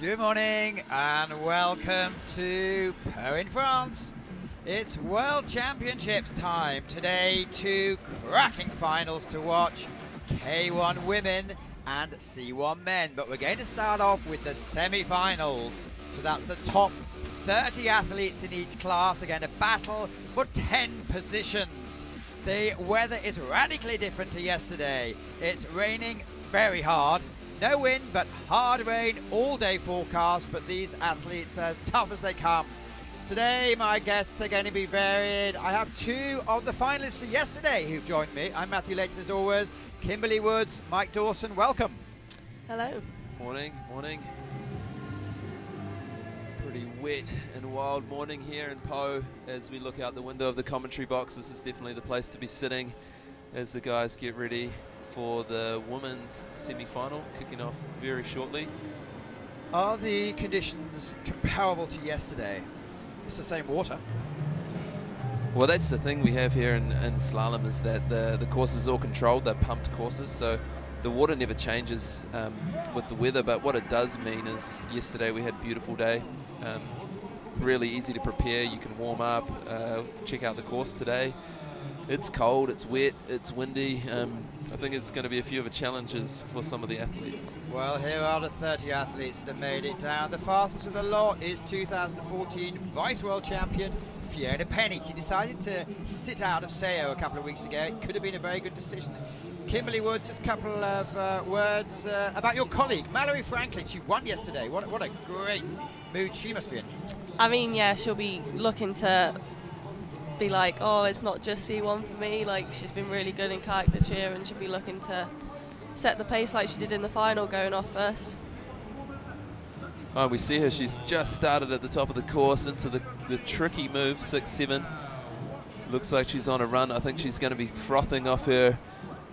Good morning and welcome to Po in France. It's World Championships time. Today, two cracking finals to watch, K1 women and C1 men. But we're going to start off with the semi-finals. So that's the top 30 athletes in each class. Again, a battle for 10 positions. The weather is radically different to yesterday. It's raining very hard. No wind, but hard rain all day forecast, but these athletes are as tough as they come. Today, my guests are going to be varied. I have two of the finalists from yesterday who've joined me. I'm Matthew Layton as always. Kimberly Woods, Mike Dawson, welcome. Hello. Morning, morning. Pretty wet and wild morning here in Po as we look out the window of the commentary box. This is definitely the place to be sitting as the guys get ready for the women's semi-final, kicking off very shortly. Are the conditions comparable to yesterday? It's the same water. Well, that's the thing we have here in slalom, is that the courses are all controlled. They're pumped courses, so the water never changes with the weather. But what it does mean is yesterday we had a beautiful day, really easy to prepare. You can warm up, check out the course today. It's cold, it's wet, it's windy. I think it's going to be a few of the challenges for some of the athletes. Well, here are the 30 athletes that have made it down. The fastest of the lot is 2014 Vice World Champion Fiona Penny. She decided to sit out of SEO a couple of weeks ago. It could have been a very good decision. Kimberly Woods, just a couple of words about your colleague, Mallory Franklin. She won yesterday. What a great mood she must be in. I mean, yeah, she'll be looking to be like, oh, it's not just C1 for me. Like, she's been really good in Kayak this year, and she'll be looking to set the pace like she did in the final, going off first. Oh, we see her, she's just started at the top of the course into the tricky move, 6-7. Looks like she's on a run. I think she's going to be frothing off her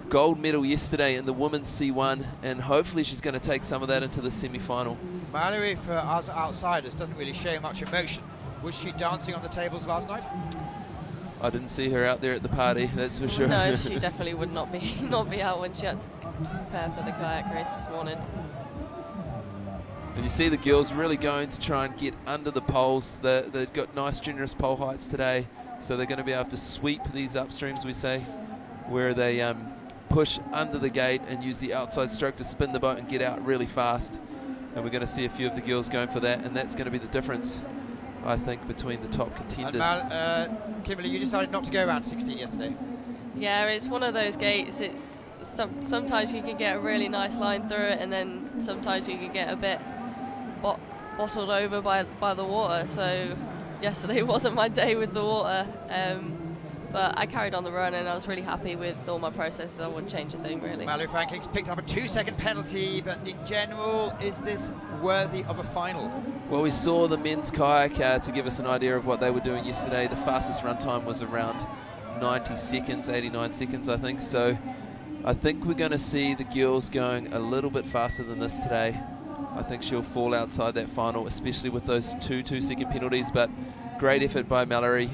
gold medal yesterday in the women's C1, and hopefully she's going to take some of that into the semi-final. Mallory, for us outsiders, doesn't really show much emotion. Was she dancing on the tables last night? I didn't see her out there at the party, that's for sure. No, she definitely would not be out when she had to prepare for the kayak race this morning. And you see the girls really going to try and get under the poles. They've got nice generous pole heights today, so they're going to be able to sweep these upstreams, we say, where they push under the gate and use the outside stroke to spin the boat and get out really fast. And we're going to see a few of the girls going for that, and that's going to be the difference, I think, between the top contenders. And Kimberly, you decided not to go around 16 yesterday. Yeah, it's one of those gates. It's sometimes you can get a really nice line through it, and then sometimes you can get a bit bottled over by the water. So yesterday wasn't my day with the water, but I carried on the run, and I was really happy with all my processes. I wouldn't change a thing, really. Mallory Franklin's picked up a 2-second penalty, but in general, is this worthy of a final? Well, we saw the men's kayak to give us an idea of what they were doing yesterday. The fastest run time was around 90 seconds, 89 seconds, I think. So I think we're going to see the girls going a little bit faster than this today. I think she'll fall outside that final, especially with those two-second penalties, but great effort by Mallory.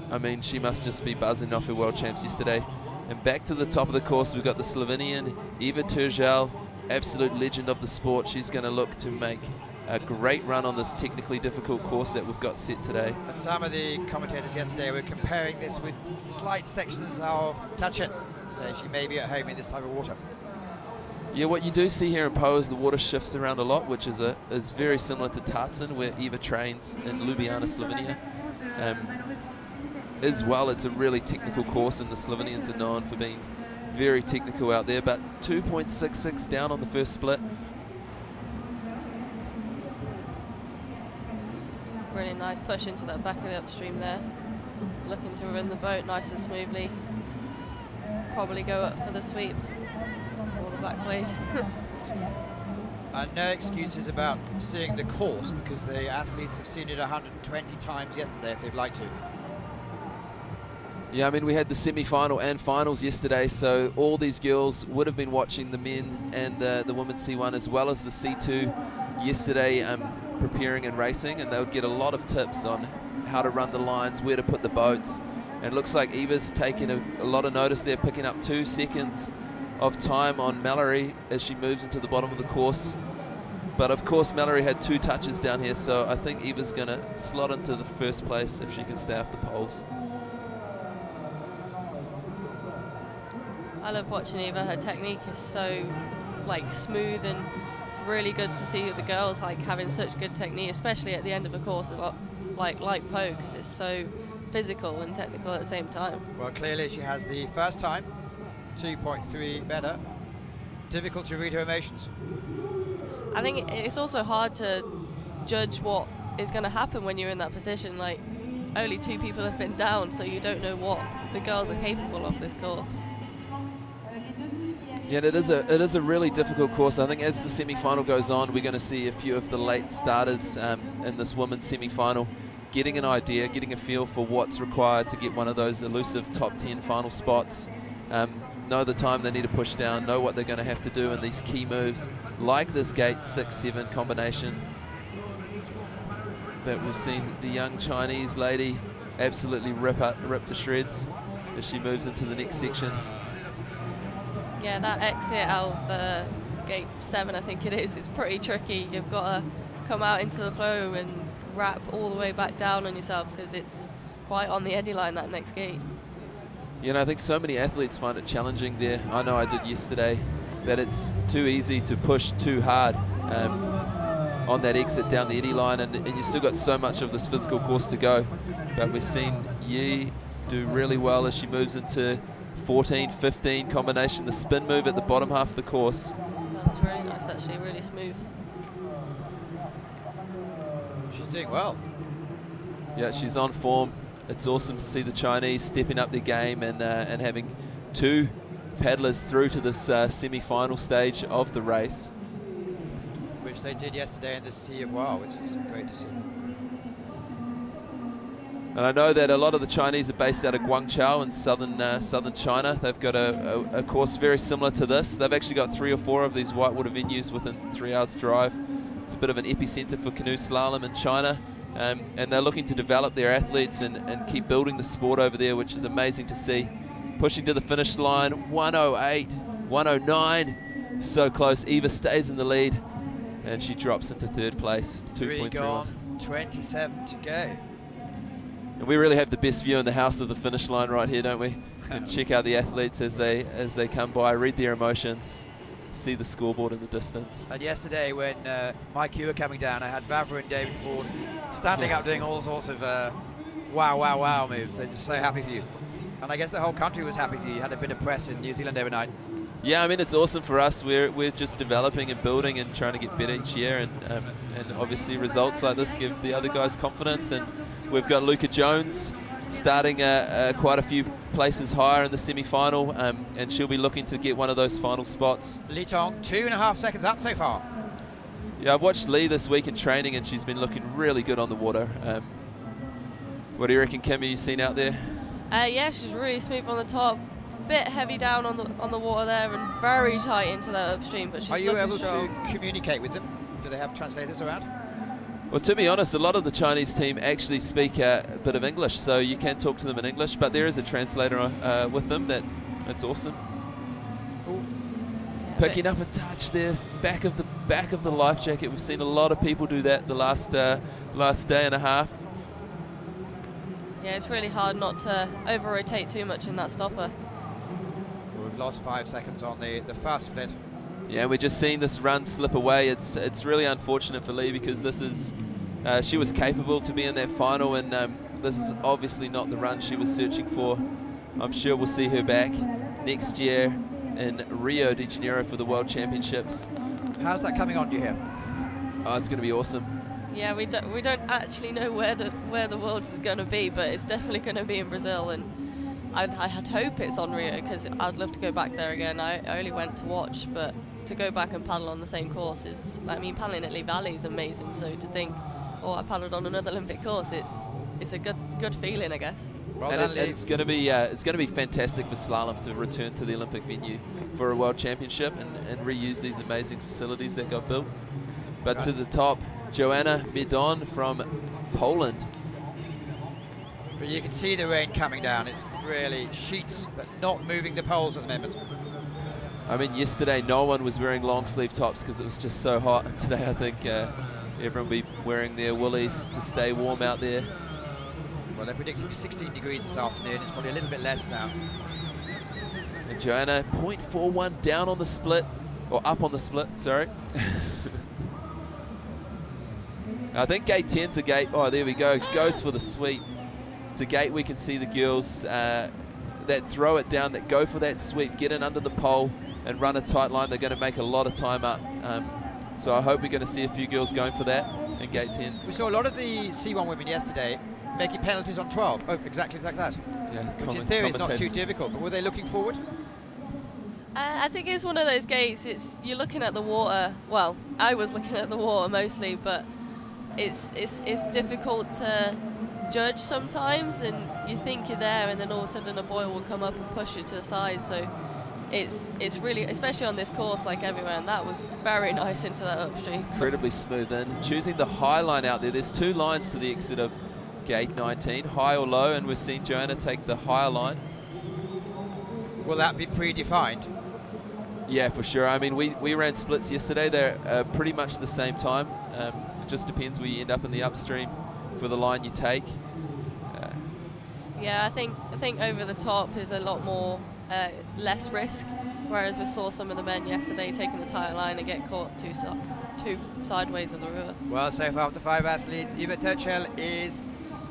I mean, she must just be buzzing off her world champs yesterday. And back to the top of the course, we've got the Slovenian Eva Turgel, absolute legend of the sport. She's going to look to make a great run on this technically difficult course that we've got set today. And some of the commentators yesterday were comparing this with slight sections of Tachin, so she may be at home in this type of water. Yeah, what you do see here in Po is the water shifts around a lot, which is very similar to Tartan, where Eva trains in Ljubljana, Slovenia. As well, it's a really technical course, and the Slovenians are known for being very technical out there, but 2.66 down on the first split. Really nice push into that back of the upstream there. Looking to run the boat nice and smoothly. Probably go up for the sweep or the back blade. And no excuses about seeing the course, because the athletes have seen it 120 times yesterday if they'd like to. Yeah, I mean, we had the semi-final and finals yesterday, so all these girls would have been watching the men and the women's C1 as well as the C2 yesterday, preparing and racing, and they would get a lot of tips on how to run the lines, where to put the boats. And it looks like Eva's taking a lot of notice there, picking up 2 seconds of time on Mallory as she moves into the bottom of the course. But of course, Mallory had 2 touches down here, so I think Eva's going to slot into the first place if she can stay off the poles. I love watching Eva. Her technique is so like smooth, and really good to see the girls like having such good technique, especially at the end of a course, a lot like Po, because it's so physical and technical at the same time. Well, clearly she has the first time, 2.3 better. Difficult to read her emotions. I think it's also hard to judge what is going to happen when you're in that position. Like, only 2 people have been down, so you don't know what the girls are capable of this course. Yeah, it is a really difficult course. I think as the semi-final goes on, we're going to see a few of the late starters in this women's semi-final getting an idea, getting a feel for what's required to get one of those elusive top 10 final spots. Know the time they need to push down, know what they're going to have to do in these key moves, like this gate 6-7 combination that we've seen the young Chinese lady absolutely rip to shreds as she moves into the next section. Yeah, that exit out of gate 7, I think it is, it's pretty tricky. You've got to come out into the flow and wrap all the way back down on yourself, because it's quite on the eddy line, that next gate. You know, I think so many athletes find it challenging there. I know I did yesterday, that it's too easy to push too hard on that exit down the eddy line, and you still got so much of this physical course to go. But we've seen Yi do really well as she moves into 14-15 combination, the spin move at the bottom half of the course. That was really nice, actually, really smooth. She's doing well. Yeah, she's on form. It's awesome to see the Chinese stepping up their game and having 2 paddlers through to this semi-final stage of the race. Which they did yesterday in the Sea of Wow, which is great to see. And I know that a lot of the Chinese are based out of Guangzhou in southern China. They've got a course very similar to this. They've actually got 3 or 4 of these whitewater venues within 3 hours drive. It's a bit of an epicenter for canoe slalom in China. And they're looking to develop their athletes and keep building the sport over there, which is amazing to see. Pushing to the finish line, 108, 109, so close. Eva stays in the lead, and she drops into 3rd place. 3 gone, 27 to go. And we really have the best view in the house of the finish line right here, don't we? And check out the athletes as they come by, read their emotions, see the scoreboard in the distance. And yesterday when Mike, you were coming down, I had Vavra and David Ford standing up doing all sorts of wow moves. They're just so happy for you. And I guess the whole country was happy for you. You had a bit of press in New Zealand overnight. Yeah, I mean, it's awesome for us. We're just developing and building and trying to get better each year, and obviously results like this give the other guys confidence. And we've got Luca Jones starting quite a few places higher in the semi-final, and she'll be looking to get one of those final spots. Li Tong, 2.5 seconds up so far. Yeah, I've watched Lee this week in training, and she's been looking really good on the water. What do you reckon, Kim? Have you seen out there? Yeah, she's really smooth on the top, bit heavy down on the water there, and very tight into that upstream. But she's Are you looking able strong. to communicate with them? Do they have translators around? Well, to be honest, a lot of the Chinese team actually speak a bit of English, so you can talk to them in English, but there is a translator with them. That's awesome. Ooh. Picking up a touch there, back of the life jacket. We've seen a lot of people do that the last day and a half. Yeah, it's really hard not to over-rotate too much in that stopper. We've lost 5 seconds on the first split. Yeah, we're just seeing this run slip away. It's really unfortunate for Lee, because this is she was capable to be in that final, and this is obviously not the run she was searching for. I'm sure we'll see her back next year in Rio de Janeiro for the World Championships. How's that coming on, do you hear? Oh, it's going to be awesome. Yeah, we don't actually know where the Worlds is going to be, but it's definitely going to be in Brazil, and I had hope it's on Rio, because I'd love to go back there again. I only went to watch, but to go back and paddle on the same course is, I mean, paddling at Lee Valley is amazing. So to think, oh, I paddled on another Olympic course, it's a good feeling, I guess. Well and done, it's going to be fantastic for slalom to return to the Olympic venue for a World Championship and reuse these amazing facilities that got built. But to the top, Joanna Medon from Poland. But you can see the rain coming down. It's really sheets, but not moving the poles at the moment. I mean, yesterday no one was wearing long sleeve tops because it was just so hot. Today I think everyone will be wearing their woolies to stay warm out there. Well, they're predicting 16 degrees this afternoon. It's probably a little bit less now. And Joanna, 0.41 down on the split, or up on the split, sorry. I think gate 10's a gate. Oh, there we go. Goes for the sweep. It's a gate we can see the girls that throw it down, that go for that sweep, get in under the pole and run a tight line. They're going to make a lot of time up. So I hope we're going to see a few girls going for that in gate 10. We saw a lot of the C1 women yesterday making penalties on 12. Oh, exactly like that. Yeah, which in theory is not too difficult, but were they looking forward? I think it's one of those gates, you're looking at the water. Well, I was looking at the water mostly, but it's difficult to judge sometimes, and you think you're there and then all of a sudden a boy will come up and push you to the side. So it's really, especially on this course like everywhere, and that was very nice into that upstream. Incredibly smooth in. Choosing the high line out there. There's two lines to the exit of gate 19, high or low, and we're seeing Joanna take the higher line. Will that be predefined? Yeah, for sure. I mean, we ran splits yesterday. They're pretty much the same time. It just depends where you end up in the upstream for the line you take. Yeah, I think over the top is a lot more less risk, whereas we saw some of the men yesterday taking the tight line and get caught two sideways of the river. Well, so far after 5 athletes, Eva Turchel is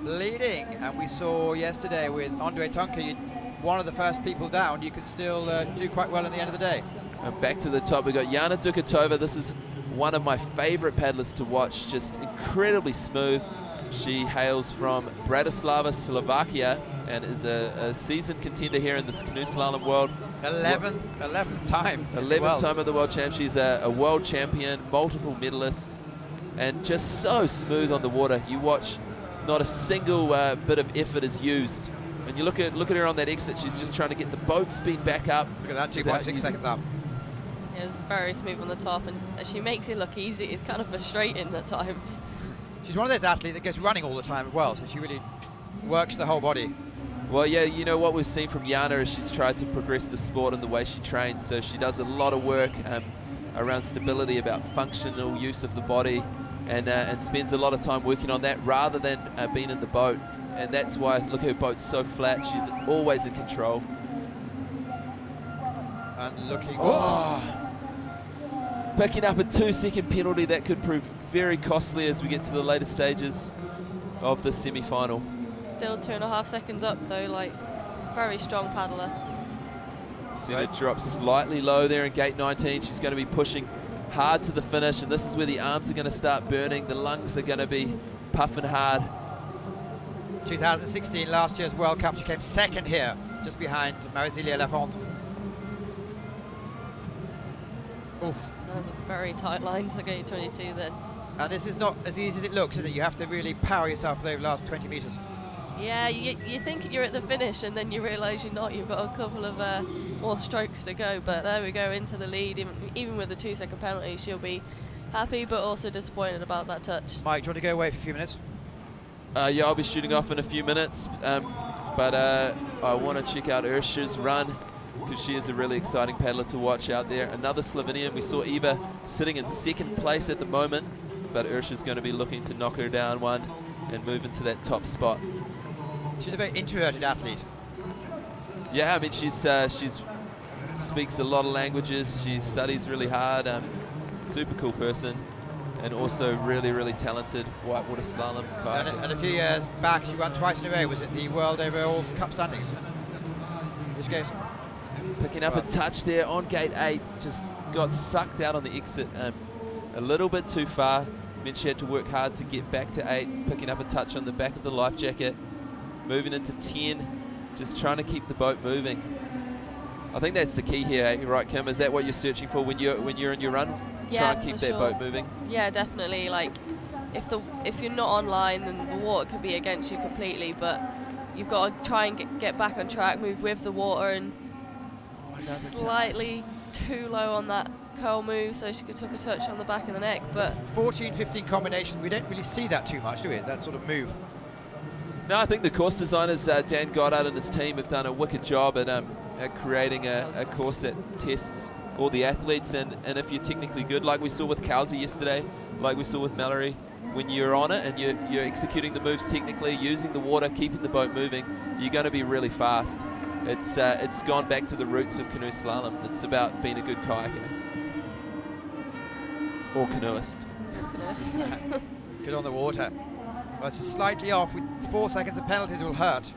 leading, and we saw yesterday with Andre Tonka, one of the first people down, you can still do quite well in the end of the day. And back to the top, we've got Jana Dukatova. This is one of my favorite paddlers to watch, just incredibly smooth. She hails from Bratislava, Slovakia, and is a seasoned contender here in this canoe slalom world. 11th time. 11th time at the world champ. She's a world champion, multiple medalist, and just so smooth on the water. You watch, not a single bit of effort is used. And you look at her on that exit, she's just trying to get the boat speed back up. Look at that, 2.6 seconds up. Yeah, it was very smooth on the top, and she makes it look easy. It's kind of frustrating at times. She's one of those athletes that goes running all the time as well, so she really works the whole body. Well, yeah, you know what we've seen from Jana is she's tried to progress the sport in the way she trains, so she does a lot of work around stability, about functional use of the body, and spends a lot of time working on that rather than being in the boat. And that's why, look, her boat's so flat, she's always in control. And looking, picking up a 2-second penalty that could prove very costly as we get to the later stages of the semi-final. Still 2.5 seconds up though, like very strong paddler. See her drop slightly low there in gate 19. She's going to be pushing hard to the finish, and this is where the arms are going to start burning. The lungs are going to be puffing hard. 2016, last year's World Cup, she came second here, just behind Marizilia Lafont. Oof. That was a very tight line to gate 22 then. And this is not as easy as it looks, is it? You have to really power yourself for those last 20 metres. Yeah, you think you're at the finish, and then you realise you're not. You've got a couple of more strokes to go, but there we go, into the lead. Even with the 2-second penalty, she'll be happy, but also disappointed about that touch. Mike, do you want to go away for a few minutes? Yeah, I'll be shooting off in a few minutes, but I want to check out Ursha's run, because she is a really exciting paddler to watch out there. Another Slovenian. We saw Eva sitting in second place at the moment, but Ursha's going to be looking to knock her down one and move into that top spot. She's a very introverted athlete. Yeah, I mean, she's speaks a lot of languages. She studies really hard. Super cool person, and also really, really talented whitewater slalom kayaker. And a few years back, she won twice in a row. Was it the World Overall Cup standings? Which goes. Picking up a touch there on gate 8, just got sucked out on the exit a little bit too far. Meant she had to work hard to get back to 8, picking up a touch on the back of the life jacket, moving into 10, just trying to keep the boat moving. I think that's the key here, right, Kim? Is that what you're searching for when you're in your run? Yeah, try and keep that boat moving? Yeah, definitely. Like, if you're not online, then the water could be against you completely, but you've got to try and get back on track, move with the water, and slightly too low on that curl move, so she took a touch on the back of the neck. But 14-15 combination, we don't really see that too much, do we? That sort of move. No, I think the course designers, Dan Goddard and his team, have done a wicked job at creating a course that tests all the athletes, and if you're technically good, like we saw with Kowsey yesterday, like we saw with Mallory, when you're on it and you're executing the moves technically, using the water, keeping the boat moving, you're going to be really fast. It's gone back to the roots of canoe slalom. It's about being a good kayaker or canoeist. Good on the water. Well, it's slightly off. With 4 seconds of penalties will hurt.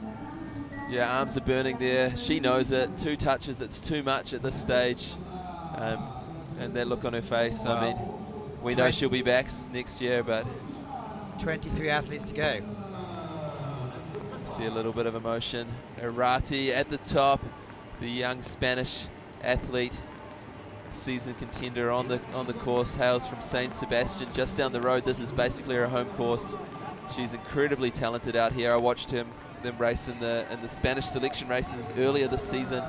Yeah, arms are burning there. She knows it. 2 touches, it's too much at this stage. And that look on her face, I mean, we know she'll be back next year, but 23 athletes to go. See a little bit of emotion. Irati at the top, the young Spanish athlete, season contender on the course, hails from Saint Sebastian, just down the road. This is basically her home course. She's incredibly talented out here. I watched them race in the Spanish selection races earlier this season,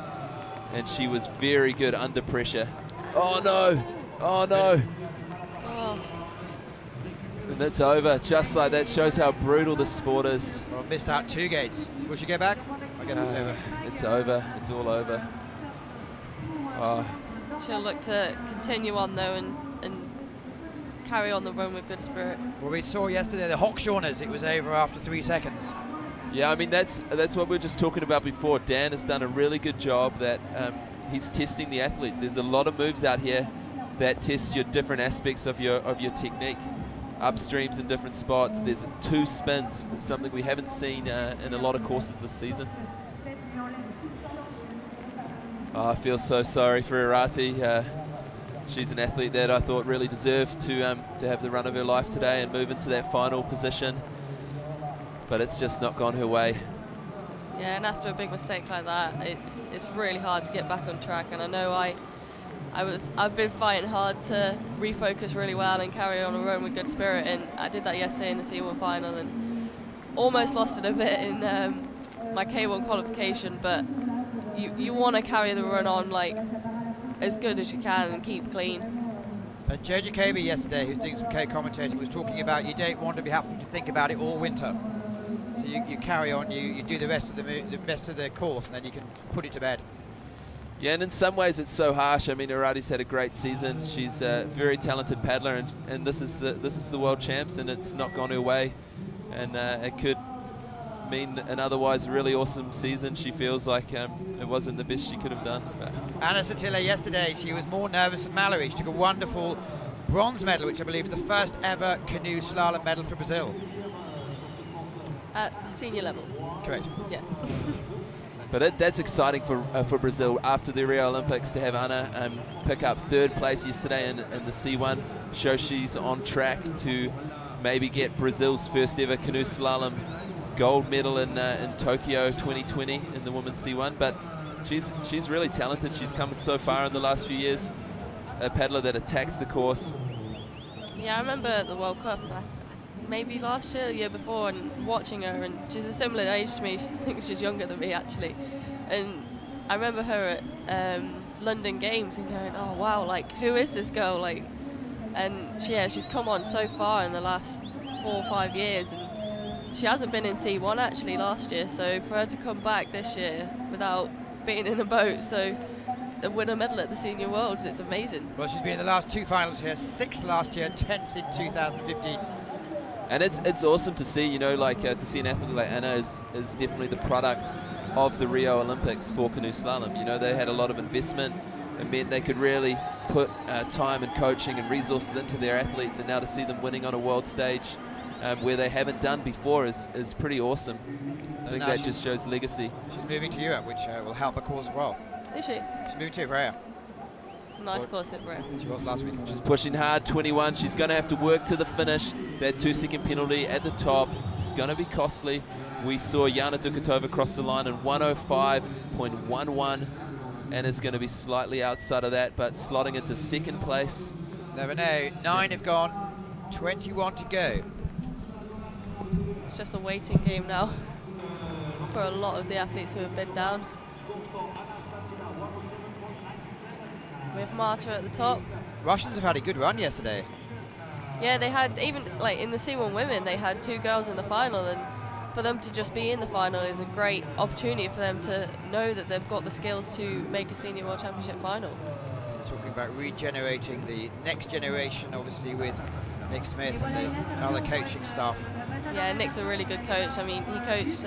and she was very good under pressure. Oh no! Oh no! Oh. And that's over, just like that. Shows how brutal the sport is. Well, missed out 2 gates. Will she get back? I guess it's over. It's over. It's all over. Oh. She'll look to continue on though and carry on the run with good spirit. Well, we saw yesterday the Hawkshawners. It was over after 3 seconds. Yeah, I mean that's what we were just talking about before. Dan has done a really good job that he's testing the athletes. There's a lot of moves out here that test your different aspects of your technique. Upstreams in different spots. There's 2 spins, something we haven't seen in a lot of courses this season. Oh, I feel so sorry for Irati. She's an athlete that I thought really deserved to have the run of her life today and move into that final position, but it's just not gone her way. Yeah, and after a big mistake like that, it's really hard to get back on track. And I know I've been fighting hard to refocus really well and carry on a run with good spirit, and I did that yesterday in the C1 final and almost lost it a bit in my K1 qualification. But you want to carry the run on like as good as you can and keep clean. And Joe Jacoby yesterday, who's doing some co-commentating, was talking about you don't want to be having to think about it all winter. So you carry on, you do the rest of the course, and then you can put it to bed. Yeah, and in some ways it's so harsh. I mean, Irati's had a great season. She's a very talented paddler, and this is the world champs, and it's not gone her way, and it could mean an otherwise really awesome season. She feels like it wasn't the best she could have done. But Anna Satilla yesterday, she was more nervous than Mallory. She took a wonderful bronze medal, which I believe is the first ever canoe slalom medal for Brazil. At senior level. Correct. Yeah. But that's exciting for Brazil after the Rio Olympics to have Anna pick up 3rd place yesterday in the C1. Shows she's on track to maybe get Brazil's first ever canoe slalom gold medal in Tokyo 2020 in the women's C1. But she's really talented. She's come so far in the last few years. A paddler that attacks the course. Yeah, I remember at the World Cup, maybe last year, the year before, and watching her, and she's a similar age to me. I think she's younger than me actually, and I remember her at London Games and going, oh wow, like who is this girl, like, and she's come on so far in the last 4 or 5 years, and she hasn't been in C1 actually last year, so for her to come back this year without being in a boat, so and win a medal at the Senior Worlds, it's amazing. Well, she's been in the last 2 finals here, 6th last year, 10th in 2015. And it's awesome to see, like to see an athlete like Anna is definitely the product of the Rio Olympics for canoe slalom. They had a lot of investment. It meant they could really put time and coaching and resources into their athletes, and now to see them winning on a world stage where they haven't done before is pretty awesome. I think that just shows legacy. She's moving to Europe, which will help her cause as well. Is she? She's moving to Ivrea. It's a nice course at Ivrea. She was last week. She's pushing hard, 21. She's going to have to work to the finish. That 2-second penalty at the top is going to be costly. We saw Jana Dukatova cross the line in 105.11, and it's going to be slightly outside of that, but slotting into 2nd place. Never know. 9 have gone, 21 to go. It's just a waiting game now for a lot of the athletes who have been down. We have Marta at the top. Russians have had a good run yesterday. Yeah, they had, even like in the C1 women, they had 2 girls in the final, and for them to just be in the final is a great opportunity for them to know that they've got the skills to make a Senior World Championship final. The talking about regenerating the next generation, obviously with Nick Smith and the other coaching staff. Yeah, Nick's a really good coach. I mean, he coached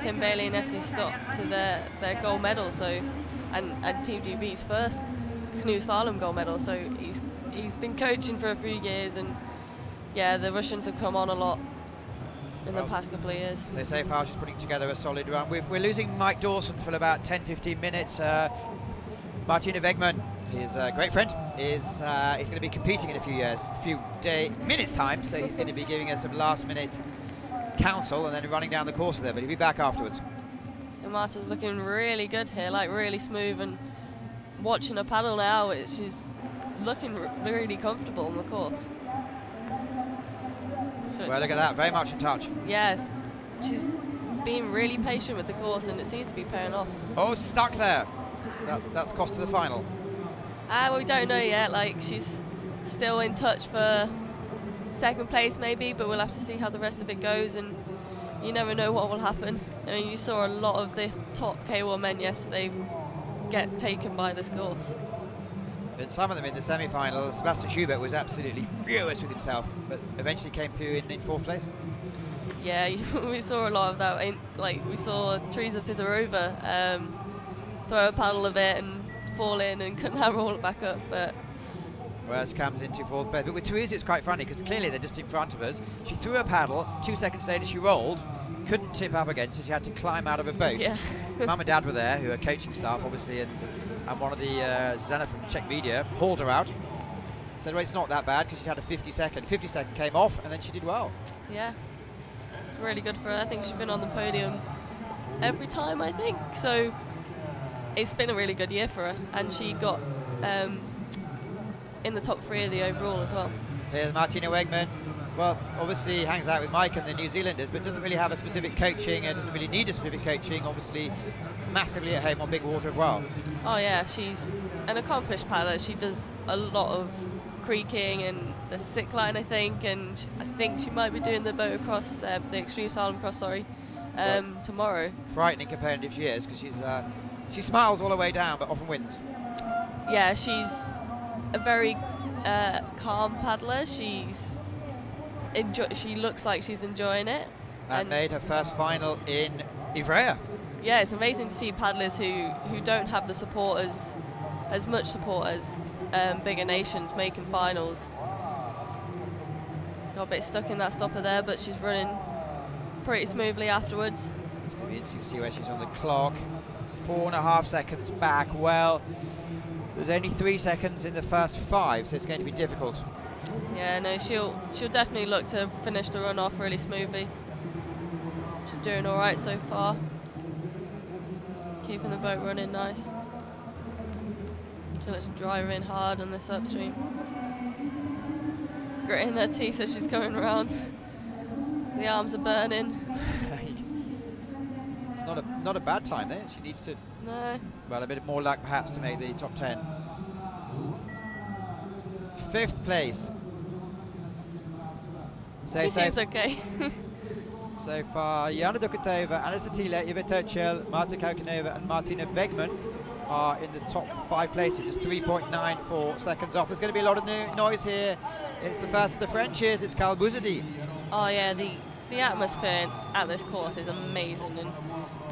Tim Bailey and Etty Stott to their gold medal, so and Team GB's first canoe slalom gold medal. So he's been coaching for a few years, and yeah, the Russians have come on a lot in the past couple of years. So far she's putting together a solid run. We're losing Mike Dawson for about 10-15 minutes. Martina Wegman, his great friend, is going to be competing in a few minutes time, so he's going to be giving us some last-minute counsel and then running down the course with her, but he'll be back afterwards. And Marta's looking really good here, like really smooth, and watching her paddle now, she's looking really comfortable on the course. So well, look at that, very much in touch. Yeah, she's being really patient with the course, and it seems to be paying off. Oh, stuck there. That's cost to the final. Well, we don't know yet. Like, she's still in touch for second place maybe, but we'll have to see how the rest of it goes, and you never know what will happen. I mean, you saw a lot of the top K1 men yesterday get taken by this course. But some of them in the semi-final, Sebastian Schubert was absolutely furious with himself, but eventually came through in fourth place. Yeah, we saw a lot of that. Like, we saw Teresa Fizarova throw a paddle a bit and fall in and couldn't have roll it back up, but whereas comes into fourth place. But with Teresa it's quite funny because clearly they're just in front of us. She threw her paddle, 2 seconds later she rolled, couldn't tip up again, so she had to climb out of a boat. Yeah. Mum and Dad were there, who are coaching staff obviously, and one of the Susanna from Czech Media hauled her out. Said, well, it's not that bad because she had a 50-second. 50-second came off and then she did well. Yeah, it's really good for her. I think she's been on the podium every time, I think. So it's been a really good year for her, and she got in the top 3 of the overall as well. Here's Martina Wegman. Well, obviously hangs out with Mike and the New Zealanders, but doesn't really have a specific coaching, doesn't really need a specific coaching, obviously massively at home on big water as well. Oh yeah, she's an accomplished paddler. She does a lot of creeking and the sick line, I think, and I think she might be doing the boat across, the extreme slalom cross, tomorrow. Frightening competitive she is, because she smiles all the way down, but often wins. Yeah, she's a very calm paddler. She looks like she's enjoying it. And made her first final in Ivrea. Yeah, it's amazing to see paddlers who don't have the support as much support as bigger nations making finals. Got a bit stuck in that stopper there, but she's running pretty smoothly afterwards. It's going to be interesting to see where she's on the clock. 4.5 seconds back. Well, there's only 3 seconds in the first 5, so it's going to be difficult. Yeah, no, she'll definitely look to finish the run off really smoothly. She's doing all right so far. Keeping the boat running nice. She looks driving hard on this upstream. Gritting her teeth as she's coming around. The arms are burning. It's not a bad time there. She needs to, no. Well, a bit more luck perhaps to make the top 10. 5th place. She seems okay. So far, Jana Dukatova, Anna Satila, Iva Turchel, Marta Kaukanova and Martina Wegman are in the top 5 places, just 3.94 seconds off. There's going to be a lot of noise here. It's the first of the Frenches, it's Carl Bouzidi. Oh yeah, the atmosphere at this course is amazing. And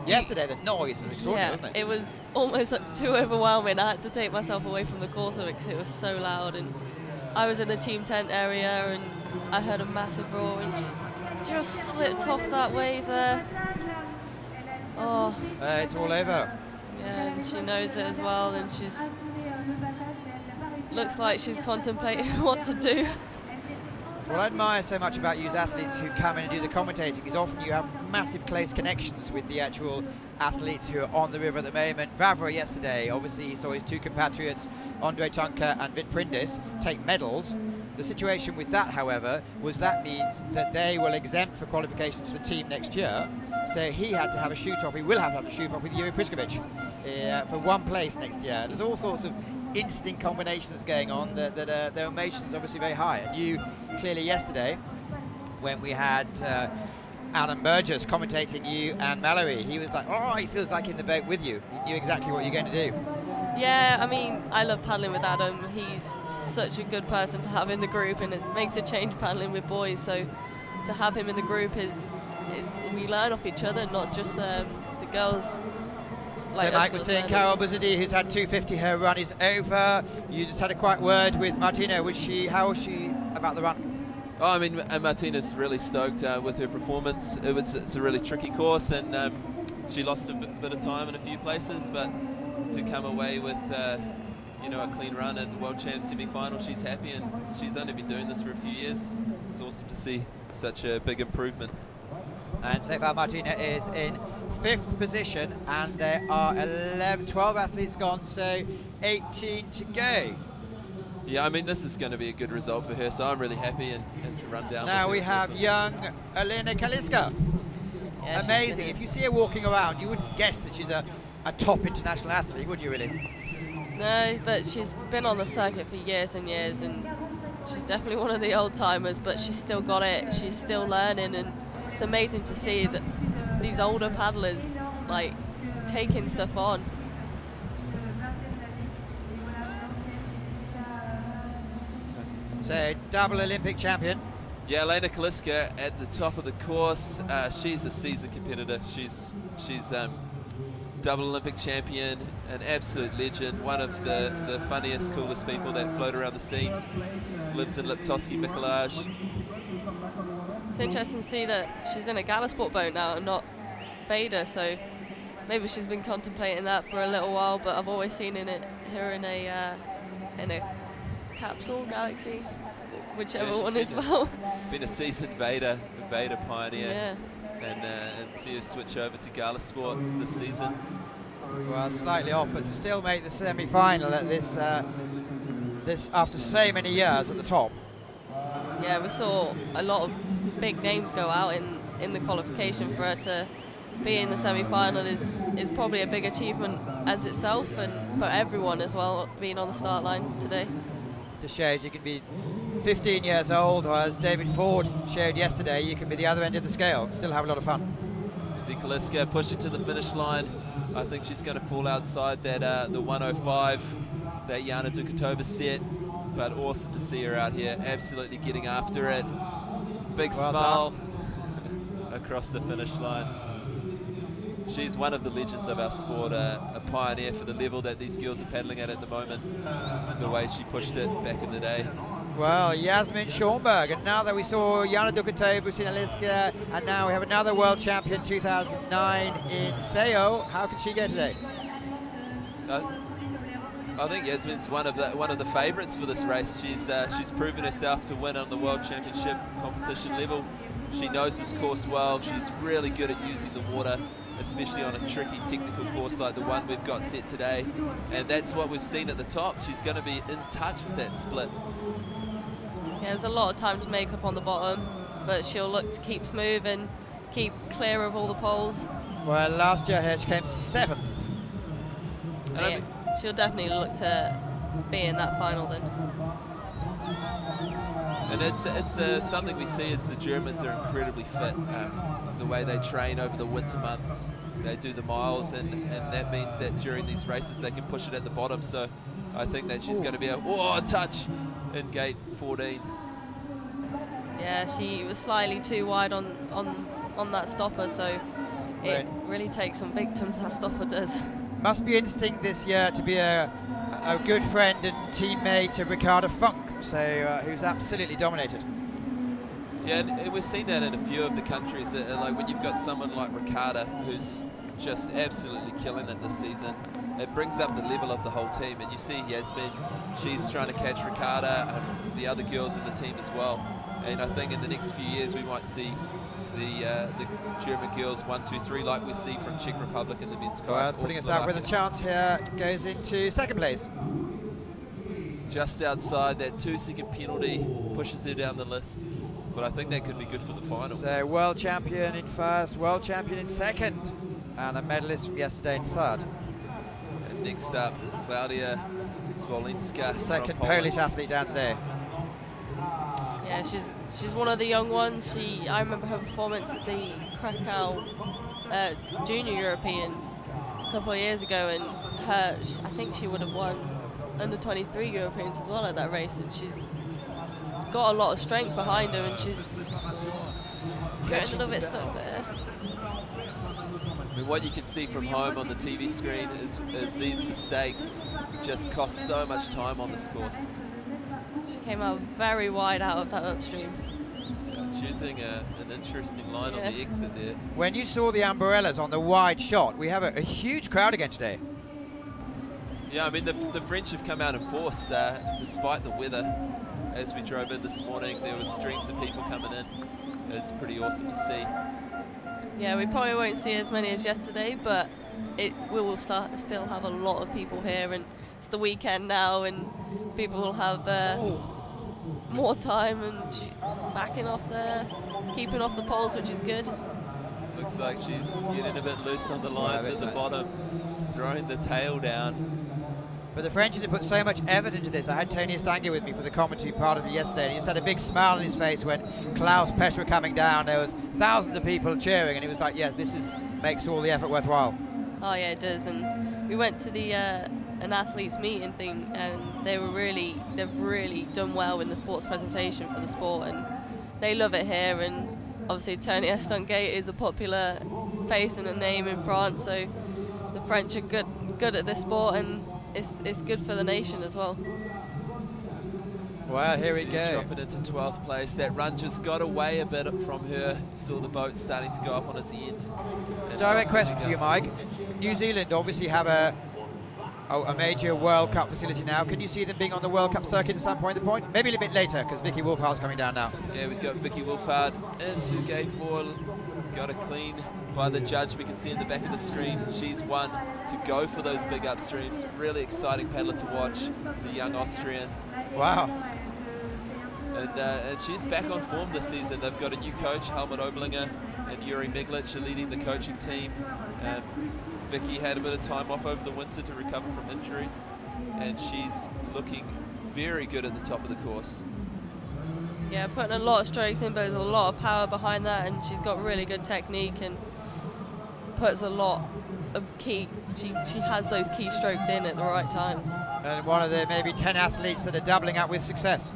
yesterday the noise was extraordinary, wasn't it? It was almost too overwhelming. I had to take myself away from the course of it because it was so loud. And I was in the team tent area and I heard a massive roar, and she just slipped off that wave there. Oh. It's all over. Yeah, and she knows it as well, and looks like she's contemplating what to do. What I admire so much about you as athletes who come in and do the commentating is often you have massive close connections with the actual athletes who are on the river at the moment. Vavra yesterday, obviously he saw his 2 compatriots, Andre Tunka and Vit Prindis, take medals. The situation with that, however, was that means that they will exempt for qualifications for the team next year. So he had to have a shoot-off, he will have a shoot-off with Yuri Priskovic for 1 place next year. There's all sorts of interesting combinations going on that their emotions obviously very high. And you clearly yesterday, when we had Alan Burgess commentating you and Mallory, he was like, oh, he feels like in the boat with you. He knew exactly what you're going to do. Yeah, I mean, I love paddling with Adam. He's such a good person to have in the group, and it makes a change paddling with boys. So to have him in the group is we learn off each other, not just the girls. So Mike, we're seeing Carol Buzidi, who's had 250, her run is over. You just had a quiet word with Martina. How was she about the run? Oh, I mean, Martina's really stoked with her performance. It's a really tricky course, and she lost a bit of time in a few places, but to come away with you know, a clean run at the World Champs semi-final, she's happy, and she's only been doing this for a few years. It's awesome to see such a big improvement. And so far Martina is in 5th position, and there are 12 athletes gone, so 18 to go. Yeah, I mean, this is going to be a good result for her, so I'm really happy and to run down. Now we have young Elena Kaliska. Yeah, amazing. If you see her walking around, you wouldn't guess that she's a top international athlete, would you really? No, but she's been on the circuit for years and years, and she's definitely one of the old timers, but she's still got it. She's still learning, and it's amazing to see that these older paddlers like taking stuff on. So double Olympic champion. Yeah, Elena Kaliska at the top of the course. She's a seasoned competitor. She's double Olympic champion, an absolute legend, one of the funniest, coolest people that float around the scene. Lives in Liptovsky Mikolaj. It's interesting to see that she's in a gala sport boat now and not Vader, so maybe she's been contemplating that for a little while, but I've always seen her in a capsule, galaxy, whichever one as well. Been a seasoned Vader pioneer. Yeah. And see her switch over to gala sport this season. Well, slightly off, but to still make the semi-final at this after so many years at the top. Yeah, we saw a lot of big names go out in the qualification. For her to be in the semi-final is probably a big achievement as itself, and for everyone as well, being on the start line today. Just shows you can be 15 years old, or as David Ford showed yesterday, you can be the other end of the scale, still have a lot of fun. See Kaliska push it to the finish line. I think she's going to fall outside that the 105 that Yana Dukatova set, but awesome to see her out here, absolutely getting after it. Big smile across the finish line. She's one of the legends of our sport, a pioneer for the level that these girls are paddling at the moment, the way she pushed it back in the day. Well, Yasmin Schomburg, and now that we saw Yana Dukatova, Busina Liska, and now we have another world champion 2009 in Sao. How can she go today? I think Yasmin's one of the favourites for this race. She's proven herself to win on the World Championship competition level. She knows this course well. She's really good at using the water, especially on a tricky technical course like the one we've got set today. And that's what we've seen at the top. She's going to be in touch with that split. Yeah, there's a lot of time to make up on the bottom, but she'll look to keep smooth and keep clear of all the poles. Well, last year here she came 7th. Yeah, she'll definitely look to be in that final then. And it's something we see as the Germans are incredibly fit. The way they train over the winter months, they do the miles, and that means that during these races they can push it at the bottom. So I think that she's going to be a touch in gate 14. Yeah, she was slightly too wide on that stopper, so it really takes some victims, that stopper does. Must be interesting this year to be a good friend and teammate of Ricarda Funk, so who's absolutely dominated. Yeah, and we've seen that in a few of the countries, like when you've got someone like Ricarda who's just absolutely killing it this season. It brings up the level of the whole team, and you see Yasmin, she's trying to catch Ricarda and the other girls in the team as well. And I think in the next few years we might see the German girls 1, 2, 3 like we see from Czech Republic in the men's kayak. Well, putting us up with a chance here, goes into 2nd place. Just outside that 2-second penalty, pushes her down the list. But I think that could be good for the final. So world champion in 1st, world champion in 2nd, and a medalist from yesterday in 3rd. And next up, Klaudia Swolinska. 2nd Polish athlete down today. Yeah, she's one of the young ones. I remember her performance at the Krakow Junior Europeans a couple of years ago, and I think she would have won under 23 Europeans as well at that race, and she's got a lot of strength behind her, and she's getting a little bit stuck there. I mean, what you can see from home on the TV screen is these mistakes just cost so much time on this course. She came out very wide out of that upstream. Yeah, choosing an interesting line on the exit there. When you saw the umbrellas on the wide shot, we have a huge crowd again today. Yeah, I mean, the French have come out in force despite the weather. As we drove in this morning, there was streams of people coming in. It's pretty awesome to see. Yeah, we probably won't see as many as yesterday, but we will still have a lot of people here, and it's the weekend now, and people will have more time, and backing off there, keeping off the poles, which is good. Looks like she's getting a bit loose on the lines at the bottom, throwing the tail down. But the Frenchies have put so much effort into this. I had Tony Estanguet with me for the commentary part of it yesterday, and he just had a big smile on his face when Klaus Pesch were coming down. There was thousands of people cheering, and he was like, yeah, this makes all the effort worthwhile. Oh yeah, it does. And we went to the an athletes meeting thing, and they've really done well in the sports presentation for the sport, and they love it here. And obviously Tony Estanguet is a popular face and a name in France, so the French are good at this sport, and it's good for the nation as well. Well, here we go. Dropping into 12th place. That run just got away a bit from her. Saw the boat starting to go up on its end. Direct question for you, Mike. New Zealand obviously have a major World Cup facility now. Can you see them being on the World Cup circuit at some point? Maybe a little bit later, because Vicky Wolfhard's coming down now. Yeah, we've got Vicky Wolfhard into gate 4. Got a clean by the judge. We can see in the back of the screen she's one to go for those big upstreams. Really exciting paddler to watch, the young Austrian. Wow. And she's back on form this season. They've got a new coach, Helmut Oberlinger, and Yuri Miglic are leading the coaching team. Vicky had a bit of time off over the winter to recover from injury, and she's looking very good at the top of the course. Yeah, putting a lot of strokes in, but there's a lot of power behind that, and she's got really good technique and puts a lot of key. She has those key strokes in at the right times. And one of the maybe 10 athletes that are doubling up with success.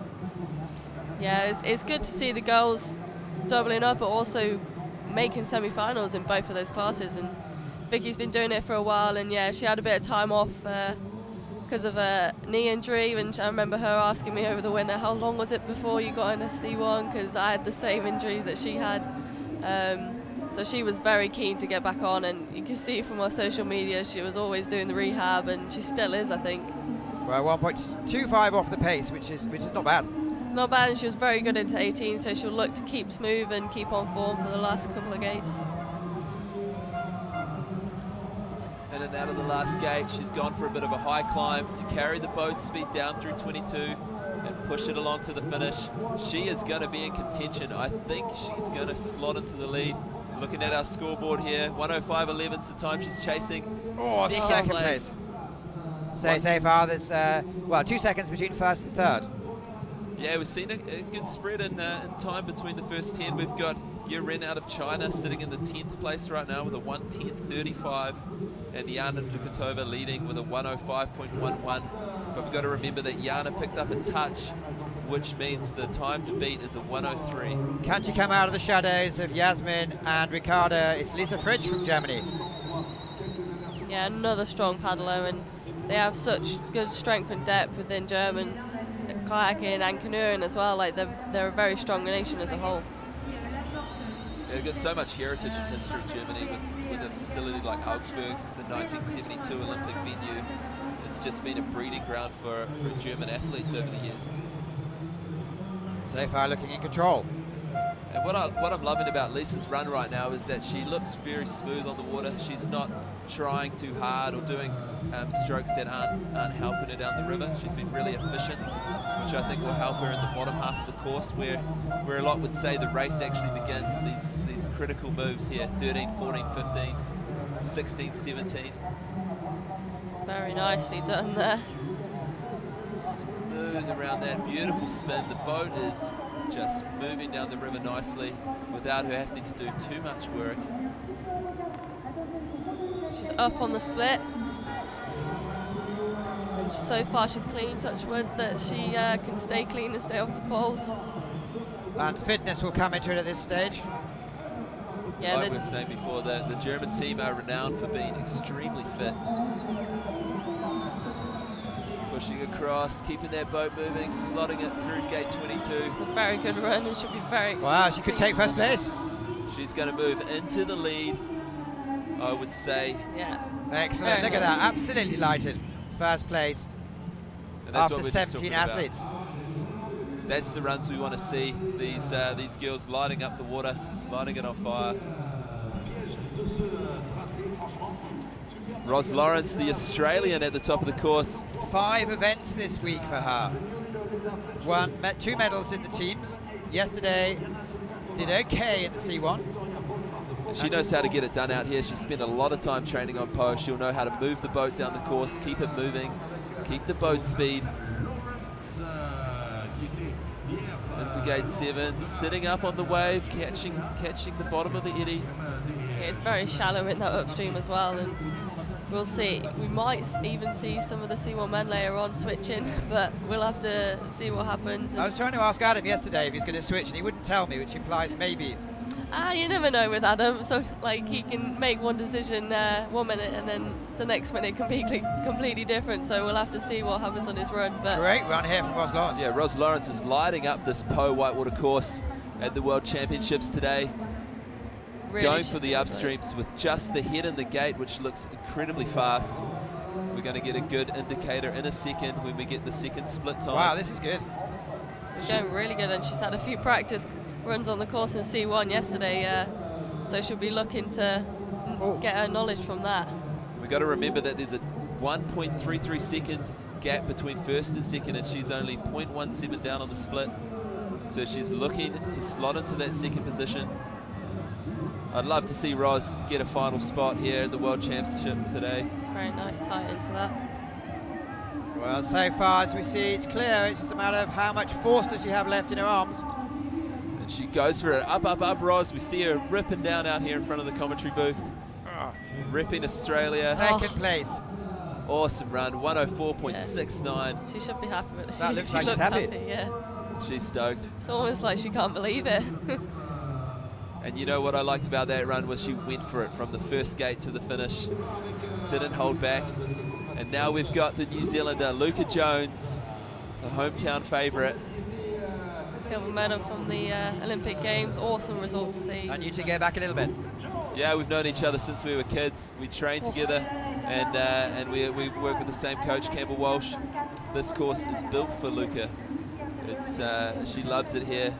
Yeah, it's good to see the girls doubling up, but also making semi-finals in both of those classes. And Vicky's been doing it for a while, and yeah, she had a bit of time off because of a knee injury, and I remember her asking me over the winter, how long was it before you got in a C1, because I had the same injury that she had. So she was very keen to get back on, and you can see from our social media she was always doing the rehab, and she still is, I think. Well, 1.25 off the pace, which is not bad. Not bad, and she was very good into 18, so she'll look to keep smooth and keep on form for the last couple of gates. In and out of the last gate, she's gone for a bit of a high climb to carry the boat speed down through 22 and push it along to the finish. She is going to be in contention. I think she's going to slot into the lead. Looking at our scoreboard here, 1:05.11 is the time she's chasing. Oh, second place. So far there's 2 seconds between first and third. Yeah, we've seen a good spread in time between the first 10. We've got Yurin out of China sitting in the 10th place right now with a 1:10.35, and Yana Dukatova leading with a 1:05.11. But we've got to remember that Yana picked up a touch, which means the time to beat is a 1:03. Can she come out of the shadows of Yasmin and Ricarda? It's Lisa Fritsch from Germany. Yeah, another strong paddler, and they have such good strength and depth within German kayaking and canoeing as well. Like they're a very strong nation as a whole. Yeah, they've got so much heritage and history in Germany with a facility like Augsburg, the 1972 Olympic venue. It's just been a breeding ground for German athletes over the years. So far looking in control. And what I'm loving about Lisa's run right now is that she looks very smooth on the water. She's not trying too hard or doing strokes that aren't helping her down the river. She's been really efficient, which I think will help her in the bottom half of the course, where a lot would say the race actually begins. These critical moves here, 13, 14, 15, 16, 17. Very nicely done there. Smooth around that beautiful spin. The boat is just moving down the river nicely without her having to do too much work. She's up on the split. and so far she's clean, touch wood, that she can stay clean and stay off the poles. And fitness will come into it at this stage. Yeah, like we were saying before, the German team are renowned for being extremely fit. Pushing across, keeping their boat moving, slotting it through gate 22. it's a very good run and should be very... Wow, she could take first place. She's going to move into the lead, I would say. Yeah. Excellent, look at that, absolutely lighted. First place And that's after what we're just 17 talking about. athletes. That's the runs we want to see. These girls lighting up the water, lighting it on fire. Ros Lawrence, the Australian, at the top of the course. 5 events this week for her. 2 medals in the teams. Yesterday did okay in the C1. She knows how to get it done out here. She spent a lot of time training on post. She'll know how to move the boat down the course, keep it moving, keep the boat speed. Into gate 7, sitting up on the wave, catching the bottom of the eddy. Yeah, it's very shallow in that upstream as well, and we'll see. We might even see some of the C1 men later on switching, but we'll have to see what happens. I was trying to ask Adam yesterday if he's going to switch, and he wouldn't tell me, which implies maybe. You never know with Adam. So like he can make one decision 1 minute, and then the next minute can be completely different. So we'll have to see what happens on his run. But Great run here from Ros Lawrence. Yeah, Ros Lawrence is lighting up this Po Whitewater course at the World Championships today. really Going for the upstreams with just the head in the gate, which looks incredibly fast. We're going to get a good indicator in a second when we get the second split time. Wow, this is good. She's going really good, and she's had a few practice runs on the course in C1 yesterday, so she'll be looking to get her knowledge from that. We've got to remember that there's a 1.33 second gap between first and second, and she's only 0.17 down on the split. So she's looking to slot into that second position. I'd love to see Ros get a final spot here at the World Championship today. Very nice tight into that. Well, so far as we see, it's clear. It's just a matter of how much force does she have left in her arms. And she goes for it. Up, up, up, Ros. We see her ripping down out here in front of the commentary booth. Ripping Australia. Second place. Awesome run, 104.69. Yeah. She should be happy with it. That She looks like she's looks happy. Yeah. She's stoked. It's almost like she can't believe it. And you know what I liked about that run was she went for it from the first gate to the finish. Didn't hold back. And now we've got the New Zealander, Luca Jones, the hometown favourite. Silver medal from the Olympic Games. Awesome result to see. And you two go back a little bit. Yeah, we've known each other since we were kids. We trained together, and we work with the same coach, Campbell Walsh. This course is built for Luca. It's she loves it here.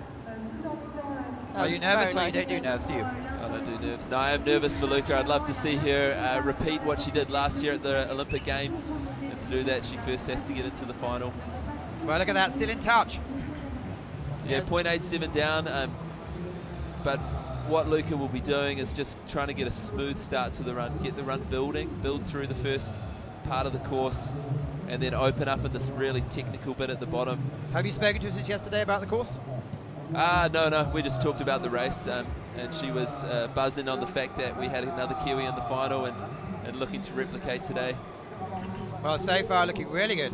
Are you nervous, or nice. you don't do nerves, do you? I don't do nerves. No, I am nervous for Luca. I'd love to see her repeat what she did last year at the Olympic Games. And to do that, she first has to get into the final. Well, look at that, still in touch. Yeah, 0.87 down. But what Luca will be doing is just trying to get a smooth start to the run, get the run build through the first part of the course, and then open up in this really technical bit at the bottom. Have you spoken to her since yesterday about the course? No, we just talked about the race, and she was buzzing on the fact that we had another Kiwi in the final and looking to replicate today. Well, so far looking really good.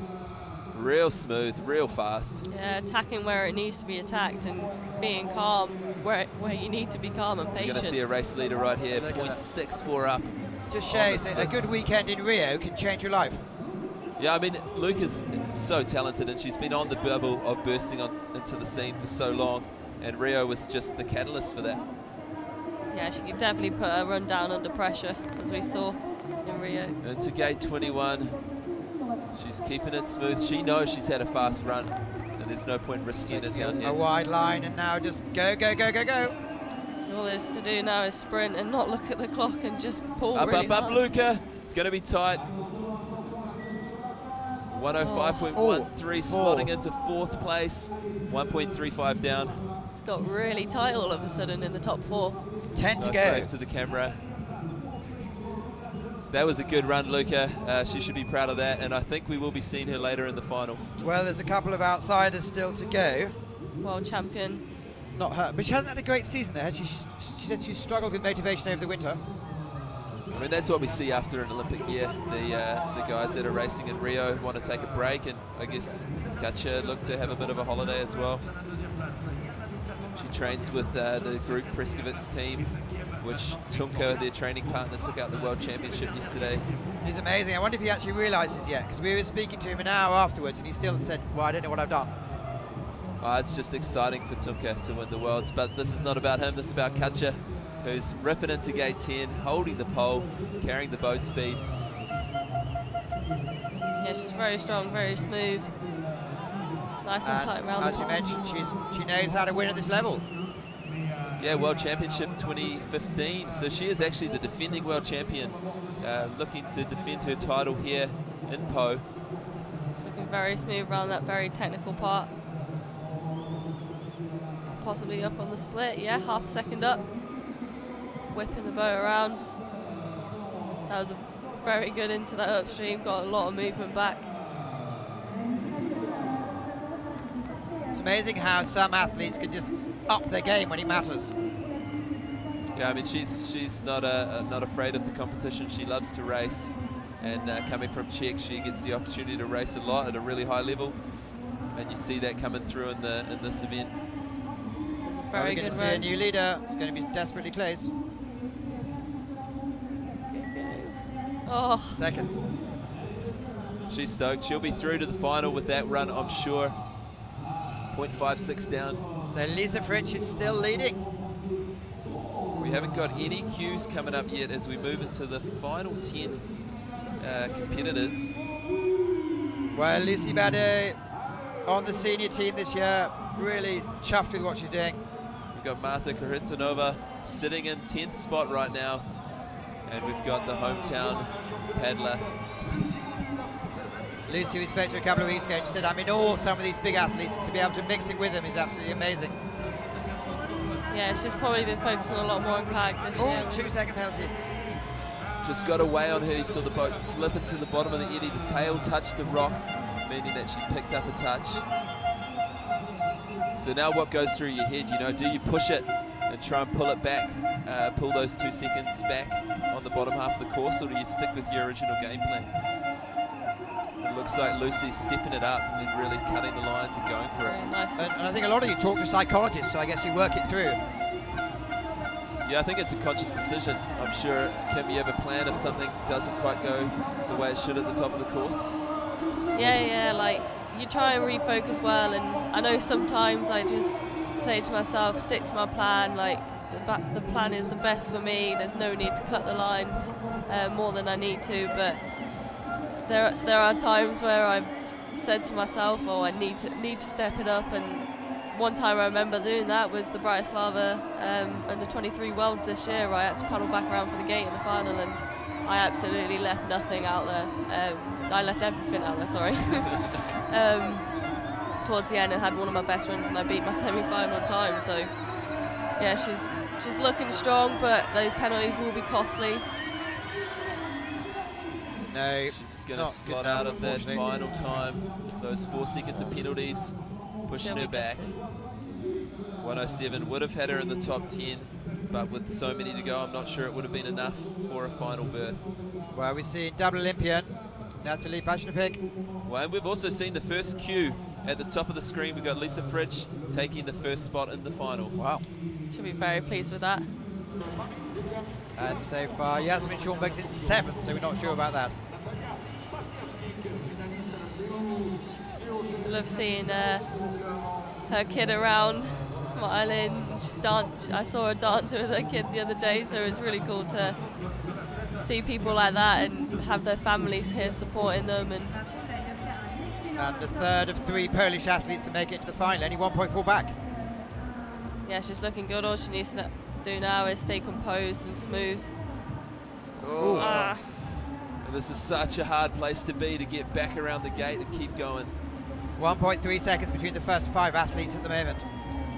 Real smooth, real fast. Yeah, attacking where it needs to be attacked and being calm where you need to be calm and patient. You're going to see a race leader right here, Look at that. 0.64 up. Just on the shows that a split. good weekend in Rio can change your life. Yeah, I mean, Luca's so talented, and she's been on the bubble of bursting into the scene for so long, and Rio was just the catalyst for that. Yeah, she can definitely put her run down under pressure, as we saw in Rio. Into gate 21. She's keeping it smooth. She knows she's had a fast run, and there's no point risking it down A here. wide line, and now just go, go, go, go, go. All there's to do now is sprint and not look at the clock and just pull Up, really up, up, hard. Luca. It's going to be tight. 105.13, slotting into fourth place. 1.35 down. It's got really tight all of a sudden in the top 4. 10 to Nice go. wave to the camera. That was a good run, Luca. She should be proud of that, and I think we will be seeing her later in the final. Well, there's a couple of outsiders still to go. World champion. Not her, but she hasn't had a great season there, has she? She said she struggled with motivation over the winter. I mean, that's what we see after an Olympic year. The guys that are racing in Rio want to take a break, and I guess Katja looked to have a bit of a holiday as well. She trains with the group Preskovitz team, which Tunka, their training partner, took out the World Championship yesterday. He's amazing. I wonder if he actually realises yet, because we were speaking to him an hour afterwards and he still said, well, I don't know what I've done. It's just exciting for Tunka to win the Worlds, but this is not about him, this is about Katja, who's ripping into gate 10, holding the pole, carrying the boat speed. Yeah, she's very strong, very smooth. Nice and tight around the as you mentioned, she knows how to win at this level. Yeah, World Championship 2015, so she is actually the defending World Champion, looking to defend her title here in Po. She's looking very smooth around that very technical part. Possibly up on the split, yeah, half a second up. Whipping the boat around. That was a very good into that upstream, got a lot of movement back. It's amazing how some athletes can just up their game when it matters. Yeah, I mean, she's not afraid of the competition. She loves to race, and coming from Czech, she gets the opportunity to race a lot at a really high level, and you see that coming through in this event. This is a We're very going good to see run. a new leader. It's going to be desperately close. Oh, Second. She's stoked. She'll be through to the final with that run, I'm sure. 0.56 down. So Lisa Fritsch is still leading. We haven't got any cues coming up yet as we move into the final 10 competitors. Well, Lucy Bade on the senior team this year, really chuffed with what she's doing. We've got Marta Korintonova sitting in 10th spot right now, and we've got the hometown paddler. Lucy, we spoke to her a couple of weeks ago, and she said, I'm in awe of some of these big athletes. To be able to mix it with them is absolutely amazing. yeah, she's probably been focusing a lot more on kayak this year. 2-second penalty. Just got away on her. You saw the boat slip into the bottom of the eddy. The tail touched the rock, meaning that she picked up a touch. So now what goes through your head, you know, do you push it and try and pull it back, pull those 2 seconds back on the bottom half of the course, or do you stick with your original game plan? It looks like Lucy's stepping it up and then really cutting the lines and going for it. Very nice. And I think a lot of you talk to psychologists, so I guess you work it through. Yeah, I think it's a conscious decision. I'm sure, Kim, you have a plan if something doesn't quite go the way it should at the top of the course? Yeah, like you try and refocus well, and I know sometimes I just say to myself, stick to my plan, like the plan is the best for me, there's no need to cut the lines more than I need to, but there are times where I've said to myself, oh, I need to step it up, and one time I remember doing that was the Bratislava under 23 Worlds this year, where I had to paddle back around for the gate in the final, and I absolutely left nothing out there. I left everything out there, sorry. Towards the end, I had one of my best runs, and I beat my semi-final time. So, yeah, she's looking strong, but those penalties will be costly. No, She's going to slot out of that final time. Those 4 seconds of penalties pushing She'll her be back. gutted. 107 would have had her in the top 10, but with so many to go, I'm not sure it would have been enough for a final berth. Well, we've seen double Olympian, Natalie Pashnapik. Well, and we've also seen the first cue at the top of the screen. We've got Lisa Fritsch taking the first spot in the final. Wow. She'll be very pleased with that. And so far, Yasmin Schornberg's in 7th, so we're not sure about that. I love seeing her kid around, smiling. Just dance. I saw her dancing with her kid the other day, so it's really cool to see people like that and have their families here supporting them. And the third of 3 Polish athletes to make it to the final, only 1.4 back. yeah, she's looking good. All she needs to do now is stay composed and smooth. Oh. Ah. And this is such a hard place to be, to get back around the gate and keep going. 1.3 seconds between the first 5 athletes at the moment.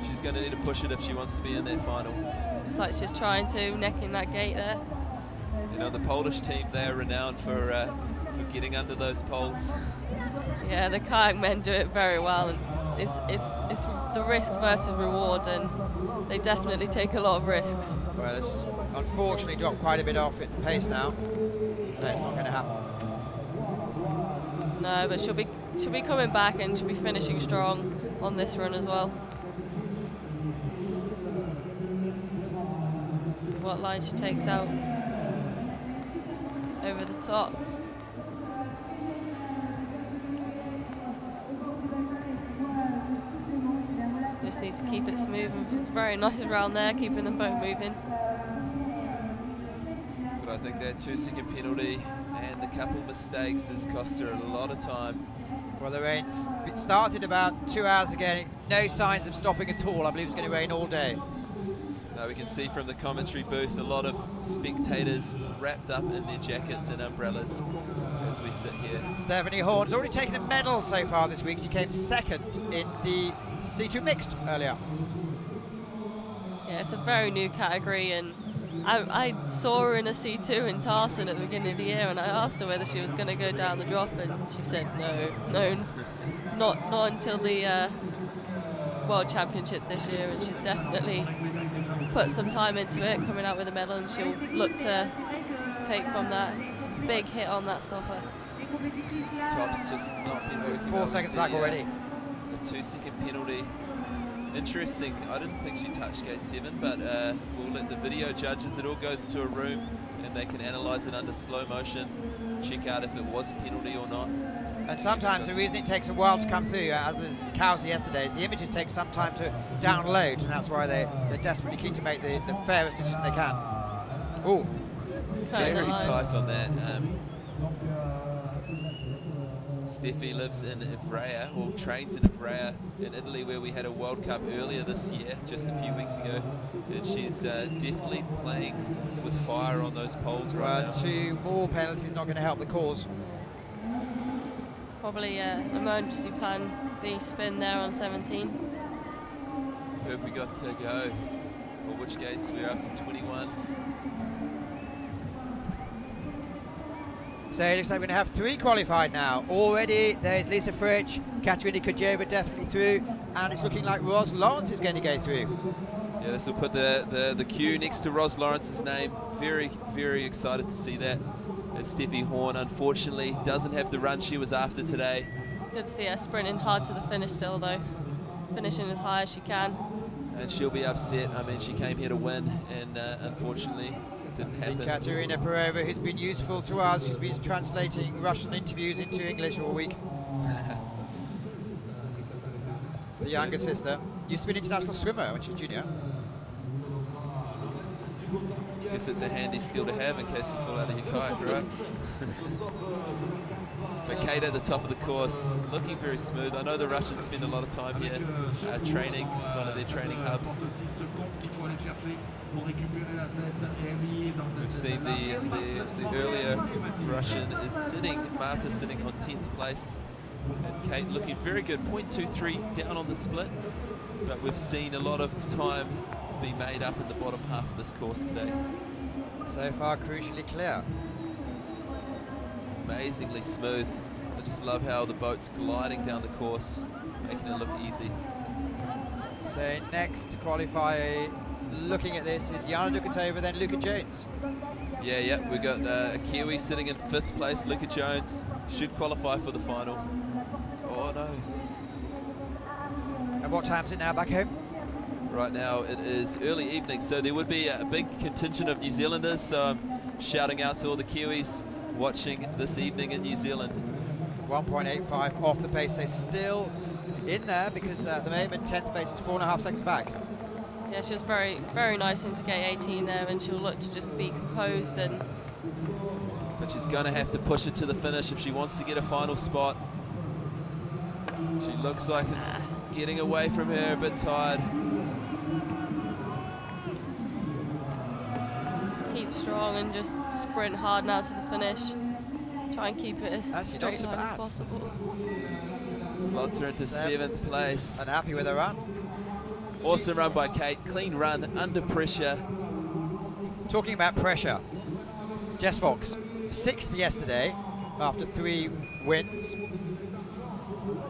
She's going to need to push it if she wants to be in that final. It's like she's trying to, necking that gate there. You know, the Polish team, they're renowned for getting under those poles. Yeah, the kayak men do it very well, and it's the risk versus reward, and they definitely take a lot of risks. Well, it's unfortunately dropped quite a bit off in pace now. No, it's not going to happen. No, but she'll be coming back, and she'll be finishing strong on this run as well. See what line she takes out over the top. Just need to keep it smooth. It's very nice around there, keeping them both moving. But I think that 2-second penalty and the couple mistakes has cost her a lot of time. Well, the rain started about 2 hours ago. No signs of stopping at all. I believe it's going to rain all day. Now we can see from the commentary booth a lot of spectators wrapped up in their jackets and umbrellas as we sit here. Stephanie Horn's already taken a medal so far this week. She came second in the C2 mixed earlier. Yeah, it's a very new category, and I saw her in a C2 in Tarsen at the beginning of the year, and I asked her whether she was going to go down the drop, and she said no, not until the World Championships this year, and she's definitely put some time into it, coming out with a medal, and she'll look to take from that. It's a big hit on that stopper. Top's just not been working. 4 seconds back already. A 2-second penalty. Interesting, I didn't think she touched gate 7, but we'll let the video judges, it all goes to a room and they can analyse it under slow motion, check out if it was a penalty or not. And sometimes the reason it takes a while to come through, as is Cowsey yesterday, is the images take some time to download, and that's why they're desperately keen to make the fairest decision they can. Oh, very tight on that. Steffi lives in Ivrea, or trains in Ivrea in Italy, where we had a World Cup earlier this year, just a few weeks ago. And she's definitely playing with fire on those poles right now. 2 more penalties not going to help the cause. Probably an emergency plan B spin there on 17. Who have we got to go? Or which gates? We're up to 21. So it looks like we're going to have 3 qualified now. Already there's Lisa Fritsch, Katerina Kojeva definitely through, and it's looking like Ros Lawrence is going to go through. Yeah, this will put the queue next to Ros Lawrence's name. Very, very excited to see that. As Steffi Horn, unfortunately, doesn't have the run she was after today. It's good to see her sprinting hard to the finish still, though. Finishing as high as she can. And she'll be upset. I mean, she came here to win, and unfortunately, it didn't happen. Katerina Perova, who's been useful to us. She's been translating Russian interviews into English all week. The younger sister. Used to be an international swimmer when she was junior. Guess it's a handy skill to have in case you fall out of your kayak, right? But Kate at the top of the course, looking very smooth. I know the Russians spend a lot of time here training. It's one of their training hubs. We've seen the earlier Russian is sitting, Marta sitting on 10th place. And Kate looking very good, 0.23 down on the split. But we've seen a lot of time be made up in the bottom half of this course today. So far, crucially clear. Amazingly smooth. I just love how the boat's gliding down the course, making it look easy. So next to qualify, looking at this, is Jana Dukatova, then Luca Jones. Yeah, we've got a Kiwi sitting in 5th place. Luca Jones should qualify for the final. Oh no. And what time is it now back home? Right now it is early evening, so there would be a big contingent of New Zealanders, so I'm shouting out to all the Kiwis watching this evening in New Zealand. 1.85 off the pace. They're still in there because at the moment 10th place is 4.5 seconds back. Yeah, she was very, very nice into gate 18 there, and she'll look to just be composed. But she's going to have to push it to the finish if she wants to get a final spot. She looks like it's getting away from her, a bit tired. Keep strong and just sprint hard now to the finish. Try and keep it as straight line as possible. Slots her into 7th place. And happy with her run. Awesome run by Kate. Clean run under pressure. Talking about pressure, Jess Fox, 6th yesterday after 3 wins.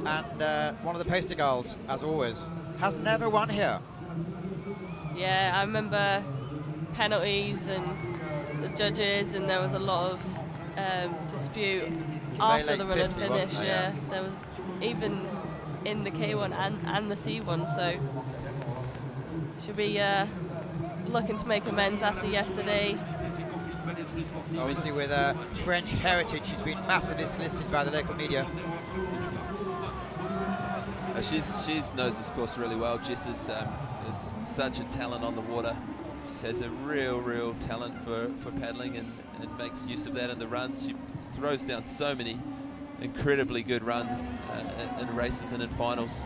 and one of the poster girls, as always. Has never won here. Yeah, I remember penalties and the judges, and there was a lot of dispute after the run and finish. Yeah, there was even in the K1 and the C1, so she'll be looking to make amends after yesterday. Obviously with French heritage, she's been massively solicited by the local media. She knows this course really well. Jess is such a talent on the water. She has a real talent for paddling and makes use of that in the runs. She throws down so many incredibly good runs in races and in finals.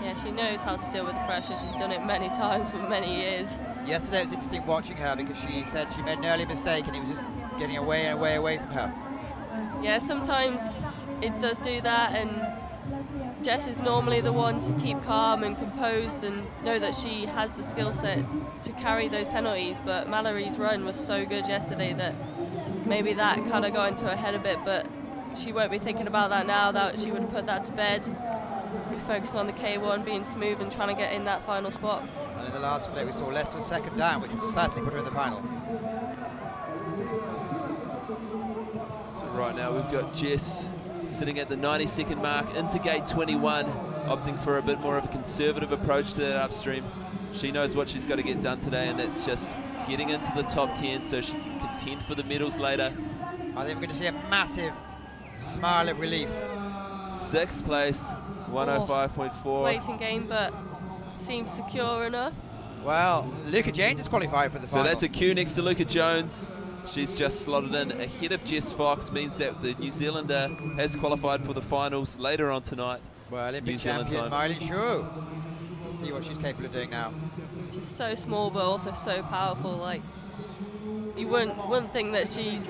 Yeah, she knows how to deal with the pressure. She's done it many times for many years. Yesterday it was interesting watching her because she said she made an early mistake and it was just getting away and away from her. Yeah, sometimes it does do that, and Jess is normally the one to keep calm and composed and know that she has the skill set to carry those penalties, but Mallory's run was so good yesterday that maybe that kind of got into her head a bit, but she won't be thinking about that now. That she would have put that to bed. Be focusing on the K1, being smooth and trying to get in that final spot. And in the last split we saw less than a second down, which would certainly put her in the final. So right now we've got Jess sitting at the 90-second mark into gate 21, opting for a bit more of a conservative approach to that upstream. She knows what she's got to get done today, and that's just getting into the top 10 so she can contend for the medals later. I think we're going to see a massive smile of relief. 6th place, 105.4. Waiting game, but seems secure enough. Well, Luca James is qualified for the final. So that's a queue next to Luca Jones. She's just slotted in ahead of Jess Fox, means that the New Zealander has qualified for the finals later on tonight. Well, Olympic champion Mylene Shaw. Let's see what she's capable of doing now. She's so small but also so powerful. Like, you wouldn't think that she's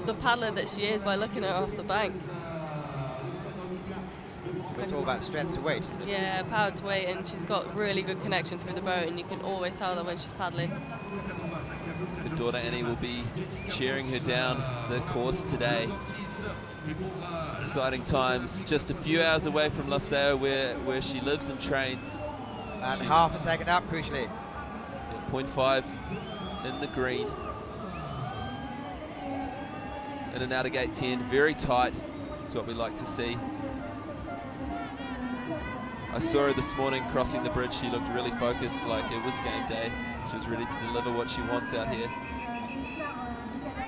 the paddler that she is by looking at her off the bank. But it's all about strength to weight, isn't it? Yeah, power to weight, and she's got really good connection through the boat, and you can always tell that when she's paddling. Her daughter Annie will be cheering her down the course today. Exciting times, just a few hours away from Laseo where she lives and trains. And half a second up, crucially. Yeah, 0.5 in the green. In and out of gate 10, very tight. That's what we like to see. I saw her this morning crossing the bridge. She looked really focused, like it was game day. She was ready to deliver what she wants out here.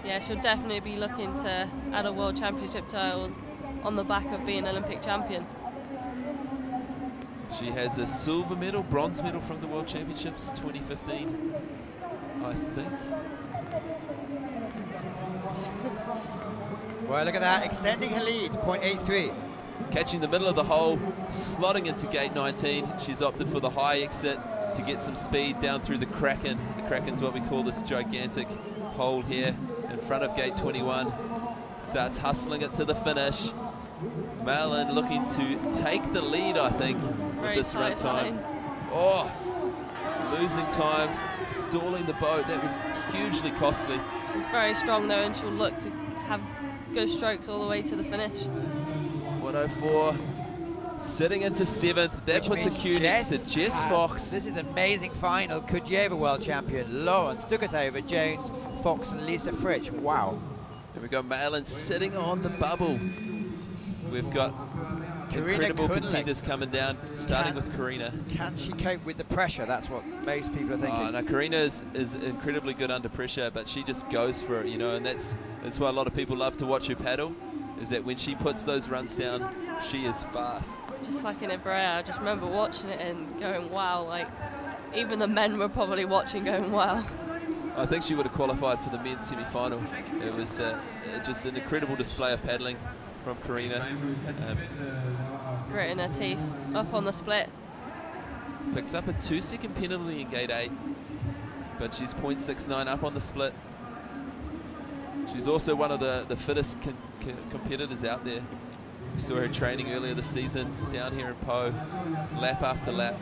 Yeah, she'll definitely be looking to add a World Championship title on the back of being Olympic champion. She has a silver medal, bronze medal from the World Championships 2015, I think. Well, look at that, extending her lead, 0.83. Catching the middle of the hole, slotting into gate 19. She's opted for the high exit to get some speed down through the Kraken. The Kraken's what we call this gigantic hole here in front of gate 21. Starts hustling it to the finish. Malin looking to take the lead, I think, with this run time. Oh, losing time, stalling the boat. That was hugely costly. She's very strong though, and she'll look to have good strokes all the way to the finish. 104, sitting into 7th. That puts a queue next to Jess Fox. This is an amazing final. Kudjeva world champion, Lawrence, Dukatova, Jones, Fox and Lisa Fritsch. Wow. And we've got Malin sitting on the bubble. We've got incredible contenders coming down, starting with Karina. Can she cope with the pressure? That's what most people are thinking. Oh, no, Karina is incredibly good under pressure, but she just goes for it, you know, and that's why a lot of people love to watch her paddle, is that when she puts those runs down, she is fast. Just like in Ibrea, I just remember watching it and going, wow, like, even the men were probably watching going, wow. I think she would have qualified for the men's semi-final. It was just an incredible display of paddling from Karina. Grit in her teeth, up on the split. Picks up a 2-second penalty in gate 8, but she's 0.69 up on the split. She's also one of the fittest competitors out there. We saw her training earlier this season down here in Po, lap after lap.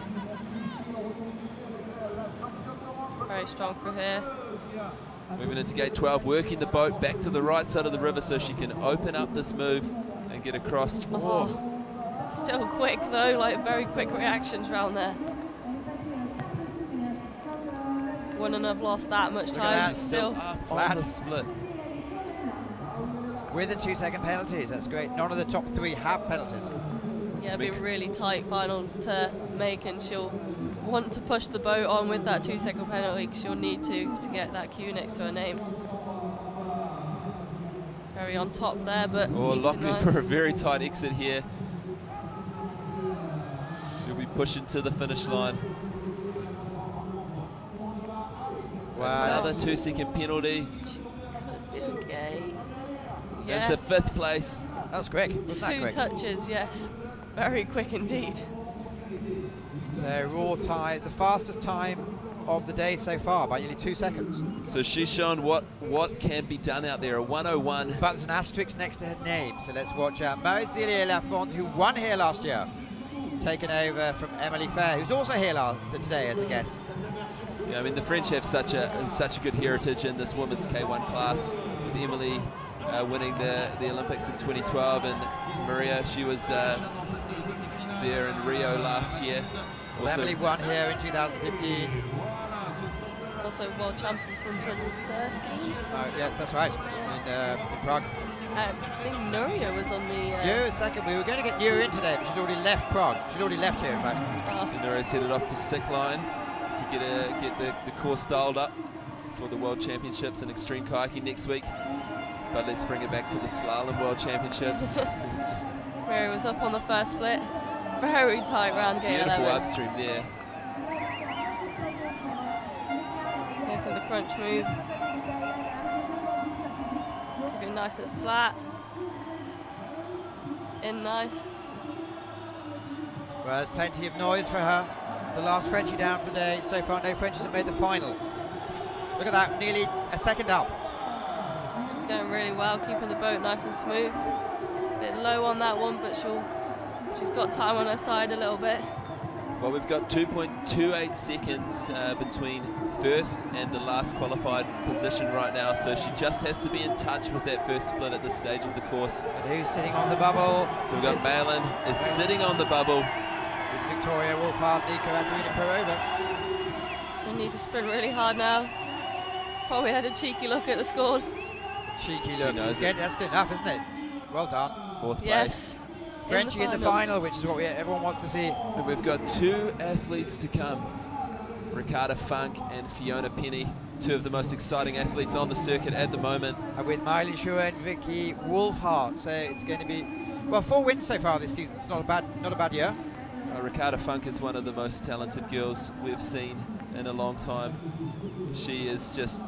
Very strong for her. Moving into gate 12, working the boat back to the right side of the river so she can open up this move and get across. Oh. Still quick though, like very quick reactions around there. Wouldn't have lost that much time. She's still up flat on the split. With the 2-second penalties, that's great. None of the top 3 have penalties. Yeah, it'll be a really tight final to make, and she'll want to push the boat on with that 2-second penalty because she'll need to get that Q next to her name. Very on top there, but Locking nice. for a very tight exit here. She'll be pushing to the finish line. Wow. Another 2-second penalty. She could be okay. That's a 5th place. That was quick. Wasn't that 2 quick? touches, yes. Very quick indeed. So raw time, the fastest time of the day so far by nearly 2 seconds. So she's shown what can be done out there, a 101. But there's an asterisk next to her name, so let's watch out. Marie-Zélie Lafont, who won here last year, taken over from Emily Fair, who's also here today as a guest. Yeah, I mean the French have such a good heritage in this women's K1 class, with Emily winning the Olympics in 2012, and Maria, she was there in Rio last year. Well, Emily won here in 2015. Also world champion from 2013. Yes, that's right, in Prague. I think Nuria was on the... Nuria was second. We were going to get Nuria in today, but she's already left Prague. She's already left here, in fact. Nuria's headed off to sick line to get the course dialed up for the World Championships in Extreme Kayaking next week. But let's bring it back to the Slalom World Championships. Mary was up on the first split. Very tight round gate 11. Beautiful upstream there. Go to the crunch move. Keep it nice and flat. In nice. Well, there's plenty of noise for her. The last Frenchie down for the day. So far, no Frenchies have made the final. Look at that, nearly a second up. She's going really well, keeping the boat nice and smooth. A bit low on that one, but she's got time on her side a little bit. Well, we've got 2.28 seconds between first and the last qualified position right now, so she just has to be in touch with that first split at this stage of the course. And who's sitting on the bubble? So we've got Malin is sitting on the bubble. With Victoria Wolfhard, Nico Katerina Perova. They need to sprint really hard now. Probably had a cheeky look at the score. Cheeky look. That's good enough, isn't it? Well done. 4th place. Yes. Frenchie in the final, which is what everyone wants to see. And we've got 2 athletes to come. Ricarda Funk and Fiona Penny, 2 of the most exciting athletes on the circuit at the moment. And with Miley Schur and Vicky Wolfhard, so it's going to be, well, 4 wins so far this season. It's not a bad year. Ricarda Funk is one of the most talented girls we've seen in a long time. She is just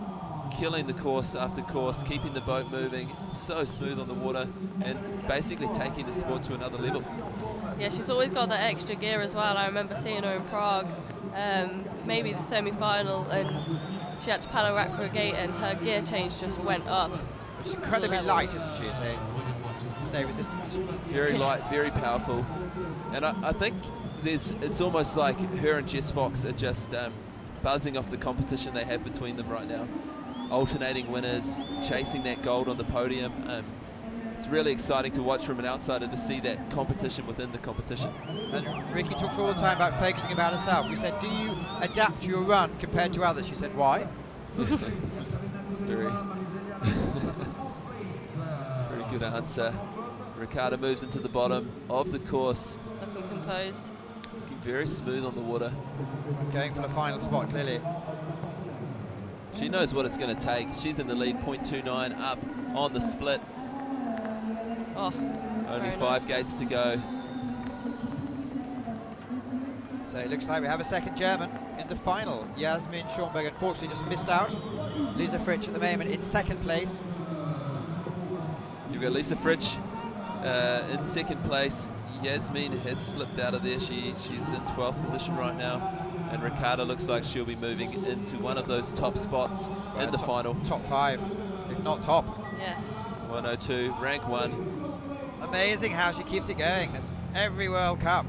killing the course after course, keeping the boat moving, so smooth on the water, and basically taking the sport to another level. Yeah, she's always got that extra gear as well. I remember seeing her in Prague, maybe the semi-final, and she had to paddle rack for a gate, and her gear change just went up. She's incredibly light, isn't she? So there's no resistance. Very light, very powerful, and I think it's almost like her and Jess Fox are just buzzing off the competition they have between them right now. Alternating winners, chasing that gold on the podium. It's really exciting to watch from an outsider to see that competition within the competition. And Ricky talks all the time about focusing about herself. We said, do you adapt your run compared to others? She said, why? It's a very, very good answer. Ricarda moves into the bottom of the course. Looking composed. Looking very smooth on the water. Going for the final spot, clearly. She knows what it's going to take. She's in the lead, 0.29 up on the split. Oh, only 5 gates to go. So it looks like we have a second German in the final. Jasmin Schomburg unfortunately just missed out. Lisa Fritsch at the moment in second place. You've got Lisa Fritsch in second place. Jasmin has slipped out of there. She's in 12th position right now. And Ricarda looks like she'll be moving into one of those top spots in the final. Top 5, if not top. Yes. 102, rank 1. Amazing how she keeps it going. That's every World Cup.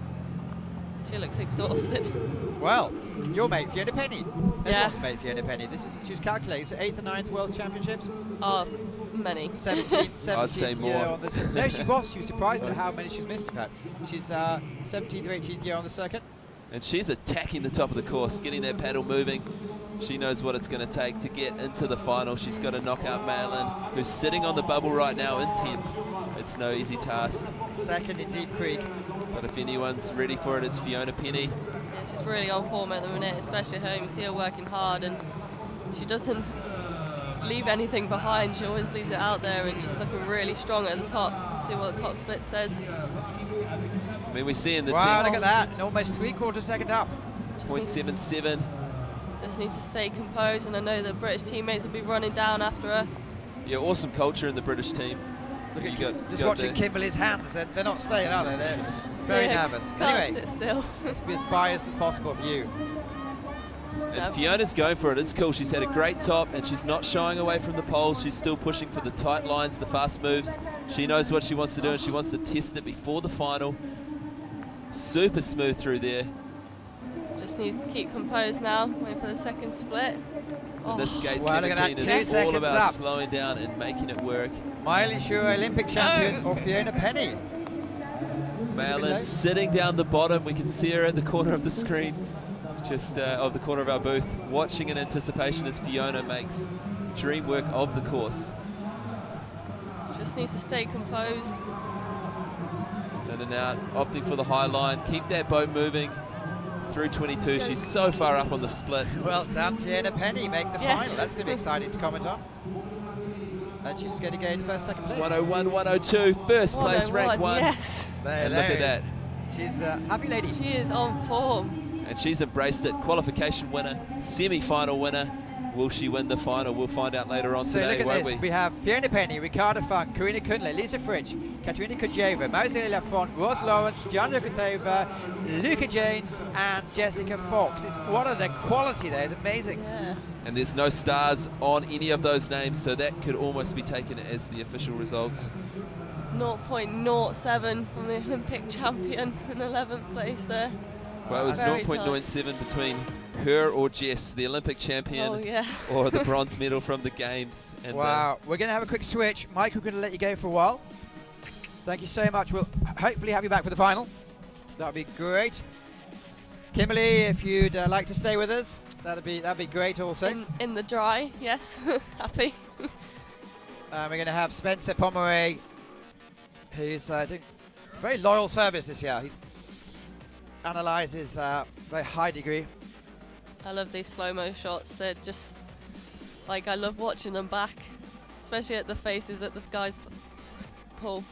She looks exhausted. Well, your mate Fiona Penny. Yeah. Everyone's mate Fiona Penny. She was calculated, so 8th and 9th World Championships. Oh, Many. 17 I'd say more. year on the no, she was surprised at how many she's missed, in fact. She's 17th or 18th year on the circuit. And she's attacking the top of the course, getting that paddle moving. She knows what it's going to take to get into the final. She's got to knock out Malin, who's sitting on the bubble right now in 10th. It's no easy task. Second in Deep Creek. But if anyone's ready for it, it's Fiona Penny. Yeah, she's really on form at the minute, especially at home. You see her working hard, and she doesn't leave anything behind. She always leaves it out there, and she's looking really strong at the top. See what the top split says. I mean, we see in the wow, team. look at that. And almost 3/4 second up. 0.77. Just needs to stay composed, and I know that British teammates will be running down after her. Yeah, awesome culture in the British team. Look at got just watching Kimberly's hands. They're not staying, are they? They're very nervous. Can't Anyway, sit still. let's be as biased as possible for you. And Fiona's going for it. It's cool. She's had a great top, and she's not shying away from the poles. She's still pushing for the tight lines, the fast moves. She knows what she wants to do, and she wants to test it before the final. Super smooth through there. Just needs to keep composed now. Wait for the second split. And this gate Wow, look at 17 that, 2 is all seconds about up. slowing down and making it work. Miley Shure, Olympic champion, or Fiona Penny. Malin sitting down the bottom. We can see her at the corner of the screen, just of the corner of our booth, watching in anticipation as Fiona makes dream work of the course. Just needs to stay composed. In and out, opting for the high line. Keep that boat moving through 22. She's so far up on the split. Well done, Fiona Penny, make the final. That's going to be exciting to comment on. And she's going to go into first, second place. 101, 102, first place, rank 1. Yes. And look at that. She's a happy lady. She is on form. And she's embraced it. Qualification winner, semi-final winner. Will she win the final? We'll find out later on so today, look at won't this. we? We have Fiona Penny, Ricardo Funk, Karina Kunle, Lisa Fritsch, Katerina Kujeva, Marzena Lafont, Rose Lawrence, Gianna Kutova, Luca James, and Jessica Fox. It's what the quality there is amazing. Yeah. And there's no stars on any of those names, so that could almost be taken as the official results. 0.07 from the Olympic champion in 11th place there. Well, it was Very 0.97 between her or Jess, the Olympic champion, or the bronze medal from the games. And wow, we're going to have a quick switch. Mike, we're going to let you go for a while. Thank you so much. We'll hopefully have you back for the final. That would be great. Kimberly, if you'd like to stay with us, that'd be great also. In the dry, yes, happy. We're going to have Spencer Pomeroy, who's doing very loyal service this year. He's analyzes very high degree. I love these slow-mo shots. They're just, like, I love watching them back, especially at the faces that the guys pull.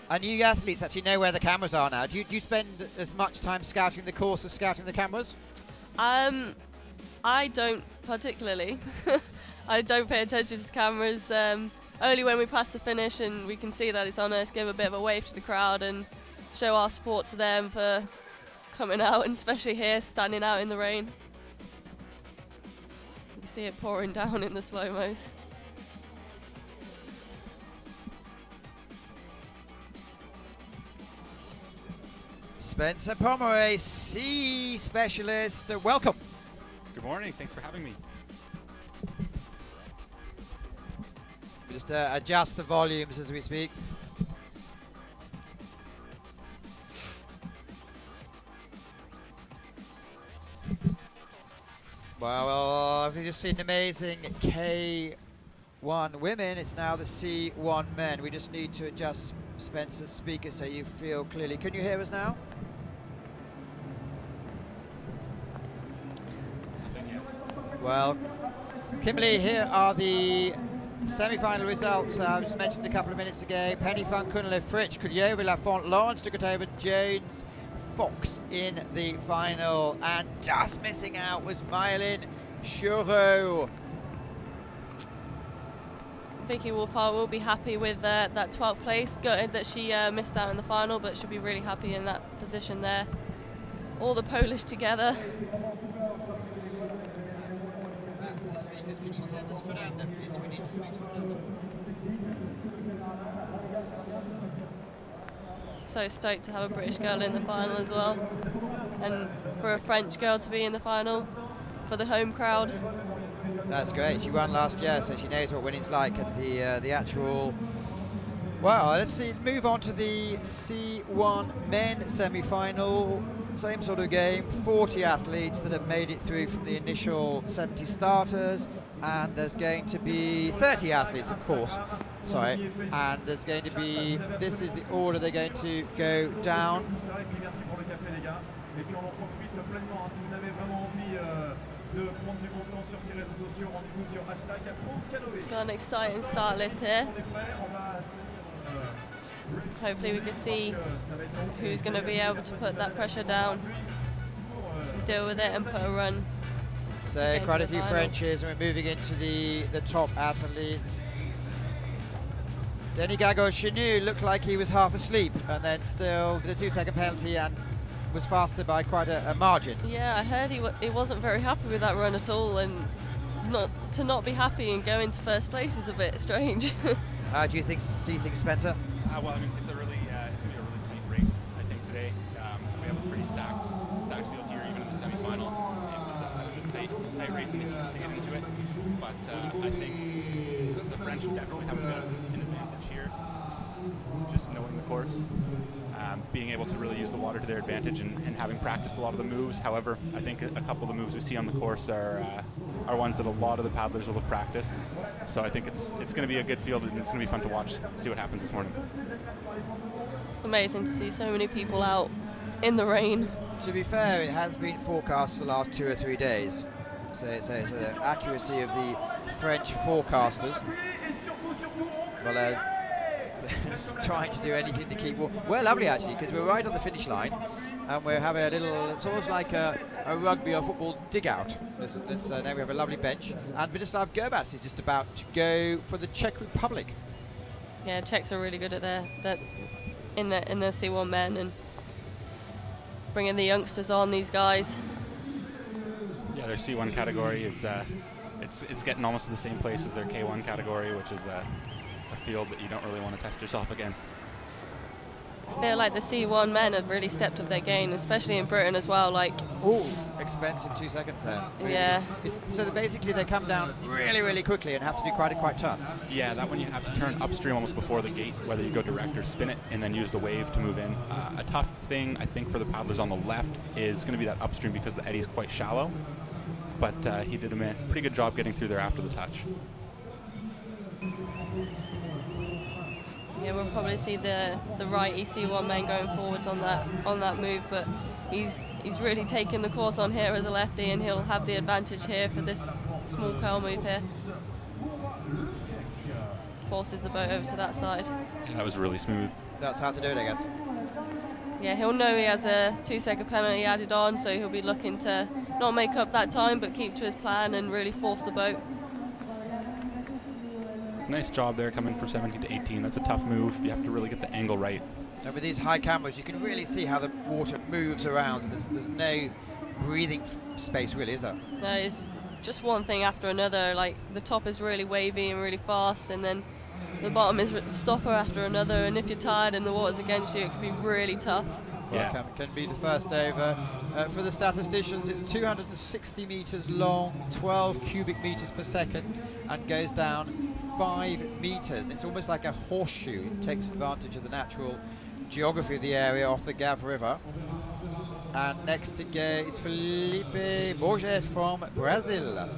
And you athletes actually know where the cameras are now. Do you spend as much time scouting the course as scouting the cameras? I don't particularly. I don't pay attention to the cameras. Only when we pass the finish and we can see that it's on us, give a bit of a wave to the crowd and show our support to them for coming out, and especially here, standing out in the rain. You see it pouring down in the slow-mos. Spencer Pomeroy, C specialist. Welcome. Good morning. Thanks for having me. We just adjust the volumes as we speak. Well, I've just seen amazing K1 women. It's now the C1 men. We just need to adjust Spencer's speaker so you feel clearly. Can you hear us now? Well, Kimberly, here are the semi-final results. I just mentioned a couple of minutes ago. Penny, Funk, Kunle, Fritsch, Kudjova, Lafont, Lawrence took it over, Jones, Fox in the final, and just missing out was Mylin Churo. Vicky Wolfhard will be happy with that 12th place. Gutted that she missed out in the final, but she'll be really happy in that position there. All the Polish together. For the speakers, can you send us Fernanda, please? We need to speak to Fernanda. So stoked to have a British girl in the final as well, and for a French girl to be in the final for the home crowd. That's great. She won last year, so she knows what winning's like at the actual. Well, let's see. Move on to the C1 men semi-final. Same sort of game. 40 athletes that have made it through from the initial 70 starters, and there's going to be 30 athletes, of course. Sorry, and there's going to be. This is the order they're going to go down. Got an exciting start list here. Hopefully we can see who's going to be able to put that pressure down, deal with it and put a run. So quite a few Frenches, and we're moving into the top athletes. Denis Canoe looked like he was half asleep, and then still did a 2-second penalty and was faster by quite a margin. Yeah, I heard he wasn't very happy with that run at all, and to not be happy and go into first place is a bit strange. How do you see things, Spencer? Well, I mean, it's going to be a really tight race, I think, today. We have a pretty stacked field here, even in the semi-final. It was a tight race in the heats to get into it, but I think the French definitely have a bit of an advantage here, just knowing the course. Being able to really use the water to their advantage and having practiced a lot of the moves. However, I think a couple of the moves we see on the course are ones that a lot of the paddlers will have practiced. So I think it's going to be a good field, and it's going to be fun to watch, see what happens this morning. It's amazing to see so many people out in the rain. To be fair, it has been forecast for the last 2 or 3 days. So the accuracy of the French forecasters, well as trying to do anything to keep warm. We're lovely actually, because we're right on the finish line, and we're having a little, it's almost like a rugby or football dig out. Now we have a lovely bench, and Vladislav Gerbas is just about to go for the Czech Republic. Yeah, Czechs are really good at that in the C1 men, and bringing the youngsters on, these guys. Yeah, their C1 category, it's getting almost to the same place as their K1 category, which is a field that you don't really want to test yourself against. I feel like the C1 men have really stepped up their game, especially in Britain as well. Like, ooh, expensive 2 seconds there. Really. Yeah. So basically they come down really quickly and have to do quite a ton. Yeah, that one you have to turn upstream almost before the gate, whether you go direct or spin it, and then use the wave to move in. A tough thing, I think, for the paddlers on the left is going to be that upstream, because the eddy's quite shallow. But he did a pretty good job getting through there after the touch. Yeah, we'll probably see the right EC1 man going forwards on that move, but he's really taken the course on here as a lefty, and he'll have the advantage here for this small curl move here. Forces the boat over to that side. Yeah, that was really smooth. That's how to do it, I guess. Yeah, he'll know he has a 2-second penalty added on, so he'll be looking to not make up that time, but keep to his plan and really force the boat. Nice job there, coming from 17 to 18. That's a tough move. You have to really get the angle right. And with these high cameras, you can really see how the water moves around. There's no breathing space, really, is there? No, it's just one thing after another. Like, the top is really wavy and really fast, and then the bottom is stopper after another. And if you're tired and the water's against you, it can be really tough. Well, yeah. Can be the first over. For the statisticians, it's 260 meters long, 12 cubic meters per second, and goes down 5 meters. And it's almost like a horseshoe. It takes advantage of the natural geography of the area off the Gave River. And next to go is Felipe Borges from Brazil.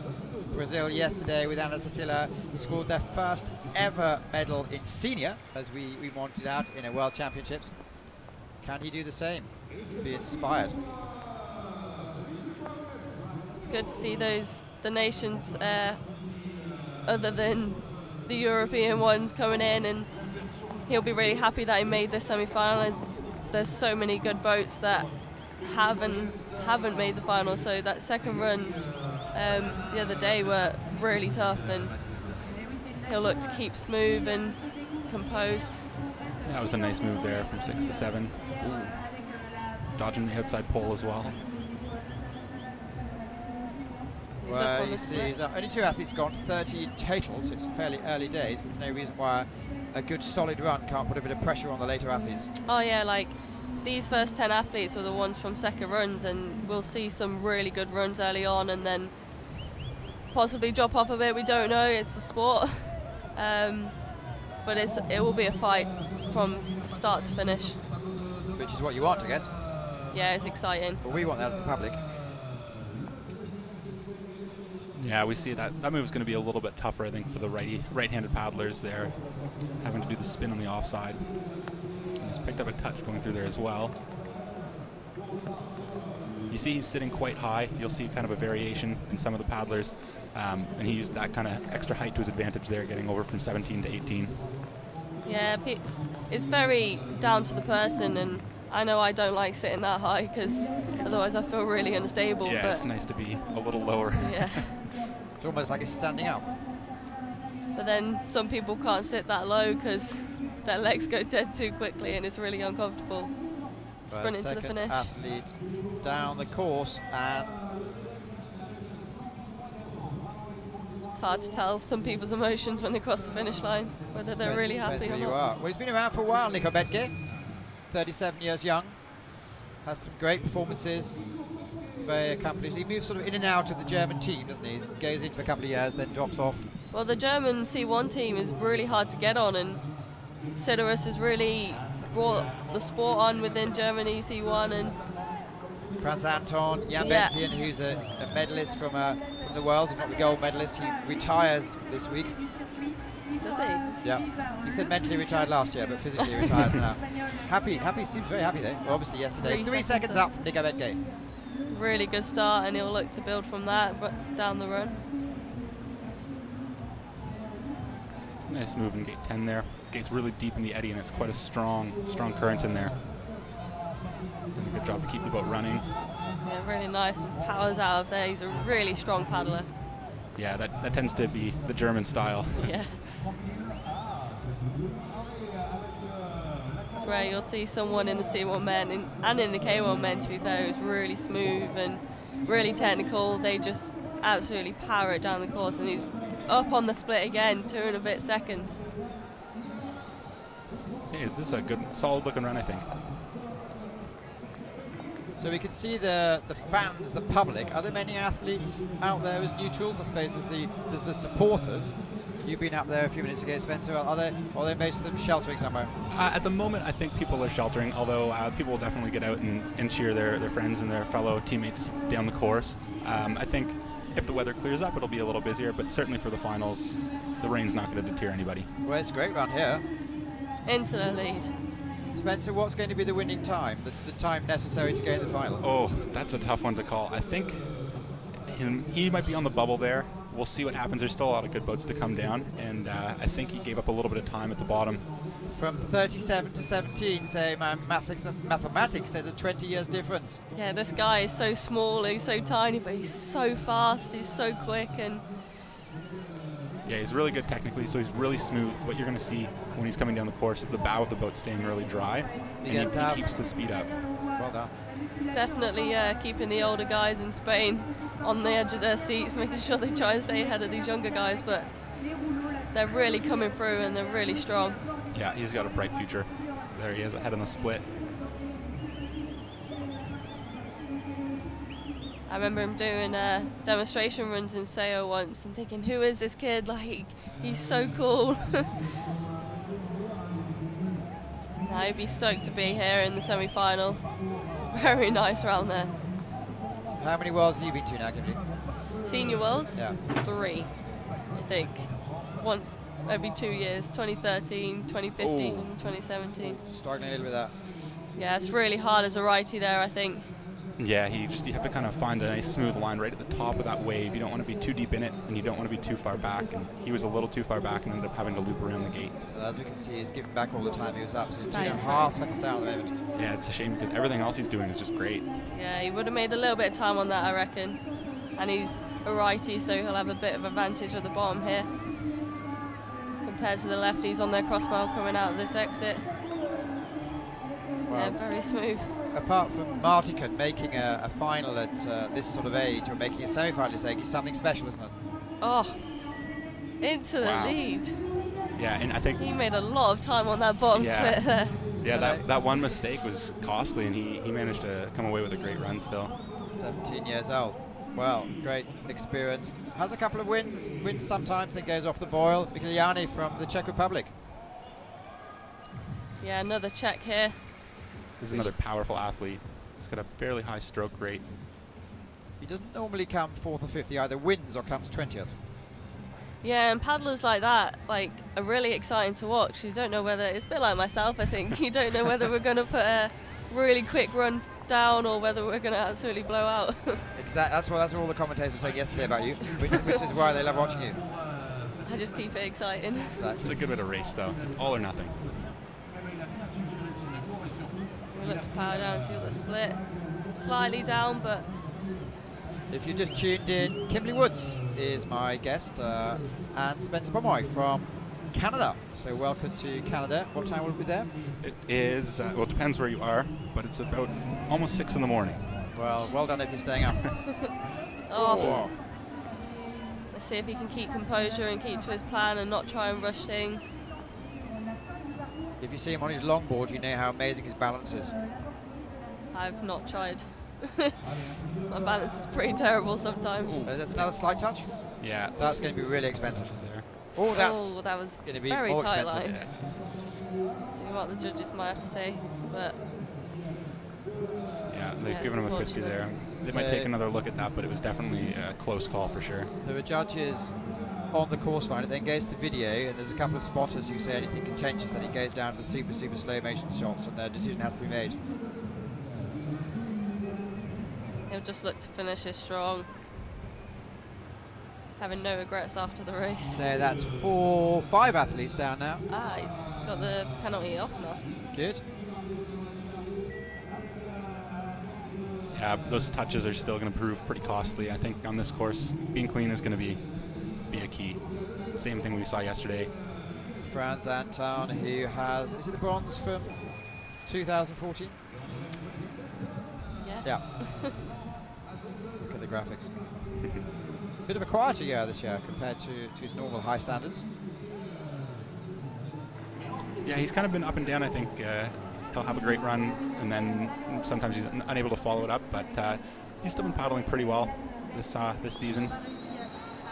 Brazil yesterday with Ana Satilla scored their first ever medal in senior, as we pointed out, in a World Championships. Can he do the same? Be inspired. It's good to see the nations other than the European ones coming in, and he'll be really happy that he made this semi-final. There's so many good boats that haven't made the final, so that second runs the other day were really tough, and he'll look to keep smooth and composed. That was a nice move there from 6 to 7. Ooh. Dodging the outside pole as well. Well, you see, there's only 2 athletes gone, 30 in total, so it's fairly early days. There's no reason why a good solid run can't put a bit of pressure on the later athletes. Oh yeah, like these first 10 athletes were the ones from second runs, and we'll see some really good runs early on, and then possibly drop off a bit. We don't know. It's the sport, but it will be a fight from start to finish. Which is what you want, I guess. Yeah, it's exciting. Well, we want that as the public. Yeah, we see that move is going to be a little bit tougher, I think, for the right-handed paddlers there, having to do the spin on the offside. And he's picked up a touch going through there as well. You see he's sitting quite high. You'll see kind of a variation in some of the paddlers, and he used that kind of extra height to his advantage there, getting over from 17 to 18. Yeah, it's very down to the person, and I know I don't like sitting that high because otherwise I feel really unstable. Yeah, but it's nice to be a little lower. Yeah. It's almost like it's standing up. But then some people can't sit that low because their legs go dead too quickly and it's really uncomfortable. Sprinting to the finish. Athlete down the course, and it's hard to tell some people's emotions when they cross the finish line, whether they're really happy or you not. are. Well, he's been around for a while, Nico Bedke, 37 years young, has some great performances, very accomplished. He moves sort of in and out of the German team, doesn't he? He goes in for a couple of years, then drops off. Well, the German C1 team is really hard to get on, and Siderus has really brought the sport on within Germany C1. And Franz Anton, Jan Benzien, who's a medalist from the Worlds, if not the gold medalist, he retires this week. Does he? Yeah. He said mentally retired last year, but physically retires now. Happy, seems very happy though. Well, obviously yesterday. 3 seconds up from Nico Bedke. Really good start, and he'll look to build from that, but down the run. Nice move in gate 10 there. Gate's really deep in the eddy, and it's quite a strong current in there. He's done a good job to keep the boat running. Yeah, really nice, and powers out of there. He's a really strong paddler. Yeah, that tends to be the German style. Yeah. It's rare you'll see someone in the C1 men and in the K1 men, to be fair, who's really smooth and really technical. They just absolutely power it down the course, and he's up on the split again, 2 and a bit seconds. Hey, is this a good, solid looking run, I think? So we can see the fans, the public. Are there many athletes out there as neutrals? I suppose there's the supporters. You've been up there a few minutes ago, Spencer. Are they most of them sheltering somewhere? At the moment, I think people are sheltering, although people will definitely get out and cheer their friends and their fellow teammates down the course. I think if the weather clears up, it'll be a little busier, but certainly for the finals, the rain's not going to deter anybody. Well, it's a great run here. Into the lead. Spencer, what's going to be the winning time, the time necessary to go in the final? Oh, that's a tough one to call. I think he might be on the bubble there. We'll see what happens. There's still a lot of good boats to come down, and I think he gave up a little bit of time at the bottom. From 37 to 17, say my mathematics says there's 20 years difference. Yeah, this guy is so small, he's so tiny, but he's so fast, he's so quick, and yeah, he's really good technically, so he's really smooth. What you're going to see when he's coming down the course is the bow of the boat staying really dry, and he keeps the speed up. Well done. he's definitely keeping the older guys in Spain on the edge of their seats, making sure they try and stay ahead of these younger guys, but they're really coming through and they're really strong. Yeah, he's got a bright future. There he is, ahead on the split. I remember him doing demonstration runs in Sao once and thinking, who is this kid? Like, he's so cool. Now he'd be stoked to be here in the semi-final. Very nice round there. How many worlds have you been to now, Kimberly? Senior Worlds? Yeah. 3, I think. Once every 2 years, 2013, 2015 and 2017. Struggling a little with that. Yeah, it's really hard as a righty there, I think. Yeah, you have to kind of find a nice smooth line right at the top of that wave. You don't want to be too deep in it, and you don't want to be too far back. And he was a little too far back and ended up having to loop around the gate. Well, as we can see, he's giving back all the time he was up, so he's 2.5 seconds down at the moment. Yeah, it's a shame because everything else he's doing is just great. Yeah, he would have made a little bit of time on that, I reckon. And he's a righty, so he'll have a bit of advantage at the bottom here compared to the lefties on their cross mile coming out of this exit. Well, yeah, very smooth. Apart from Martican making a final at this sort of age, or making a semi-finalist age, is something special, isn't it? Oh, into the lead. Yeah, and I think he made a lot of time on that bottom split there. Yeah, that one mistake was costly, and he managed to come away with a great run still. 17 years old. Well, great experience. Has a couple of wins sometimes, then goes off the boil. Migliani from the Czech Republic. Yeah, another Czech here. This is another powerful athlete. He's got a fairly high stroke rate. He doesn't normally come 4th or 5th. He either wins or comes 20th. Yeah, and paddlers like that, like, are really exciting to watch. You don't know whether, it's a bit like myself, I think. You don't know whether we're going to put a really quick run down or whether we're going to absolutely blow out. Exactly. That's what all the commentators were saying yesterday about you, which is why they love watching you. I just keep it exciting. Exactly. It's a good way to race, though. All or nothing. We'll look to power down and see what the split. Slightly down, but... If you just tuned in, Kimberly Woods is my guest, and Spencer Pomeroy from Canada. So welcome to Canada. What time will we be there? It is, well, it depends where you are, but it's about almost 6 in the morning. Well done if you're staying up. Oh. Let's see if he can keep composure and keep to his plan and not try and rush things. If you see him on his longboard, you know how amazing his balance is. I've not tried. My balance is pretty terrible sometimes. That's another slight touch. Yeah. That's going to be really expensive. There. Oh, that's that was going to be very more tight expensive. lined. See what the judges might have to say, but Yeah, they've it's given him a 50 unfortunate. there. They might take another look at that, but it was definitely a close call for sure. There are judges on the course line. It then goes to video, and there's a couple of spotters who say anything contentious, then it goes down to the super slow motion shots, and their decision has to be made. he'll just look to finish it strong. Having no regrets after the race. So that's 5 athletes down now. Ah, he's got the penalty off now. Good. Yeah, those touches are still going to prove pretty costly. I think on this course, being clean is going to be a key. Same thing we saw yesterday. Franz Anton, who has, is it the bronze from 2014? Yes. Yeah. Look at the graphics. Bit of a quieter year this year compared to his normal high standards. Yeah, he's kind of been up and down. I think he'll have a great run, and then sometimes he's unable to follow it up. But he's still been paddling pretty well this season.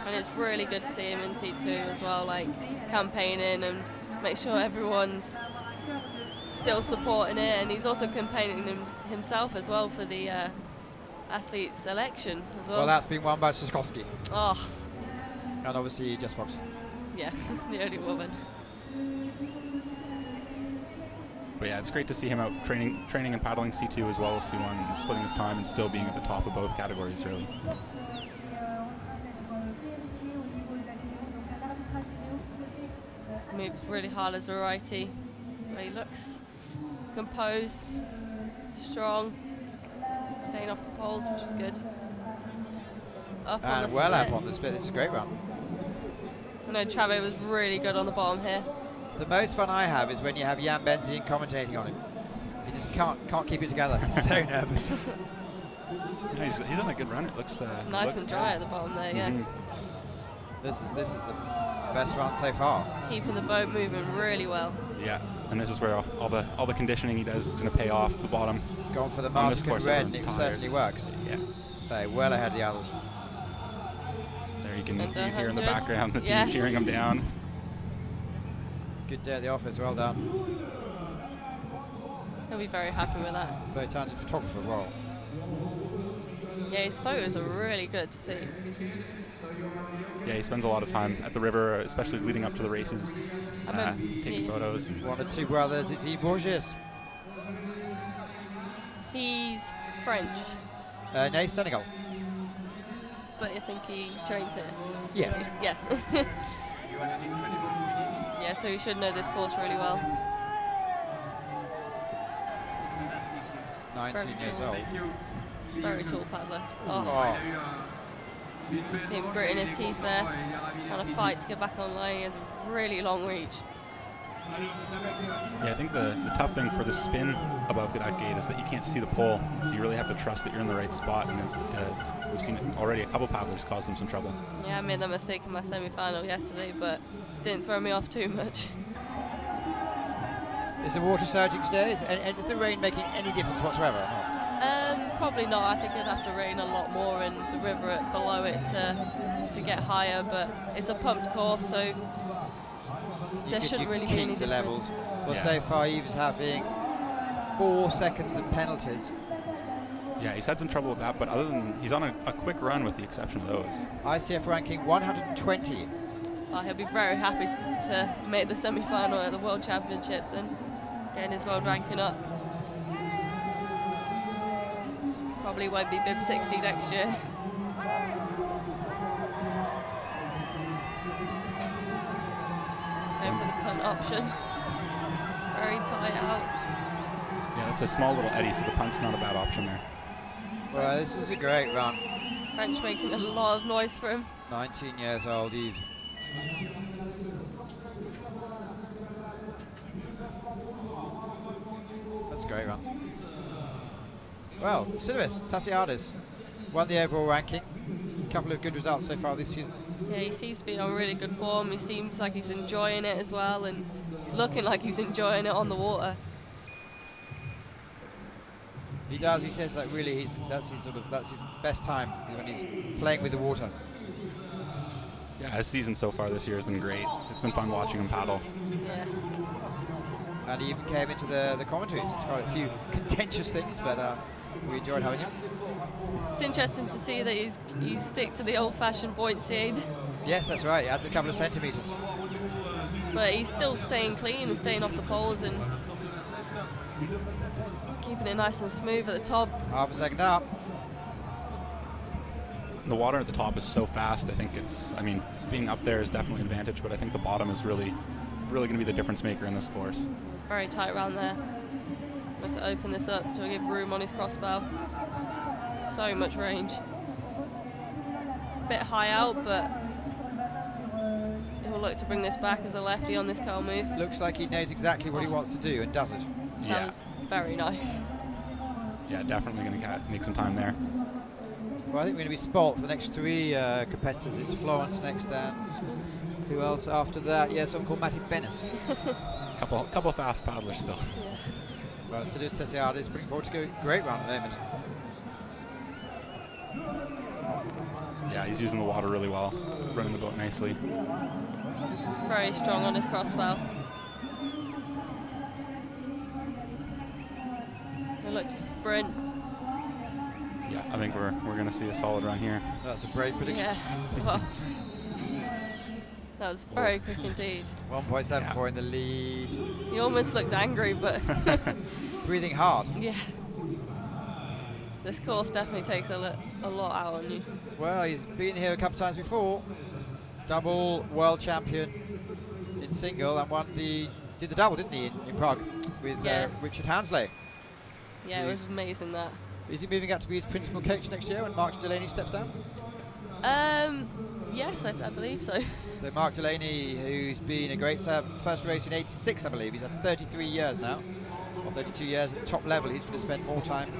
And it's really good to see him in Seat 2 as well, like campaigning and make sure everyone's still supporting it. And he's also campaigning himself as well for the athlete selection as well. Well, that's been won by Siskowski. Oh, And obviously Jess Fox. yeah, the only woman. But yeah, it's great to see him out training and paddling C2 as well as C1, and splitting his time and still being at the top of both categories, really. Moves really hard as a righty, but he looks composed, strong, staying off the poles, which is good. Up on And the well split. up on the split. This is a great run. I know Trave was really good on the bottom here. The most fun I have is when you have Jan Benzien commentating on him. He just can't keep it together. He's so nervous. Yeah, he's on a good run. It looks It's nice looks and dry good. at the bottom there, yeah. Mhm. This is the best run so far. It's keeping the boat moving really well. Yeah, and this is where all the conditioning he does is going to pay off. The bottom. Gone for the On this Martin course, Red, and everyone's it tired. certainly works. Yeah, They're well ahead of the others. there you can Under you hear in the 100. background the team Yes. cheering him down. Good day at the office. Well done. He'll be very happy with that. Very talented photographer as well. Yeah, his photos are really good to see. Yeah, he spends a lot of time at the river, especially leading up to the races, I bet taking photos. And One of 2 brothers. It's Yves Bourges. He's French, No, Senegal. but I think he trains here. Yes. Yeah. Yeah, so he should know this course really well. 19 years old. He's a very tall paddler. Oh, Oh. see him gritting his teeth there, trying to fight to get back online. He has a really long reach. yeah, I think the tough thing for the spin above that gate is that you can't see the pole, so you really have to trust that you're in the right spot. And we've seen already a couple paddlers cause them some trouble. Yeah, I made that mistake in my semi-final yesterday, but didn't throw me off too much. Is the water surging today? And is the rain making any difference whatsoever or not? Probably not. I think it'd have to rain a lot more and the river below it to get higher, but it's a pumped course, so there shouldn't really be any the levels. Well, Yeah. so far Eve's having 4 seconds of penalties. Yeah, he's had some trouble with that, but other than he's on a quick run with the exception of those. ICF ranking 120. He'll be very happy to make the semi-final at the World Championships and getting his world ranking up. Probably won't be bib 60 next year. Going for the punt option. Very tight out. Yeah, that's a small little eddy, so the punt's not a bad option there. Well, this is a great run. French making a lot of noise for him. 19 years old, Eve. That's a great run. Well, Silius Tassiades won the overall ranking. A couple of good results so far this season. Yeah, he seems to be on really good form. He seems like he's enjoying it as well, and he's looking like he's enjoying it on the water. He does. He says that really that's his best time is when he's playing with the water. Yeah, his season so far this year has been great. It's been fun watching him paddle. Yeah. And he even came into the commentaries. It's quite a few contentious things, but we enjoyed having him. It's interesting to see that you stick to the old-fashioned buoyancy aid, Yes, that's right. He adds a couple of centimetres. but he's still staying clean and staying off the poles and keeping it nice and smooth at the top. Half a second up. The water at the top is so fast. I think being up there is definitely an advantage, but I think the bottom is really going to be the difference maker in this course. Very tight round there. Got to open this up to give room on his crossbow. So much range. Bit high out, but he'll look to bring this back as a lefty on this curl move. Looks like he knows exactly what he wants to do and does it. That Yeah, was very nice. yeah, definitely going to make some time there. Well, I think we're going to be spoilt for the next 3 competitors. It's Florence next, and who else after that? Yeah, someone called Matty Bennis. Couple fast paddlers still. Yeah. Well, Silius Tassiades bringing forward to go. Great run at the moment. Yeah, he's using the water really well, running the boat nicely. Very strong on his crossbow. He'll look to sprint. Yeah, I think we're going to see a solid run here. That's a brave prediction. Yeah. Well, that was very quick indeed. 1.74 in the lead. He almost looks angry, but Breathing hard. yeah. This course definitely takes a lot out on you. Well, he's been here a couple of times before. Double world champion in single and did the double, didn't he, in Prague with Richard Hansley. Yeah, it was amazing that. Is he moving up to be his principal coach next year when Mark Delaney steps down? Yes, I believe so. So Mark Delaney, who's been a great first race in '86, I believe. He's had 33 years now, or 32 years at the top level. He's going to spend more time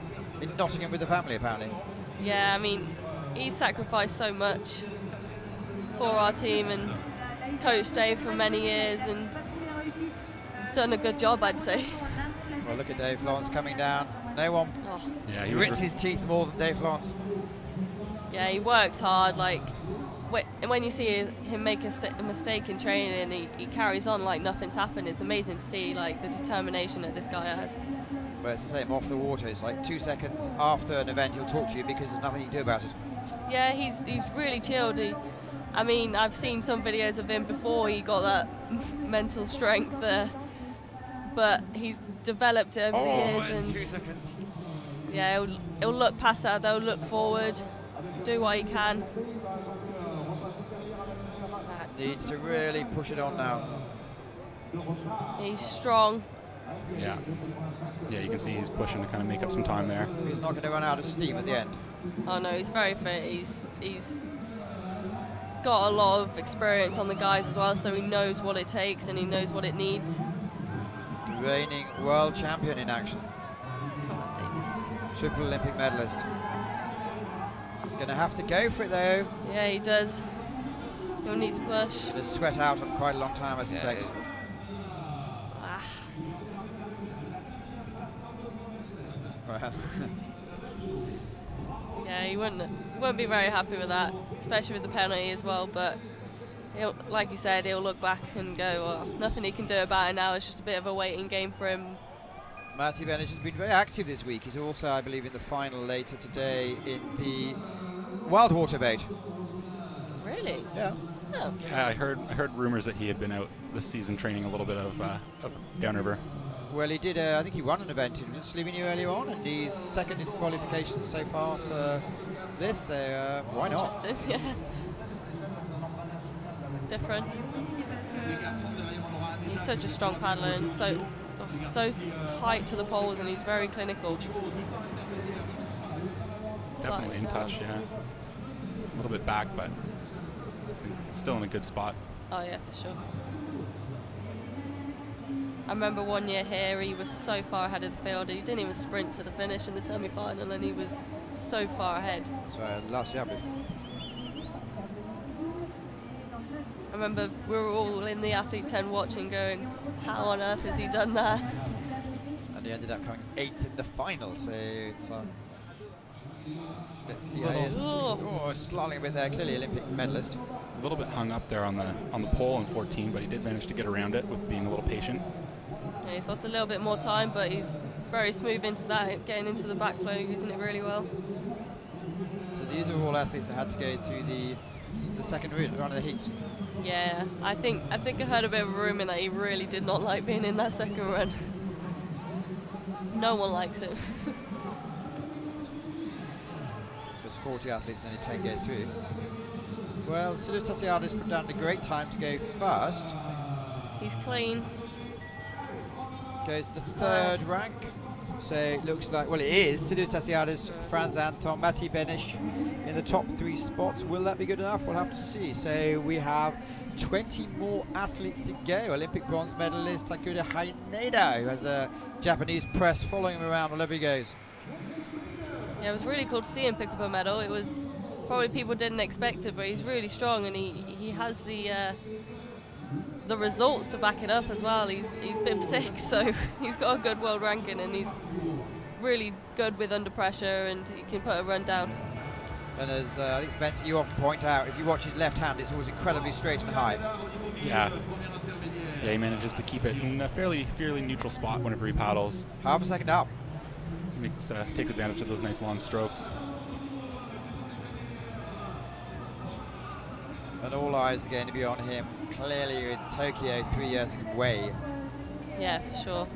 in Nottingham with the family, apparently. Yeah, I mean, he's sacrificed so much for our team and coached Dave for many years and done a good job, I'd say. Well, look at Dave Florence coming down. No one Yeah, grits his teeth more than Dave Florence. Yeah, he works hard. Like when you see him make a mistake in training, he carries on like nothing's happened. It's amazing to see like the determination that this guy has. Well, it's the same off the water. It's like 2 seconds after an event he'll talk to you because there's nothing you can do about it. Yeah, he's really chilled. I mean, I've seen some videos of him before he got that mental strength there, but he's developed it over the years. And 2 seconds. yeah, he'll look past that. They'll look forward, do what he can. Needs to really push it on now. He's strong. Yeah, you can see he's pushing to kind of make up some time there. He's not going to run out of steam at the end. Oh no, he's very fit. He's got a lot of experience on the guys as well, so he knows what it takes and he knows what it needs. The reigning world champion in action. Come on, David. Triple Olympic medalist. He's going to have to go for it though. Yeah, he does. He'll need to push. Going to sweat out on quite a long time, I suspect. Ah. Well, won't be very happy with that, especially with the penalty as well. But like you said, he'll look back and go, well, nothing he can do about it now. It's just a bit of a waiting game for him. Matti Benish has been very active this week. He's also, I believe, in the final later today in the Wildwater boat. Really? Yeah. Oh. Yeah, I heard rumors that he had been out this season training a little bit of downriver. Well, he did. I think he won an event in Slovenia earlier on, and he's second in qualifications so far for this. So why not? Interesting. Yeah. It's different. He's such a strong paddler and so tight to the poles, and he's very clinical. Definitely in touch, yeah. A little bit back, but still in a good spot. Oh yeah, for sure. I remember one year here, he was so far ahead of the field, he didn't even sprint to the finish in the semi-final, and he was so far ahead. That's right, last year I believe. I remember we were all in the athlete 10 watching, going, how on earth has he done that? And he ended up coming 8th in the final, so it's let's see how he is. Oh, slaloming a bit there, clearly Olympic medalist. A little bit hung up there on the pole in 14, but he did manage to get around it with being a little patient. Yeah, he's lost a little bit more time, but he's very smooth into that, getting into the backflow, using it really well. So these are all athletes that had to go through the second run of the heats. Yeah, I think I heard a bit of a rumour that he really did not like being in that second run. No one likes it. There's 40 athletes and only 10 go through. Well, Silius Tasiadis put down a great time to go first. He's clean. Goes to third rank. So it looks like, well, it is Silius Tasiadis, Franz Anton, Matti Benish in the top 3 spots. Will that be good enough? We'll have to see. So we have 20 more athletes to go. Olympic bronze medalist Takuda Haneda, who has the Japanese press following him around wherever he goes. Yeah, it was really cool to see him pick up a medal. It was probably people didn't expect it, but he's really strong, and he has the results to back it up as well. He's bib 6, so he's got a good world ranking, and he's really good with under pressure, and he can put a run down. And as I think Spencer, you often point out, if you watch his left hand, it's always incredibly straight and high. Yeah. Yeah, he manages to keep it in a fairly neutral spot whenever he paddles. Half a second up. Takes advantage of those nice long strokes. And all eyes are going to be on him. Clearly in Tokyo 3 years away. Yeah, for sure.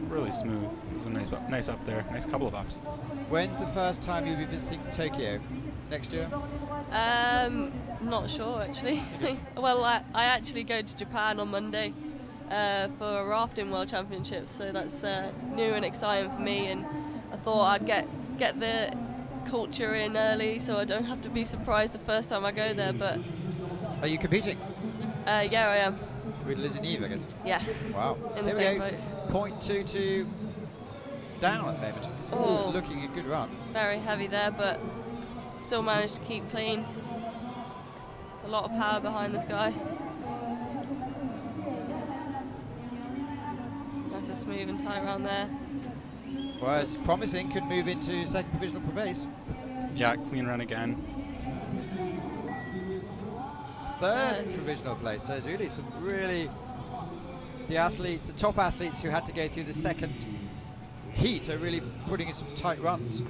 Really smooth. It was a nice up there. Nice couple of ups. When's the first time you'll be visiting Tokyo? Next year? Not sure actually. Well, I actually go to Japan on Monday for a rafting world championships, so that's new and exciting for me, and I thought I'd get the culture in early so I don't have to be surprised the first time I go there. But are you competing? Yeah, I am. With Liz and Eve, I guess? Yeah. Wow. In the same boat. 0.22 down at the moment. Oh. Looking a good run. Very heavy there, but still managed to keep clean. A lot of power behind this guy. Nice and smooth and tight around there. Well, it's promising. Could move into second provisional for base. Yeah, clean run again. Third provisional place. So there's really the top athletes who had to go through the second heat are really putting in some tight runs.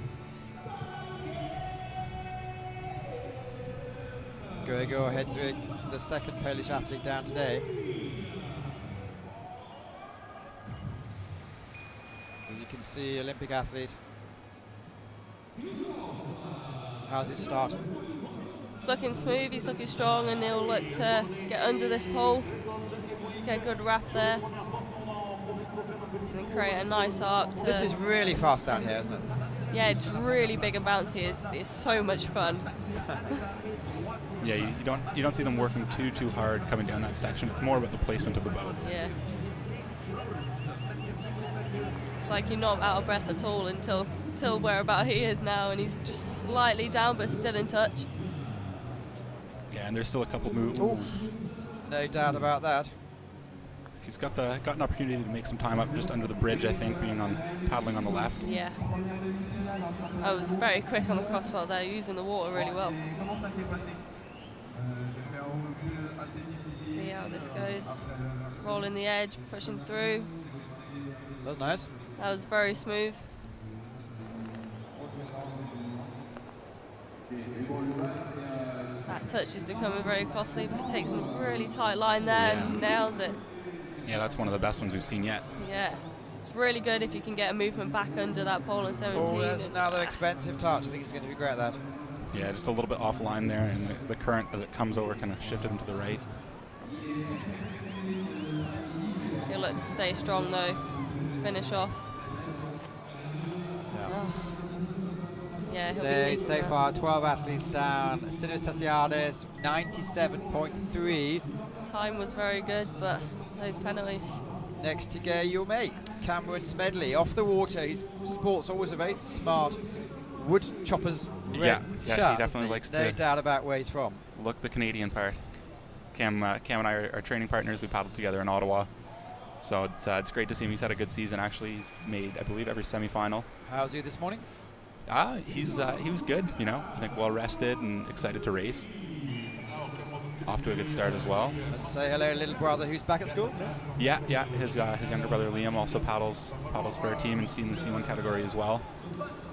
Go ahead to the second Polish athlete down today. As you can see, Olympic athlete. How's it start? It's looking smooth, he's looking strong, and he'll look to get under this pole, get a good wrap there, and then create a nice arc. This is really fast down here, isn't it? Yeah, it's really big and bouncy. It's so much fun. Yeah, you don't see them working too hard coming down that section. It's more about the placement of the boat. Yeah. It's like you're not out of breath at all until where about he is now, and he's just slightly down but still in touch. Yeah, and there's still a couple moves. No doubt about that. he's got an opportunity to make some time up just under the bridge, I think, paddling on the left. Yeah. I was very quick on the crossbar there, using the water really well. See how this goes. Rolling the edge, pushing through. That was nice. That was very smooth. That touch is becoming very costly, but he takes a really tight line there and nails it. Yeah, that's one of the best ones we've seen yet. Yeah. It's really good if you can get a movement back under that pole in 17. Oh, there's another expensive touch. I think he's going to regret that. Yeah, just a little bit offline there, and the current as it comes over kind of shifted him to the right. He'll look to stay strong though. Finish off. Yeah. Oh. Yeah, he'll be So far, 12 athletes down. Sinus Tasiadis, 97.3. Time was very good, but those penalties. Next to go, your mate, Cameron Smedley, off the water. His sport's always a very smart wood chopper's Yeah, shot, he definitely likes no to doubt about where he's from. look the Canadian part. Cam and I are training partners. We paddled together in Ottawa, so it's great to see him. He's had a good season actually. He's made, I believe, every semi-final. How's he this morning? He was good. You know, I think well rested and excited to race. Off to a good start as well. And say hello, little brother, who's back at school. Yeah. His younger brother Liam also paddles for our team and seen the C1 category as well.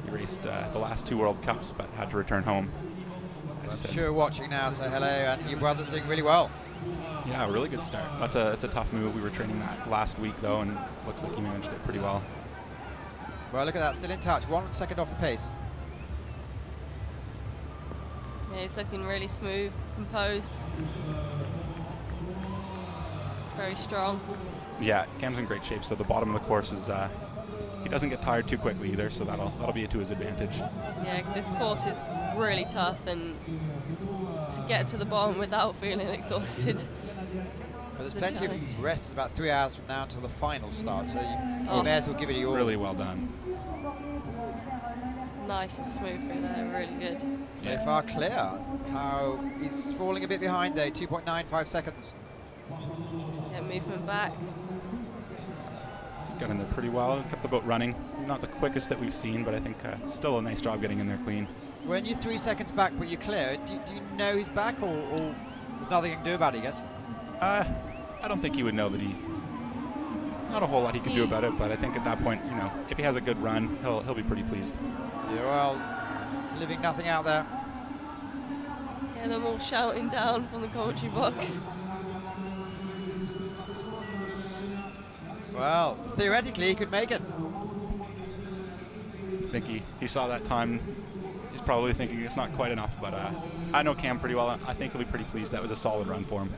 He raced the last 2 World Cups, but had to return home. As you said. Sure, watching now. Say hello, and your brother's doing really well. Yeah, really good start. It's a tough move. We were training that last week though, and looks like he managed it pretty well. Well, look at that, still in touch. 1 second off the pace. Yeah, he's looking really smooth, composed. Very strong. Yeah, Cam's in great shape. So the bottom of the course is he doesn't get tired too quickly either. So that'll be to his advantage. Yeah, this course is really tough, and to get to the bottom without feeling exhausted. But there's It's a plenty challenge. of rest. It's about 3 hours from now until the final starts. So you Oh. may as well give it your all. Really well done. Nice and smooth through there, really good. So far clear. How he's falling a bit behind though, 2.95 seconds. Yeah, movement back. Got in there pretty well. Kept the boat running. Not the quickest that we've seen, but I think still a nice job getting in there clean. When you're 3 seconds back but you're clear, do you know he's back or there's nothing you can do about it, I guess? I don't think he would know that not a whole lot he can do about it, but I think at that point, you know, if he has a good run, he'll be pretty pleased. Yeah, well, leaving nothing out there. Yeah, them all shouting down from the commentary box. Well, theoretically he could make it. I think he saw that time. He's probably thinking it's not quite enough, but I know Cam pretty well. I think he'll be pretty pleased. That was a solid run for him.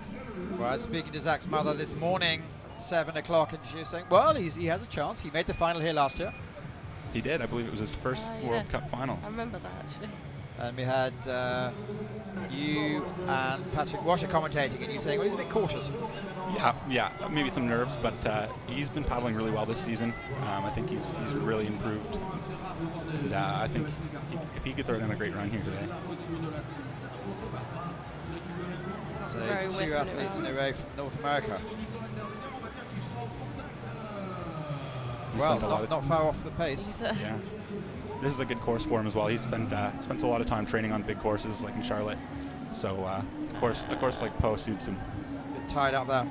Well, I was speaking to Zach's mother this morning, 7 o'clock, and she was saying, well, he has a chance. He made the final here last year. He did. I believe it was his first Yeah. World Cup final. I remember that actually. And we had you and Patrick Washer commentating, and you saying, well, he's a bit cautious. Yeah, maybe some nerves, but he's been paddling really well this season. I think he's really improved, and I think if he could throw down a great run here today. So Very 2 whiffing athletes in a row from North America. He Well, spent a lot of not far off the pace. He's, yeah. This is a good course for him as well. He spent a lot of time training on big courses like in Charlotte, so a course like Po suits him. Bit tied up there.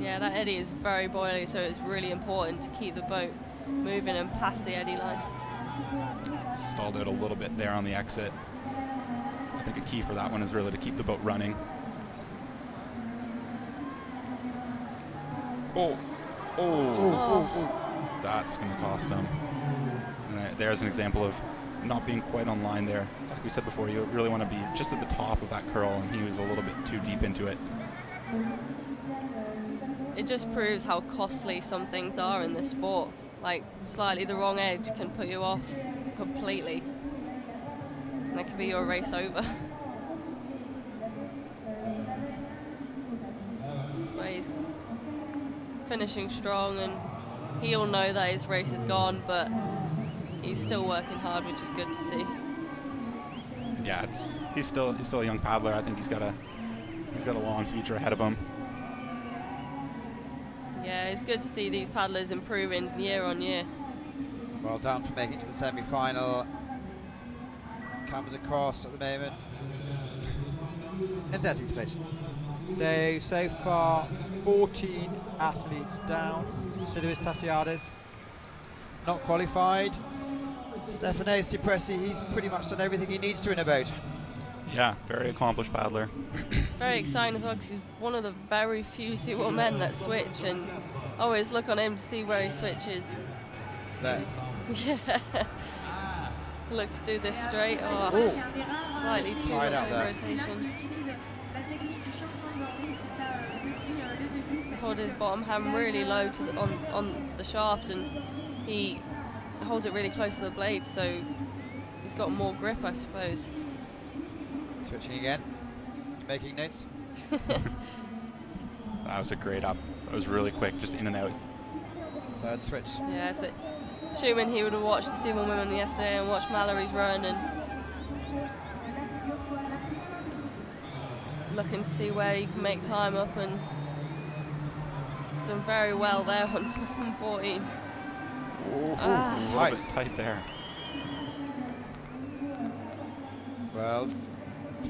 yeah, that eddy is very boily, so it's really important to keep the boat moving and past the eddy line. Stalled out a little bit there on the exit. I think a key for that one is really to keep the boat running. Oh, that's going to cost him. And there's an example of not being quite on line there. Like we said before, you really want to be just at the top of that curl, and he was a little bit too deep into it. It just proves how costly some things are in this sport. Like, slightly the wrong edge can put you off completely. And that could be your race over. But he's finishing strong, and he'll know that his race is gone, but he's still working hard, which is good to see. Yeah, he's still a young paddler. I think he's got a long future ahead of him. Yeah, it's good to see these paddlers improving year on year. Well done for making it to the semi-final. Comes across at the moment in 13th place. So far 14 athletes down. Siduis Tassiades not qualified. Stefano Cipressi, he's pretty much done everything he needs to in a boat. Yeah, very accomplished paddler. Very exciting as well because he's one of the very few C1 men that switch, and I always look on him to see where he switches. There. Yeah. Look to do this straight. Oh, Ooh. slightly too Tied much up there. rotation. Hold his bottom hand really low to the, on the shaft, and he holds it really close to the blade, so he's got more grip, I suppose. Switching again. Making notes. That was a great up. It was really quick, just in and out. Third switch. Yeah, so assuming he would have watched the C1 women yesterday and watched Mallory's run and looking to see where he can make time up, and he's done very well there on 14. A little bit tight there. Well,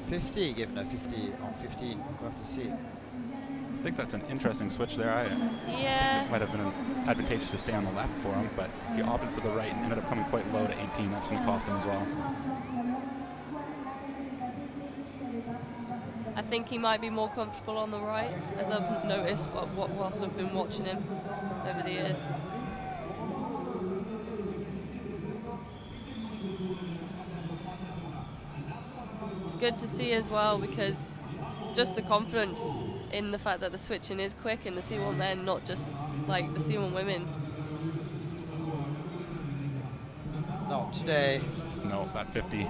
50, given a 50 on 15. We'll have to see. I think that's an interesting switch there. I think Yeah. it might have been advantageous to stay on the left for him, but he opted for the right and ended up coming quite low to 18. That's going to cost him as well. I think he might be more comfortable on the right, as I've noticed whilst I've been watching him over the years. It's good to see as well, because just the confidence in the fact that the switching is quick in the C1 men, not just like the C1 women. Not today. No, that 50.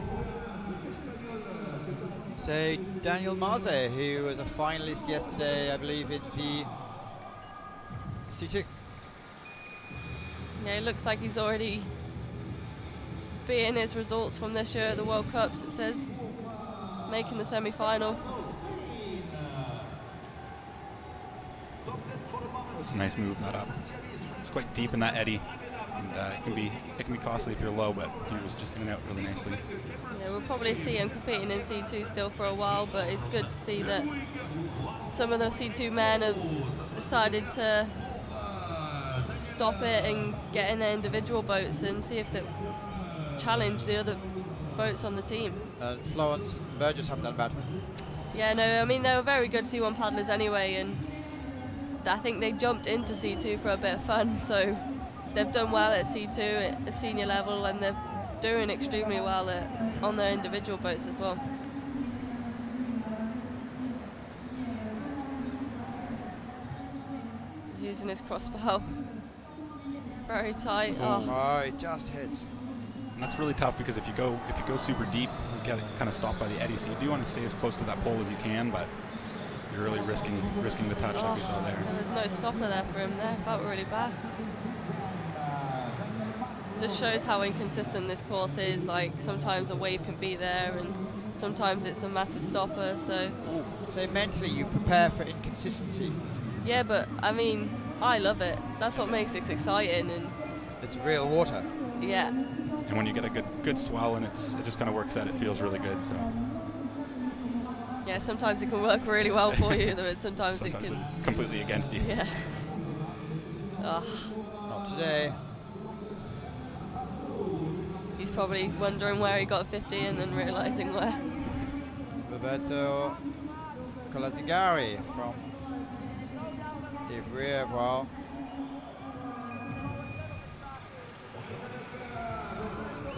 So Daniel Marze, who was a finalist yesterday, I believe, in the C2. Yeah, it looks like he's already beating his results from this year at the World Cups, it says. Making the semi-final. It was a nice move, that up. It's quite deep in that eddy, and it can be costly if you're low, but he was just in and out really nicely. Yeah, we'll probably see him competing in C2 still for a while, but it's good to see that some of the C2 men have decided to stop it and get in their individual boats and see if they challenge the other boats on the team. Florence and Burgess haven't done bad. Yeah, no, I mean, they were very good C1 paddlers anyway, and I think they jumped into C2 for a bit of fun, so they've done well at C2 at a senior level, and they're doing extremely well on their individual boats as well. He's using his crossbow. Very tight. Oh, it just hits. And that's really tough, because if you go super deep, you get kind of stopped by the eddy. So you do want to stay as close to that pole as you can, but you're really risking the touch, like we saw there. And there's no stopper there for him there. Felt really bad. Just shows how inconsistent this course is. Like, sometimes a wave can be there, and sometimes it's a massive stopper. So mentally you prepare for inconsistency. yeah, but I mean, I love it. That's what makes it exciting, and It's real water. yeah. And when you get a good swell and it just kind of works out, it feels really good. So Yeah, sometimes it can work really well for you, but sometimes it sometimes can. it's completely against you. Yeah. Oh, Not today. he's probably wondering where he got 50 and then realising where. Roberto Colazigari from Ivry-Evrard.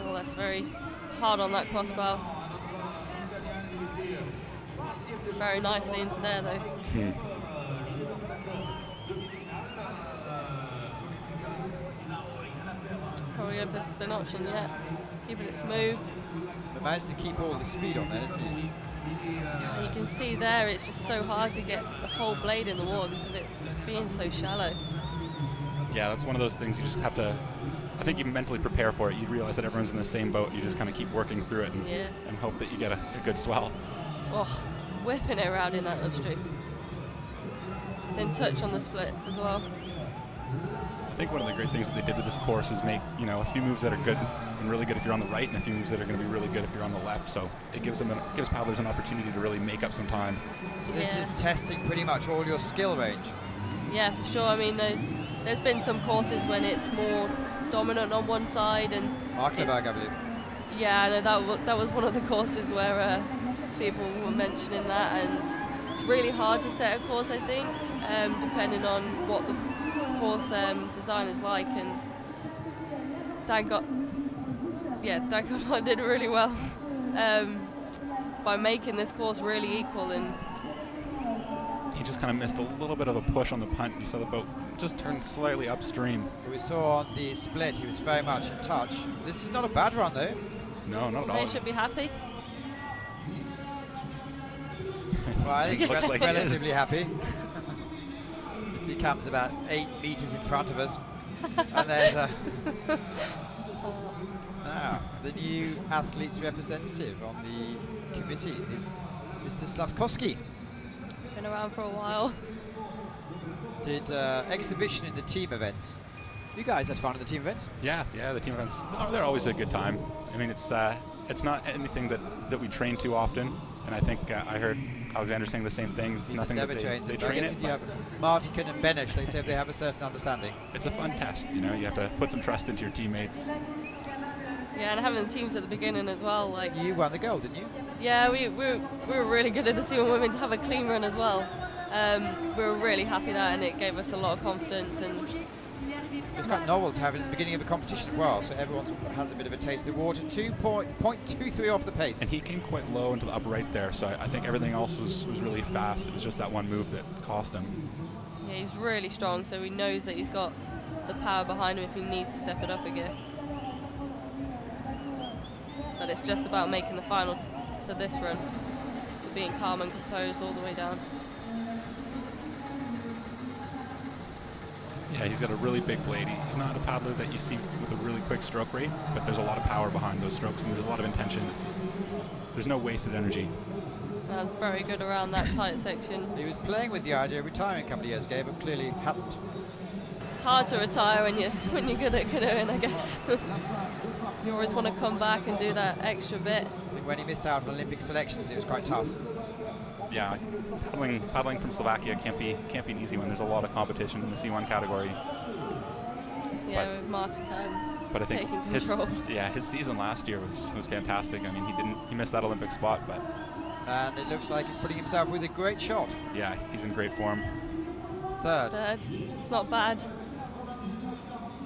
Oh, that's very hard on that crossbow. Very nicely into there, though. Probably go for spin option yet. Keeping it smooth. But managed to keep all the speed on there, didn't he? You can see there, it's just so hard to get the whole blade in the water because of it being so shallow. Yeah, that's one of those things you just have to, I think you mentally prepare for it. You realize that everyone's in the same boat. You just kind of keep working through it and hope that you get a good swell. Oh, whipping it around in that upstream. It's in touch on the split as well. think one of the great things that they did with this course is make, you know, a few moves that are good and really good if you're on the right, and a few moves that are going to be really good if you're on the left. So it gives paddlers an opportunity to really make up some time. So this is testing pretty much all your skill range. Yeah, for sure. I mean, there's been some courses when it's more dominant on one side, and Markleberg, I believe. Yeah, no, that was one of the courses where people were mentioning that, and it's really hard to set a course, I think, depending on what the course design is like. And Dan Goddard did really well by making this course really equal, and he just kind of missed a little bit of a push on the punt. You saw the boat just turned slightly upstream. We saw on the split he was very much in touch. This is not a bad run though. No, not at all. They should be happy. Well, I think looks like relatively happy. He comes about 8 meters in front of us, and there's now the new athletes representative on the committee is Mr. Slavkovsky. Been around for a while. Did exhibition in the team events. You guys had fun in the team events? Yeah, the team events, they're always a good time. I mean, it's not anything that we train too often, and I think I heard Alexander saying the same thing. It's nothing that they train I guess if you have Martican and Benesh, they say they have a certain understanding. It's a fun test, you know. You have to put some trust into your teammates. Yeah, and having the teams at the beginning as well. Like, you won the gold, didn't you? Yeah, we were really good at the C1 Women to have a clean run as well. We were really happy that, and it gave us a lot of confidence. And it's quite novel to have it at the beginning of a competition as well, so everyone has a bit of a taste of water. 2.23 off the pace. And he came quite low into the upper right there, so I think everything else was really fast. It was just that one move that cost him. Yeah, he's really strong, so he knows that he's got the power behind him if he needs to step it up again. But it's just about making the final to this run, being calm and composed all the way down. Yeah, he's got a really big blade. He's not a paddler that you see with a really quick stroke rate, but there's a lot of power behind those strokes, and there's a lot of intention. There's no wasted energy. That was very good around that tight section. He was playing with the idea of retiring a couple of years ago, but clearly hasn't. It's hard to retire when you're good at canoeing, I guess. You always want to come back and do that extra bit. I think when he missed out on Olympic selections, it was quite tough. Yeah, paddling from Slovakia can't be an easy one. There's a lot of competition in the C1 category. Yeah, with Martin but I think taking control. his season last year was fantastic. I mean, he missed that Olympic spot, but and it looks like he's putting himself with a great shot. Yeah, he's in great form. Third. It's not bad.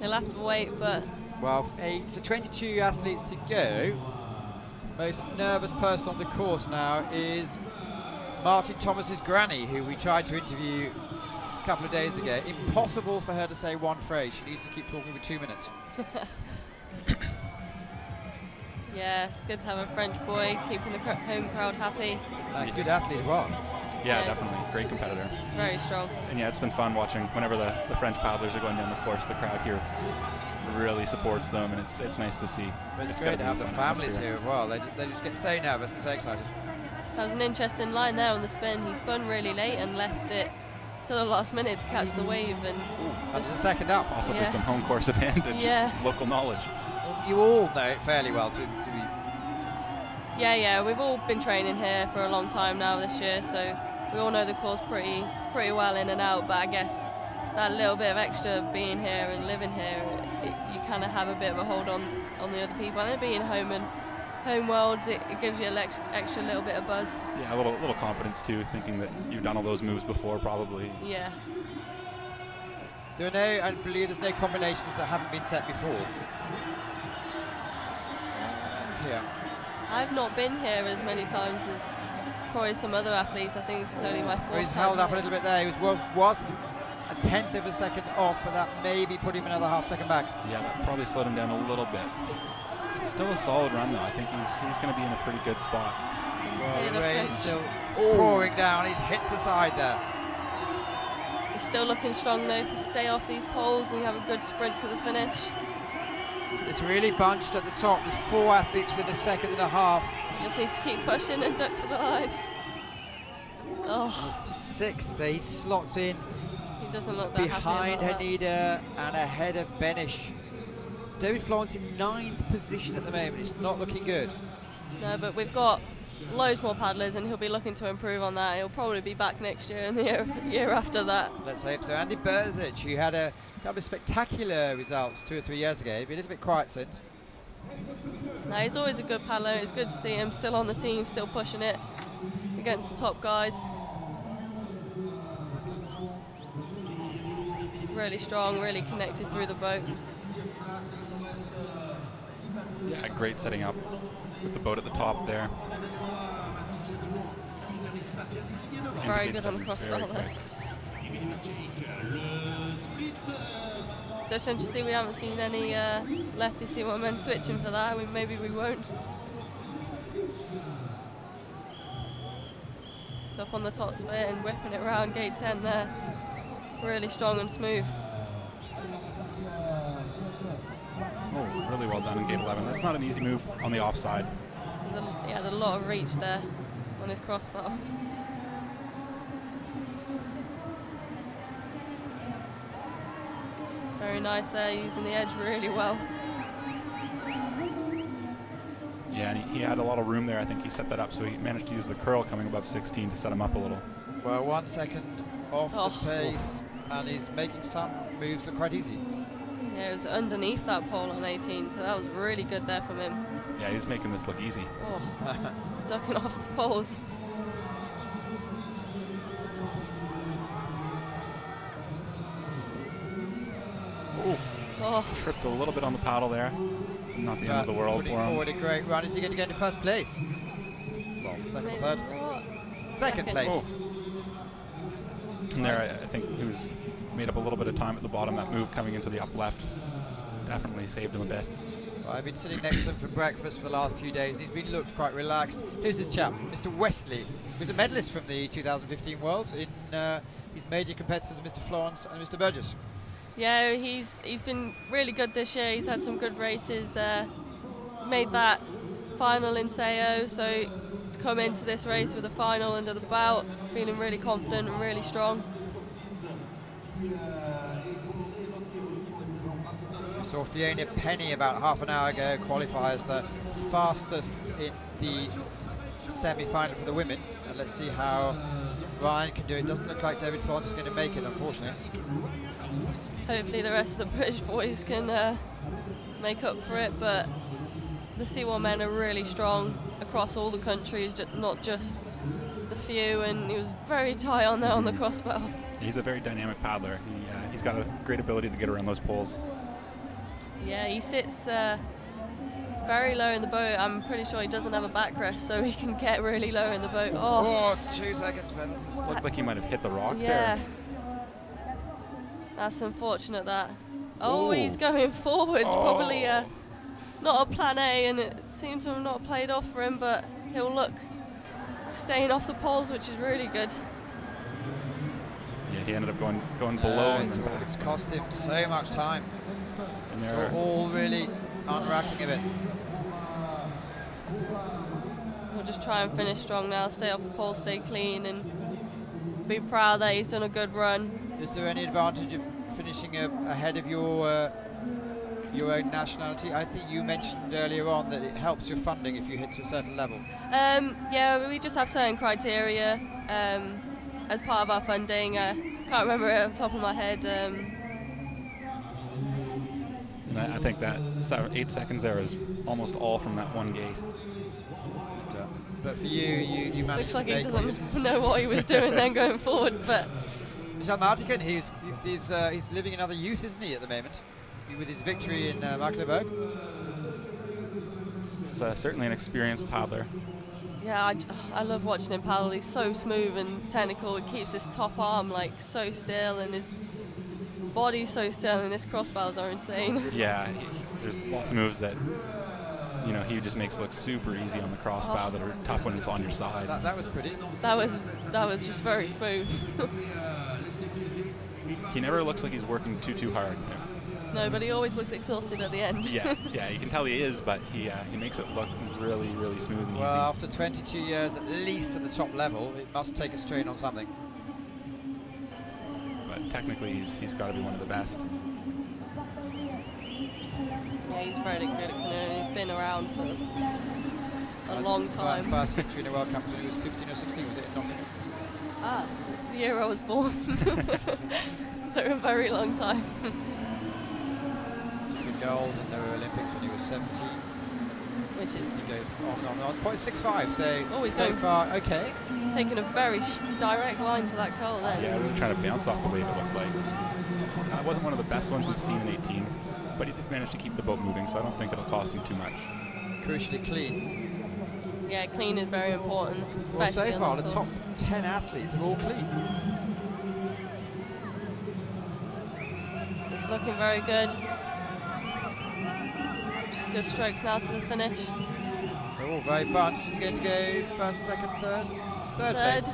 He'll have to wait, but well, so 22 athletes to go. Most nervous person on the course now is Martin Thomas's granny, who we tried to interview a couple of days ago. Impossible for her to say one phrase. She needs to keep talking for 2 minutes. Yeah, it's good to have a French boy keeping the home crowd happy. Good athlete as well. Yeah, definitely. Great competitor. Very strong. And yeah, it's been fun watching whenever the French paddlers are going down the course. The crowd here really supports them, and it's nice to see. But it's great to have the families here as well. They just get so nervous and so excited. That was an interesting line there on the spin. He spun really late and left it to the last minute to catch the wave, and just a second up. Possibly some home course advantage. Local knowledge. You all know it fairly well to be. Yeah, we've all been training here for a long time now this year, so we all know the course pretty well in and out. But I guess that little bit of extra being here and living here, you kind of have a bit of a hold on the other people, and being home worlds, it gives you an extra little bit of buzz. Yeah, a little confidence too, thinking that you've done all those moves before, probably. Yeah. I believe there's no combinations that haven't been set before. Here. I've not been here as many times as probably some other athletes. I think this is only my fourth time. He's held up a little bit there. He was a tenth of a second off, but that maybe put him another half second back. Yeah, that probably slowed him down a little bit. It's still a solid run, though. I think he's going to be in a pretty good spot. Well, the rain is still pouring down. He hits the side there. He's still looking strong, though. If you stay off these poles and you have a good sprint to the finish. It's really bunched at the top. There's 4 athletes in a second and a half. You just need to keep pushing and duck for the line. Oh. 6th, he slots in. He doesn't look that behind happy about Hanida and ahead of Benish. David Florence in 9th position at the moment. It's not looking good. No, but we've got loads more paddlers, and he'll be looking to improve on that. He'll probably be back next year and the year after that. Let's hope so. Andy Berzic, who had a couple of spectacular results 2 or 3 years ago, been a little bit quiet since. No, he's always a good paddler. It's good to see him still on the team, still pushing it against the top guys. Really strong, really connected through the boat. Yeah, great setting up with the boat at the top there. Very good on the crossbar there. So it's interesting to see we haven't seen any lefty C1 men switching for that. Maybe we won't. So up on the top spit and whipping it around gate 10 there. Really strong and smooth. Oh, really well done in gate 11. That's not an easy move on the offside. He had a lot of reach there on his crossbar. Very nice there, using the edge really well. Yeah, and he had a lot of room there. I think he set that up, so he managed to use the curl coming above 16 to set him up a little. Well, 1 second off the pace, and he's making some moves look quite easy. Yeah, it was underneath that pole on 18, so that was really good there from him. Yeah, he's making this look easy. Oh, ducking off the poles. Oh, tripped a little bit on the paddle there. Not the end of the world for him. Forward a great run. Is he going to get into first place? Well, second or third? Second place. Oh. And there, I think he was made up a little bit of time at the bottom. That move coming into the up left definitely saved him a bit. Well, I've been sitting next to him for breakfast for the last few days, and he's been looked quite relaxed. Here's this chap, Mr. Wesley, who's a medalist from the 2015 Worlds in his major competitors, Mr. Florence and Mr. Burgess. Yeah, he's been really good this year. He's had some good races. Made that final in Sao, so to come into this race with a final under the belt, feeling really confident and really strong. We saw Fiona Penny about half an hour ago qualify as the fastest in the semi-final for the women. And let's see how Ryan can do it. Doesn't look like David Florence is going to make it, unfortunately. Hopefully the rest of the British boys can make up for it, but the C1 men are really strong across all the countries, not just the few, and he was very tight on there on the crossbar. He's a very dynamic paddler. He's got a great ability to get around those poles. Yeah, he sits very low in the boat. I'm pretty sure he doesn't have a backrest, so he can get really low in the boat. Oh, 2 seconds penalties. Looked like he might have hit the rock yeah. there. That's unfortunate, that. Oh, Ooh. he's going forwards, probably not a plan A, and it seems to have not played off for him, but he'll look staying off the poles, which is really good. Yeah, he ended up going below. It's cost him so much time. And We're all really unracking a bit. We'll just try and finish strong now, stay off the pole, stay clean, and be proud that he's done a good run. Is there any advantage of finishing ahead of your own nationality? I think you mentioned earlier on that it helps your funding if you hit to a certain level. Yeah, we just have certain criteria as part of our funding. I can't remember it off the top of my head. And I think that 8 seconds there is almost all from that one gate. But for you managed looks like to make he doesn't know what he was doing then going forwards, but Michel Martigan, he's living another youth, isn't he, at the moment, with his victory in Mecklenburg? He's certainly an experienced paddler. yeah, I love watching him paddle. He's so smooth and technical. He keeps his top arm like so still, and his body's so still, and his crossbars are insane. Yeah, there's lots of moves that he just makes look super easy on the crossbar that are tough when it's on your side. That was pretty. That was just very smooth. He never looks like he's working too hard. No, but he always looks exhausted at the end. Yeah, you can tell he is, but he makes it look really, really smooth and Well, easy. after 22 years at least at the top level, it must take a strain on something. But technically he's got to be one of the best. Yeah, he's very good at canoe, and he's been around for a long time. First victory in a World Cup when he was 15 or 16, was it in Nottingham? Ah, the year I was born. So a very long time. He's been gold in the Olympics when he was 17. Which is He goes on. 0.65, so always so far okay. taking a very direct line to that goal then. Yeah, really trying to bounce off the wave, it looked like. That wasn't one of the best ones we've seen in 18, but he did manage to keep the boat moving, so I don't think it'll cost him too much. Crucially clean. Yeah, clean is very important, especially Well, so far on the this top course. 10 athletes are all clean. It's looking very good. Just good strokes now to the finish. They're all very bunched. He's going to go first, second, third. Third place.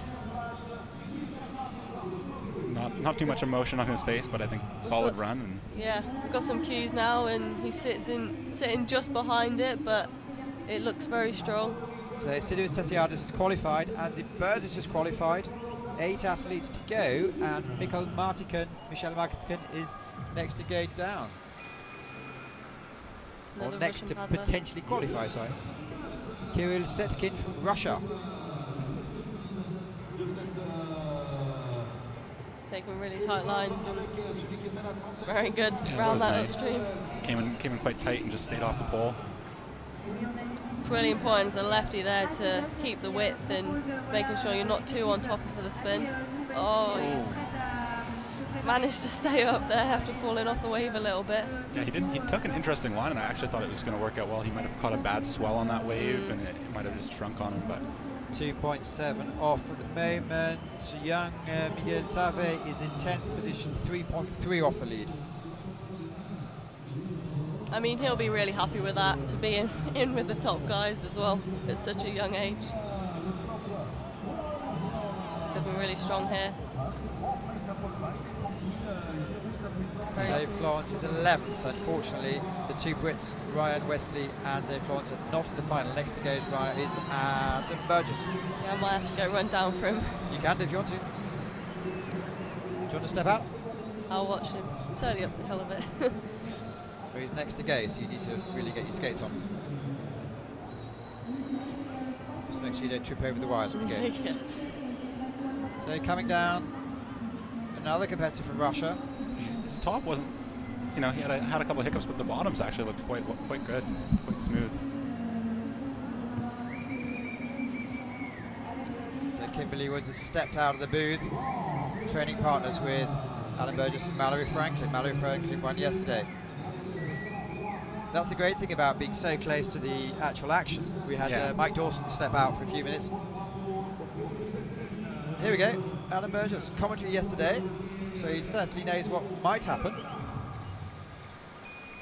Not too much emotion on his face, but I think solid run. And yeah, we've got some cues now, and he sitting just behind it, but it looks very strong. So Sidus Tessiadis is qualified, Anzi Berzic is qualified. 8 athletes to go, and Michel Martiken is next to go down. Another or next Russian to paddler. potentially qualify, sorry. Kirill Setkin from Russia. Taking really tight lines and very good Yeah, that around was that nice. upstream. Came in quite tight and just stayed off the pole. It's really important as a lefty there to keep the width and making sure you're not too on top for the spin. Oh, he's managed to stay up there after falling off the wave a little bit. Yeah, he took an interesting line, and I actually thought it was going to work out well. He might have caught a bad swell on that wave, and it might have just shrunk on him, but 2.7 off at the moment. Young Miguel Tave is in 10th position, 3.3 off the lead. I mean, he'll be really happy with that, to be in with the top guys as well at such a young age. He's looking really strong here. Very Dave smooth. Florence is 11th, so unfortunately the 2 Brits, Ryan Wesley and Dave Florence, are not in the final. Next to go is Adam Burgess. Yeah, I might have to go run down for him. You can if you want to. Do you want to step out? I'll watch him. It's only up the hill a bit. Well, he's next to go, so you need to really get your skates on. Just make sure you don't trip over the wires when you go. Yeah. So coming down, another competitor from Russia. his top wasn't, you know, he had a couple of hiccups, but the bottoms actually looked quite good, quite smooth. So Kimberly Woods has stepped out of the booth, training partners with Alan Burgess and Mallory Franklin. Mallory Franklin won yesterday. That's the great thing about being so close to the actual action. We had Mike Dawson step out for a few minutes. Here we go, Alan Burgess, commentary yesterday, so he certainly knows what might happen.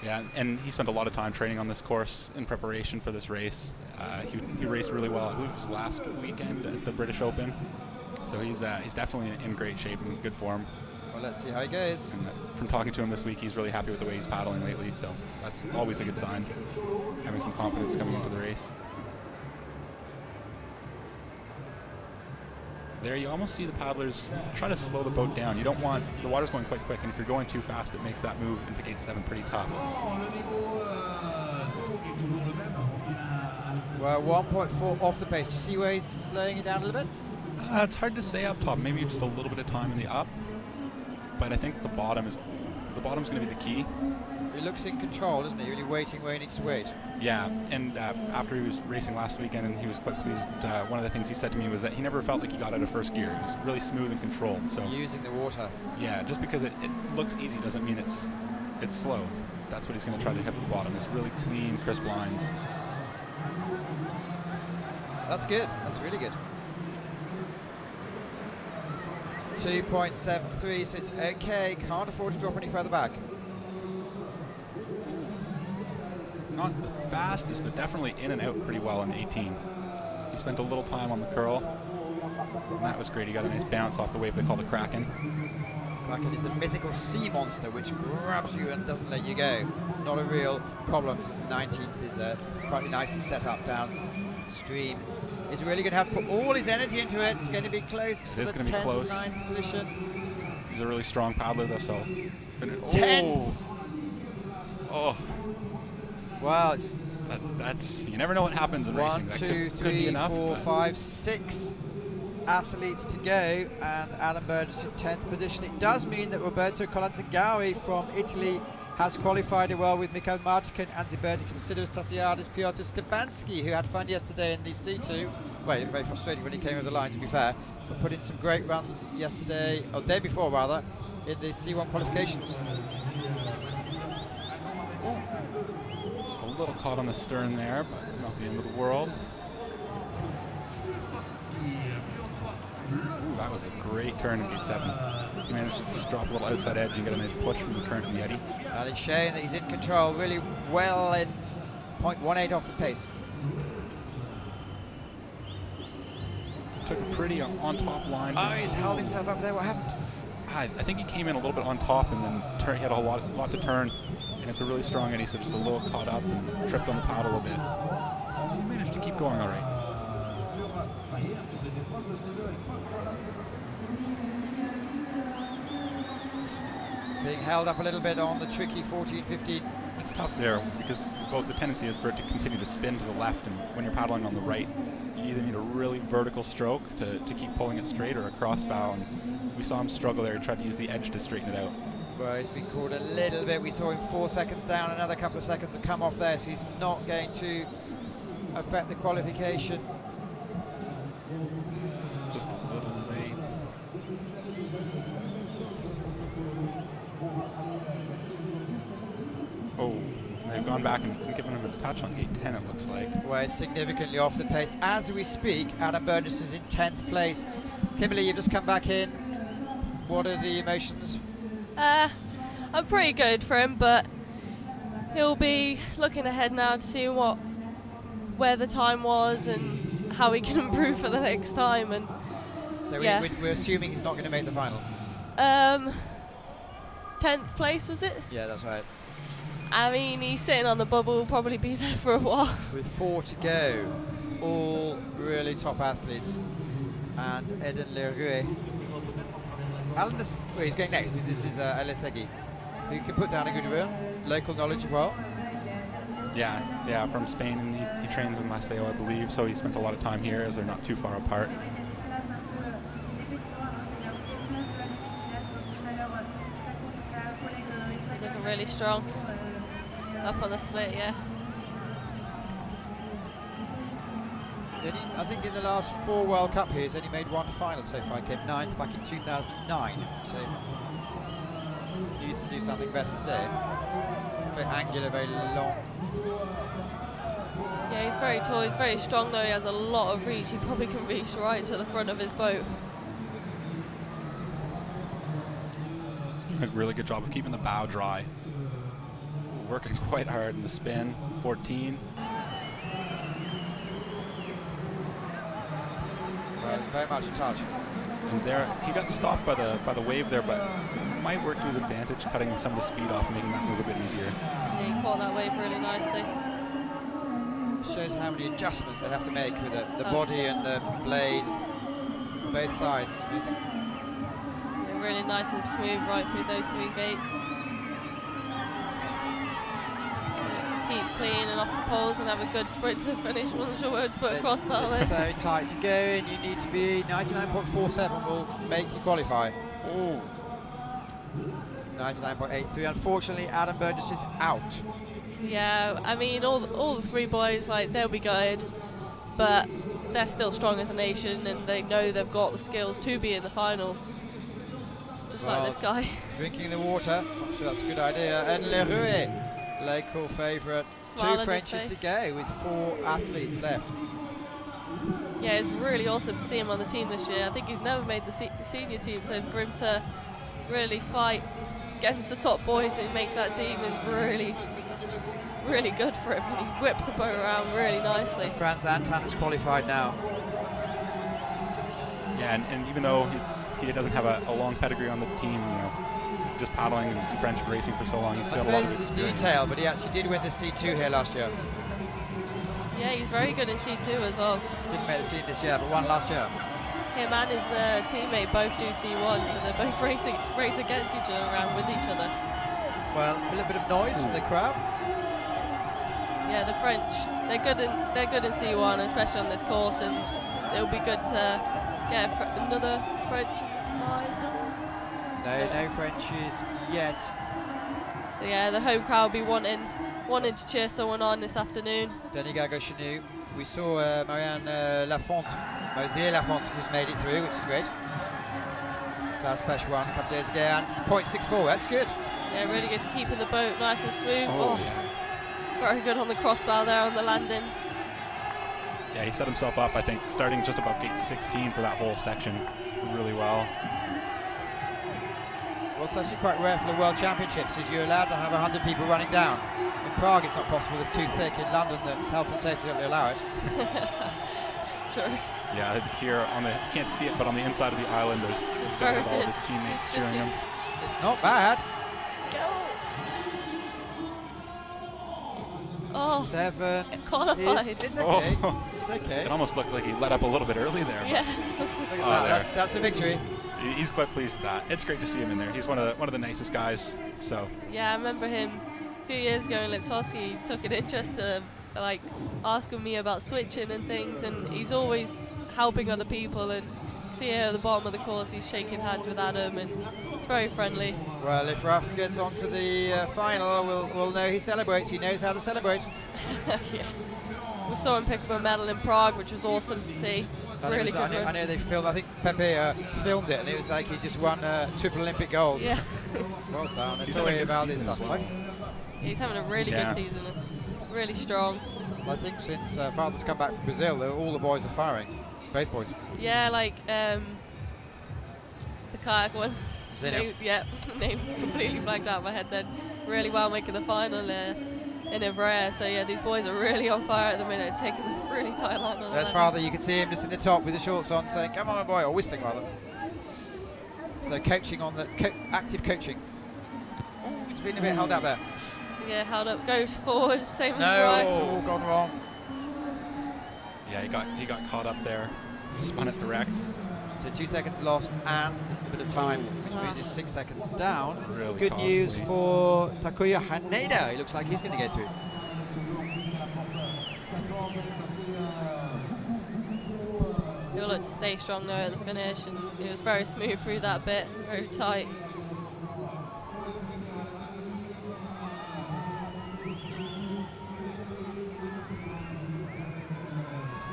Yeah, and he spent a lot of time training on this course in preparation for this race. He raced really well. I believe it was last weekend at the British Open. So he's definitely in great shape and good form. Well, let's see how he goes. And from talking to him this week, he's really happy with the way he's paddling lately. So that's always a good sign, having some confidence coming into the race. There you almost see the paddlers try to slow the boat down. You don't want, the water's going quite quick, and if you're going too fast, it makes that move into gate 7 pretty tough. Well, 1.4 off the pace. Do you see where he's slowing it down a little bit? It's hard to say up top. Maybe just a little bit of time in the up, but I think the bottom's going to be the key. He looks in control, doesn't he? Really waiting where he needs to wait. Yeah, and after he was racing last weekend, and he was quite pleased. One of the things he said to me was that he never felt like he got out of first gear. It was really smooth and controlled. So using the water. Yeah, just because it looks easy doesn't mean it's slow. That's what he's going to try to hit at the bottom. Is really clean, crisp lines. That's good. That's really good. 2.73, so it's okay. Can't afford to drop any further back. Not the fastest, but definitely in and out pretty well in 18. He spent a little time on the curl, and that was great. He got a nice bounce off the wave they call the Kraken. Kraken is the mythical sea monster which grabs you and doesn't let you go. Not a real problem. This is the 19th, is quite nicely set up downstream. He's really going to have to put all his energy into it. It's going to be close for the 10th, 9th position. He's a really strong paddler, though, so... 10. Oh. Well, it's That's... You never know what happens in racing. 1, 2, 3, 4, 5, 6 athletes to go, and Adam Burgess in 10th position. It does mean that Roberto Colanzagawi from Italy has qualified well with Mikhail Martikin, Anzi Burdick, and Silas Tasiadis, Piotr Stefanski, who had fun yesterday in the C2. Well, very frustrating when he came over the line, to be fair, but put in some great runs yesterday, or the day before rather, in the C1 qualifications. Just a little caught on the stern there, but not the end of the world. Ooh, that was a great turn in gate 7. He managed to just drop a little outside edge and get a nice push from the current and the eddy. And it's showing that he's in control really well in 0.18 off the pace. Took a pretty on top line. Oh, he's held himself up there. What happened? I think he came in a little bit on top and then he had a lot to turn. And it's a really strong eddy, so just a little caught up and tripped on the paddle a bit. He managed to keep going all right. Being held up a little bit on the tricky 14-15. It's tough there because the tendency is for it to continue to spin to the left, and when you're paddling on the right, you either need a really vertical stroke to keep pulling it straight or a cross bow, and we saw him struggle there. He tried to use the edge to straighten it out. Well, he's been caught a little bit. We saw him 4 seconds down, another couple of seconds have come off there, so he's not going to affect the qualification. Just a little late. Oh, they've gone back and given him a touch on gate 10, it looks like. Well, it's significantly off the pace. As we speak, Adam Burgess is in 10th place. Kimberly, you've just come back in. What are the emotions? I'm pretty good for him, but he'll be looking ahead now to see where the time was and how he can improve for the next time. And so yeah. we're assuming he's not going to make the final. 10th place, was it? Yeah, that's right. I mean, he's sitting on the bubble, will probably be there for a while. With 4 to go, all really top athletes. And Eden Leroux. Alan, well, he's going next. This is Alessegui, who can put down a good run. Local knowledge as well. Yeah, from Spain, and he trains in Maceo, I believe, so he spent a lot of time here as they're not too far apart. He's looking really strong. Up on the split, yeah. I think in the last 4 World Cup here, he's only made 1 final so far. He came 9th back in 2009, so he needs to do something better today. Very angular, very long. Yeah, he's very tall, he's very strong though, he has a lot of reach. He probably can reach right to the front of his boat. He's doing a really good job of keeping the bow dry. Working quite hard in the spin, 14. Well, very much a touch. And there, he got stopped by the wave there, but it might work to his advantage, cutting some of the speed off, making that move a bit easier. Yeah, he caught that wave really nicely. Shows how many adjustments they have to make with the body and the blade, both sides. It's amazing. Yeah, really nice and smooth right through those 3 gates. Keep clean and off the poles and have a good sprint to finish. Wasn't sure where to put a crossbar It's there. so tight to go, and you need to be 99.47 will make you qualify. Oh. 99.83. Unfortunately, Adam Burgess is out. Yeah, I mean, all the 3 boys, like, they'll be good, but they're still strong as a nation, and they know they've got the skills to be in the final. Just like this guy. Drinking the water. Not sure that's a good idea. And Leroux, local favourite. 2 Frenchies to go with 4 athletes left. Yeah, it's really awesome to see him on the team this year. I think he's never made the senior team, so for him to really fight against the top boys and make that team is really, really good for him. And he whips the boat around really nicely. And Franz Anton is qualified now. Yeah, and even though he doesn't have a long pedigree on the team, you know, just paddling and French racing for so long, he's still a lot of it's experience. detail, but he actually did win the C2 here last year. Yeah, he's very good in C2 as well. Didn't make the team this year, but won last year. him and his teammate both do C1, so they're both race against each other around with each other. Well, a little bit of noise from the crowd. Yeah, the French, they're good in C1, especially on this course, and it'll be good to get another French final. No Frenchies yet. So yeah, the home crowd will be wanting to cheer someone on this afternoon. Denis Canoe. We saw Marianne Mosier Lafont, who's made it through, which is great. Class Fresh one a couple of days ago, and 0.64, that's good. Yeah, really good, keeping the boat nice and smooth. Oh, yeah. Very good on the crossbar there on the landing. Yeah, he set himself up, I think, starting just about gate 16 for that whole section really well. Well, it's actually quite rare for the World Championships, is you're allowed to have 100 people running down. In Prague it's not possible, it's too thick. In London the health and safety don't allow it. It's true. Yeah, here on the, you can't see it, but on the inside of the island he's got all of his teammates cheering him. It's not bad. Oh, 7 qualified. It's okay. Oh. It's okay. It almost looked like he let up a little bit early there. Yeah. Look at that. That's a victory. He's quite pleased with that. It's great to see him in there. He's one of the nicest guys. So. Yeah, I remember him a few years ago in Liptovsky. He took an interest to like asking me about switching and things, and he's always helping other people. And see here at the bottom of the course, he's shaking hands with Adam, and it's very friendly. Well, if Raf gets on to the final, we'll know he celebrates. He knows how to celebrate. Yeah. We saw him pick up a medal in Prague, which was awesome to see. Really good I know they filmed. I think Pepe filmed it, and it was like he just won triple Olympic gold. Yeah. Well done. He's having a good about this season as stuff. well. He's having a really good season, and really strong. I think since Father's come back from Brazil, all the boys are firing. Both boys. Yeah, like the kayak one. Name, yeah, name completely blanked out of my head then. Really well making the final in Ivrea. So yeah, these boys are really on fire at the minute, taking a really tight line on There's Father, you can see him just in the top with the shorts on saying, come on my boy, or whistling rather. So coaching on the, active coaching. Oh, he's been a bit held out there. Yeah, held up, goes forward, same as No, right. it's all gone wrong. Yeah, he got caught up there, spun it direct. So 2 seconds lost and a bit of time, which means he's 6 seconds down. Really Good costly. news for Takuya Haneda. He looks like he's going to get through. He'll look to stay strong though at the finish, and it was very smooth through that bit, very tight.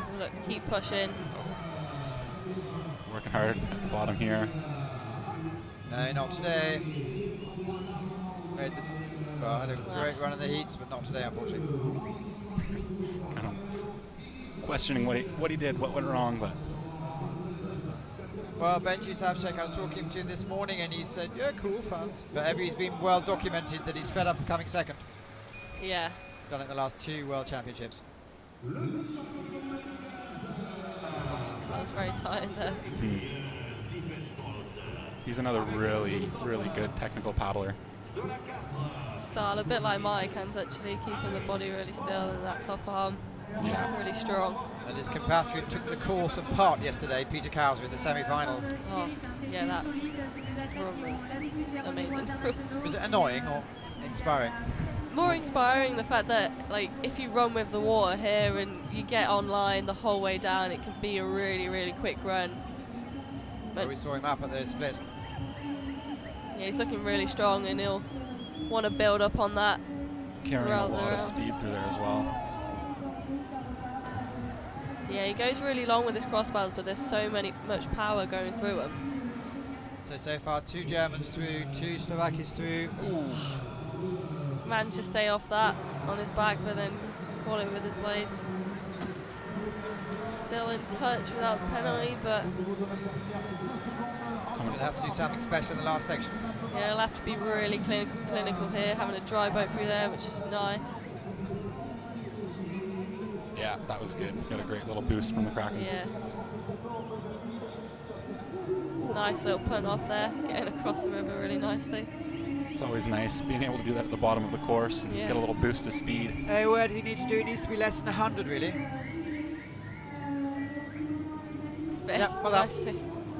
He'll look to keep pushing. Working hard at the bottom here. No, not today. Well, had a great run in the heats, but not today, unfortunately. Kind of questioning what he did, what went wrong, but. Well, Benji Savchek, I was talking to him this morning, and he said, yeah, cool, fans. But he's been well documented that he's fed up of coming second. Yeah. Done it in the last 2 World Championships. That was very tight in there. He's another really, really good technical paddler. Style a bit like Mike, and actually keeping the body really still and that top arm. Yeah. Really strong. And his compatriot took the course apart yesterday, Peter Cowser, in the semi-final. Oh, yeah, that run was amazing. Was it annoying or inspiring? More inspiring the fact that, like, if you run with the water here and you get online the whole way down, it can be a really, really quick run. But we saw him up at the split. yeah, he's looking really strong, and he'll want to build up on that. Carrying a lot of speed through there as well. Yeah, he goes really long with his crossbars, but there's so much power going through him. So far 2 Germans through, 2 Slovakians through. Ooh. Managed to stay off that on his back, but then caught it with his blade. Still in touch without the penalty, but Going to have to do something special in the last section. yeah, he'll have to be really clinical here, having a dry boat through there, which is nice. Yeah, that was good. Got a great little boost from the Kraken. Yeah. Nice little punt off there, getting across the river really nicely. It's always nice being able to do that at the bottom of the course and get a little boost of speed. Hey, where does he need to do? He needs to be less than 100, really. bit. Yeah, well done. Nice.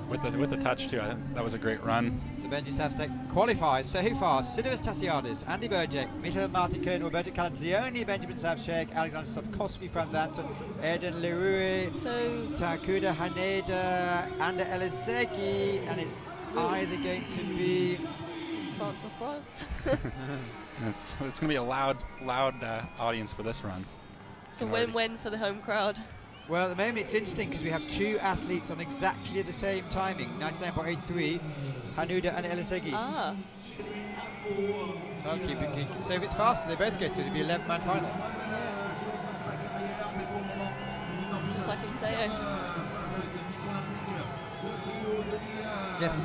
With the touch too. I think that was a great run. So Benji Savstek qualifies. So who far? Sinuous Tassiadis, Andy Burjek, Michael Martin Koen, Roberto Calanzioni, Benjamin Savchek, Alexander Sofkowski, Franz Anton, Eden Leroux, So Takuda Haneda, Ander Elisegi, and it's either going to be France or France. And it's going to be a loud audience for this run. It's a win-win for the home crowd. Well, at the moment it's interesting because we have two athletes on exactly the same timing, 99.83, Hanuda and Elisegi. Ah. I'll keep it. So if it's faster, they both go through. It'll be 11-man final. Just like in SEO. Yes.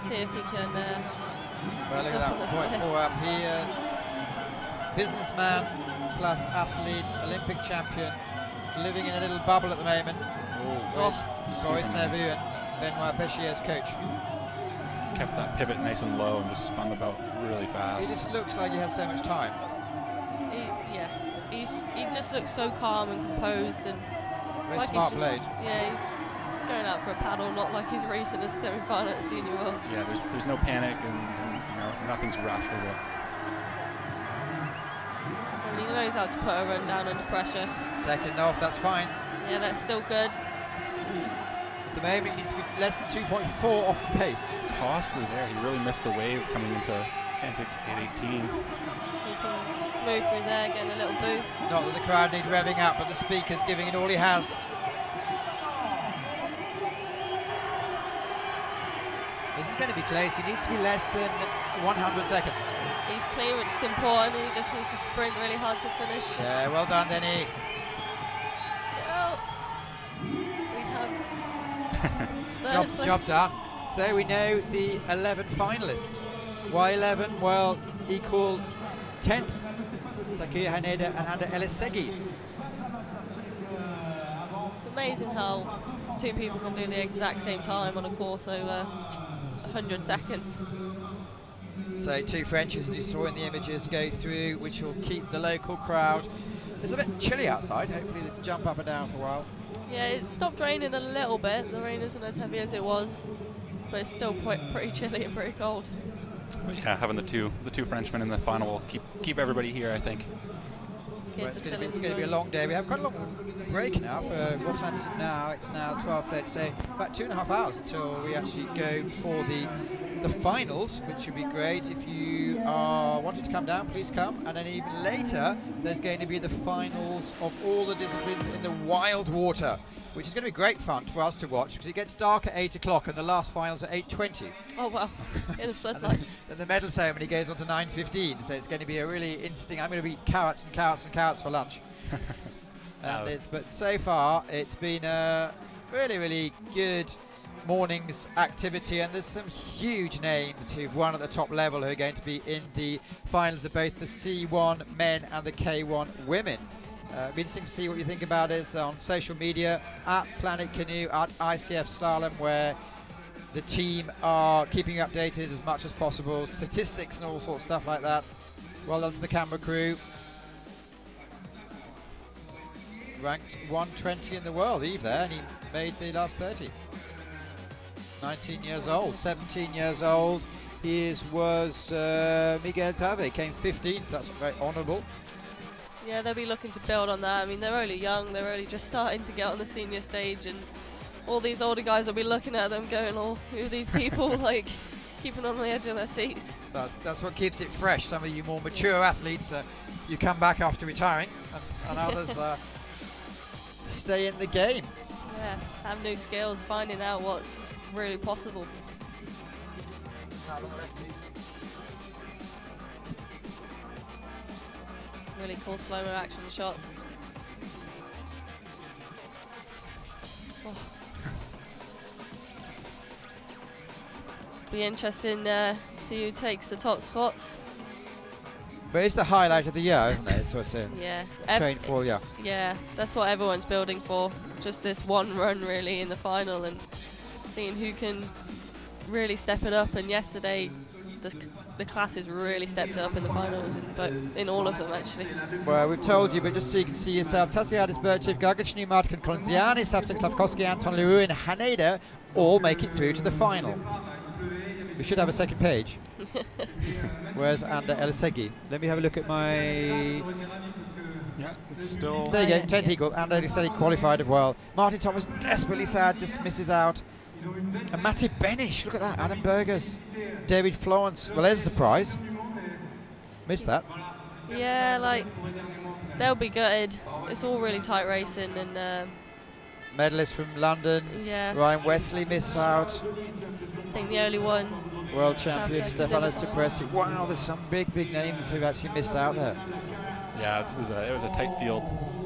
See if he can. Well, look at that, 0.4 up here. Businessman plus athlete, Olympic champion, living in a little bubble at the moment. Boris Nevu and Benoit Péchier's coach. Kept that pivot nice and low and just spun the belt really fast. He just looks like he has so much time. He just looks so calm and composed and Very like smart he's blade. just, yeah, he's going out for a paddle, not like he's racing a semi-final at Senior Worlds. Yeah, there's no panic and nothing's rushed, is it? And he knows how to put a run down under pressure. Second off, that's fine. Yeah, that's still good. At the moment, he needs to be less than 2.4 off the pace. Costly there. He really missed the wave coming into 818. Keeping smooth through there, getting a little boost. Not that the crowd need revving up, but the speaker's giving it all he has. This is going to be close. He needs to be less than 100 seconds. He's clean, which is important. He just needs to sprint really hard to finish. Yeah, well done, Denny. Well, we have Job done. So we know the 11 finalists. Why 11? Well, equal 10th. Takuya Haneda and Ander Elisegi. It's amazing how two people can do the exact same time on a course over 100 seconds. So two Frenchies, as you saw in the images, go through, which will keep the local crowd. It's a bit chilly outside. Hopefully they jump up and down for a while. Yeah, it stopped raining a little bit. The rain isn't as heavy as it was, but it's still pretty chilly and pretty cold. But yeah, having the two Frenchmen in the final will keep everybody here, I think. Well, it's going to be a long day. We have quite a long break now. For what time is it now? It's now 12:30. So about 2.5 hours until we actually go for the finals, which should be great. If you are wanting to come down, please come. And then even later, there's going to be the finals of all the disciplines in the Wildwater, which is going to be great fun for us to watch because it gets dark at 8 o'clock and the last finals at 8:20. Oh wow! In the floodlights. Then the medal ceremony goes on to 9:15. So it's going to be a really interesting. I'm going to eat carrots and carrots and carrots for lunch. But so far it's been a really good morning's activity, and there's some huge names who've won at the top level who are going to be in the finals of both the C1 men and the K1 women. It'll be interesting to see what you think about us on social media at Planet Canoe, at ICF Slalom, where the team are keeping you updated as much as possible, statistics and all sorts of stuff like that. Well done to the camera crew. Ranked 120 in the world, Eve there, and he made the last 30. 19 years old, 17 years old. He was Miguel Tave, came 15th. That's very honourable. Yeah, they'll be looking to build on that. I mean, they're only young. They're only just starting to get on the senior stage, and all these older guys will be looking at them going, "Oh, who are these people?" Like keeping on the edge of their seats. That's what keeps it fresh. Some of you more mature athletes, you come back after retiring, and others stay in the game. Yeah, have new skills, finding out what's really possible. Really cool slow-mo action shots. Oh. Be interesting to see who takes the top spots. But it's the highlight of the year, isn't it? It's what's Yeah. trained for all year. Yeah, that's what everyone's building for. Just this one run really in the final and seeing who can really step it up. And yesterday, the the classes really stepped up in the finals, in all of them actually. Well, we've told you, but just so you can see yourself, Tasiadis, Birchiv, Gagachny, Martin Konziani, Savsik, Slavkovsky, Anton Leroux and Haneda all make it through to the final. We should have a second page. Where's Ander Elisegi? Let me have a look at my... Yeah, it's still... There you go, 10th equal. Ander Elisegi qualified as well. Martin Thomas desperately sad, just misses out. And Mate Benish, look at that, Adam Burgers, David Florence. Well, there's a surprise. Missed that. Yeah, like, they'll be gutted. It's all really tight racing, and Medalist from London, yeah. Ryan Wesley missed out. I think the only one. World champion Savsek Stefano is in the Cipressi. Wow, there's some big names who've actually missed out there. Yeah, it was a tight field,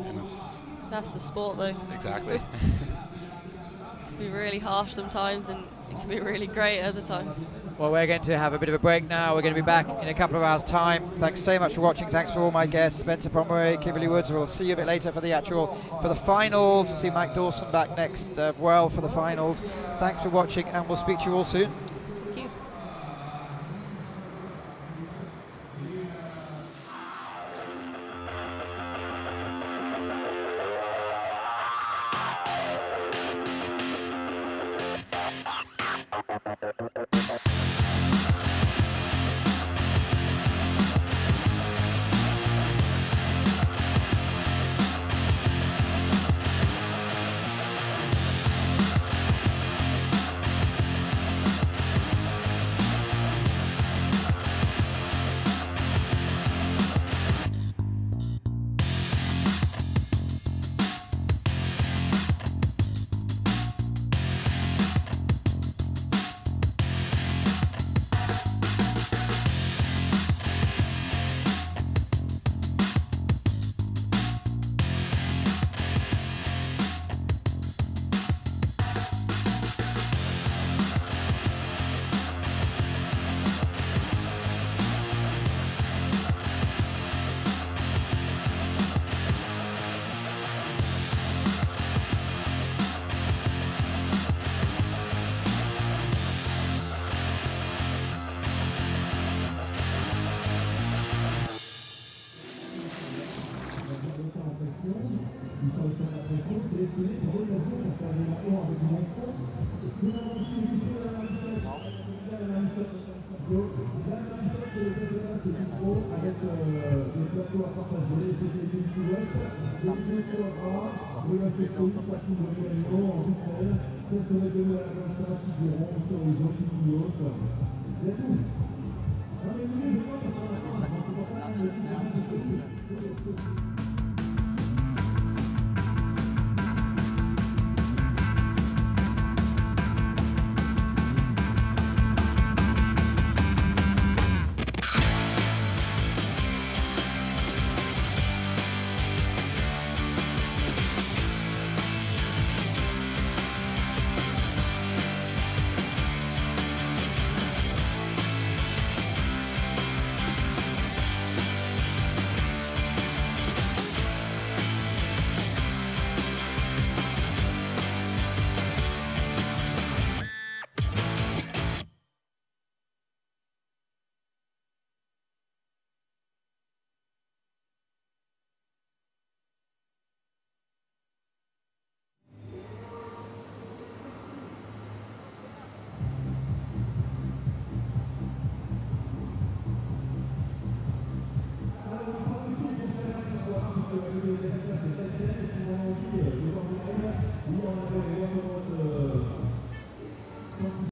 and it's... That's the sport, though. Exactly. It can be really harsh sometimes, and it can be really great other times. Well, we're going to have a bit of a break now. We're going to be back in a couple of hours' time. Thanks so much for watching. Thanks for all my guests. Spencer Pomeroy, Kimberly Woods. We'll see you a bit later for the finals. We'll see Mike Dawson back next well for the finals. Thanks for watching, and we'll speak to you all soon. Thank you. Thank you.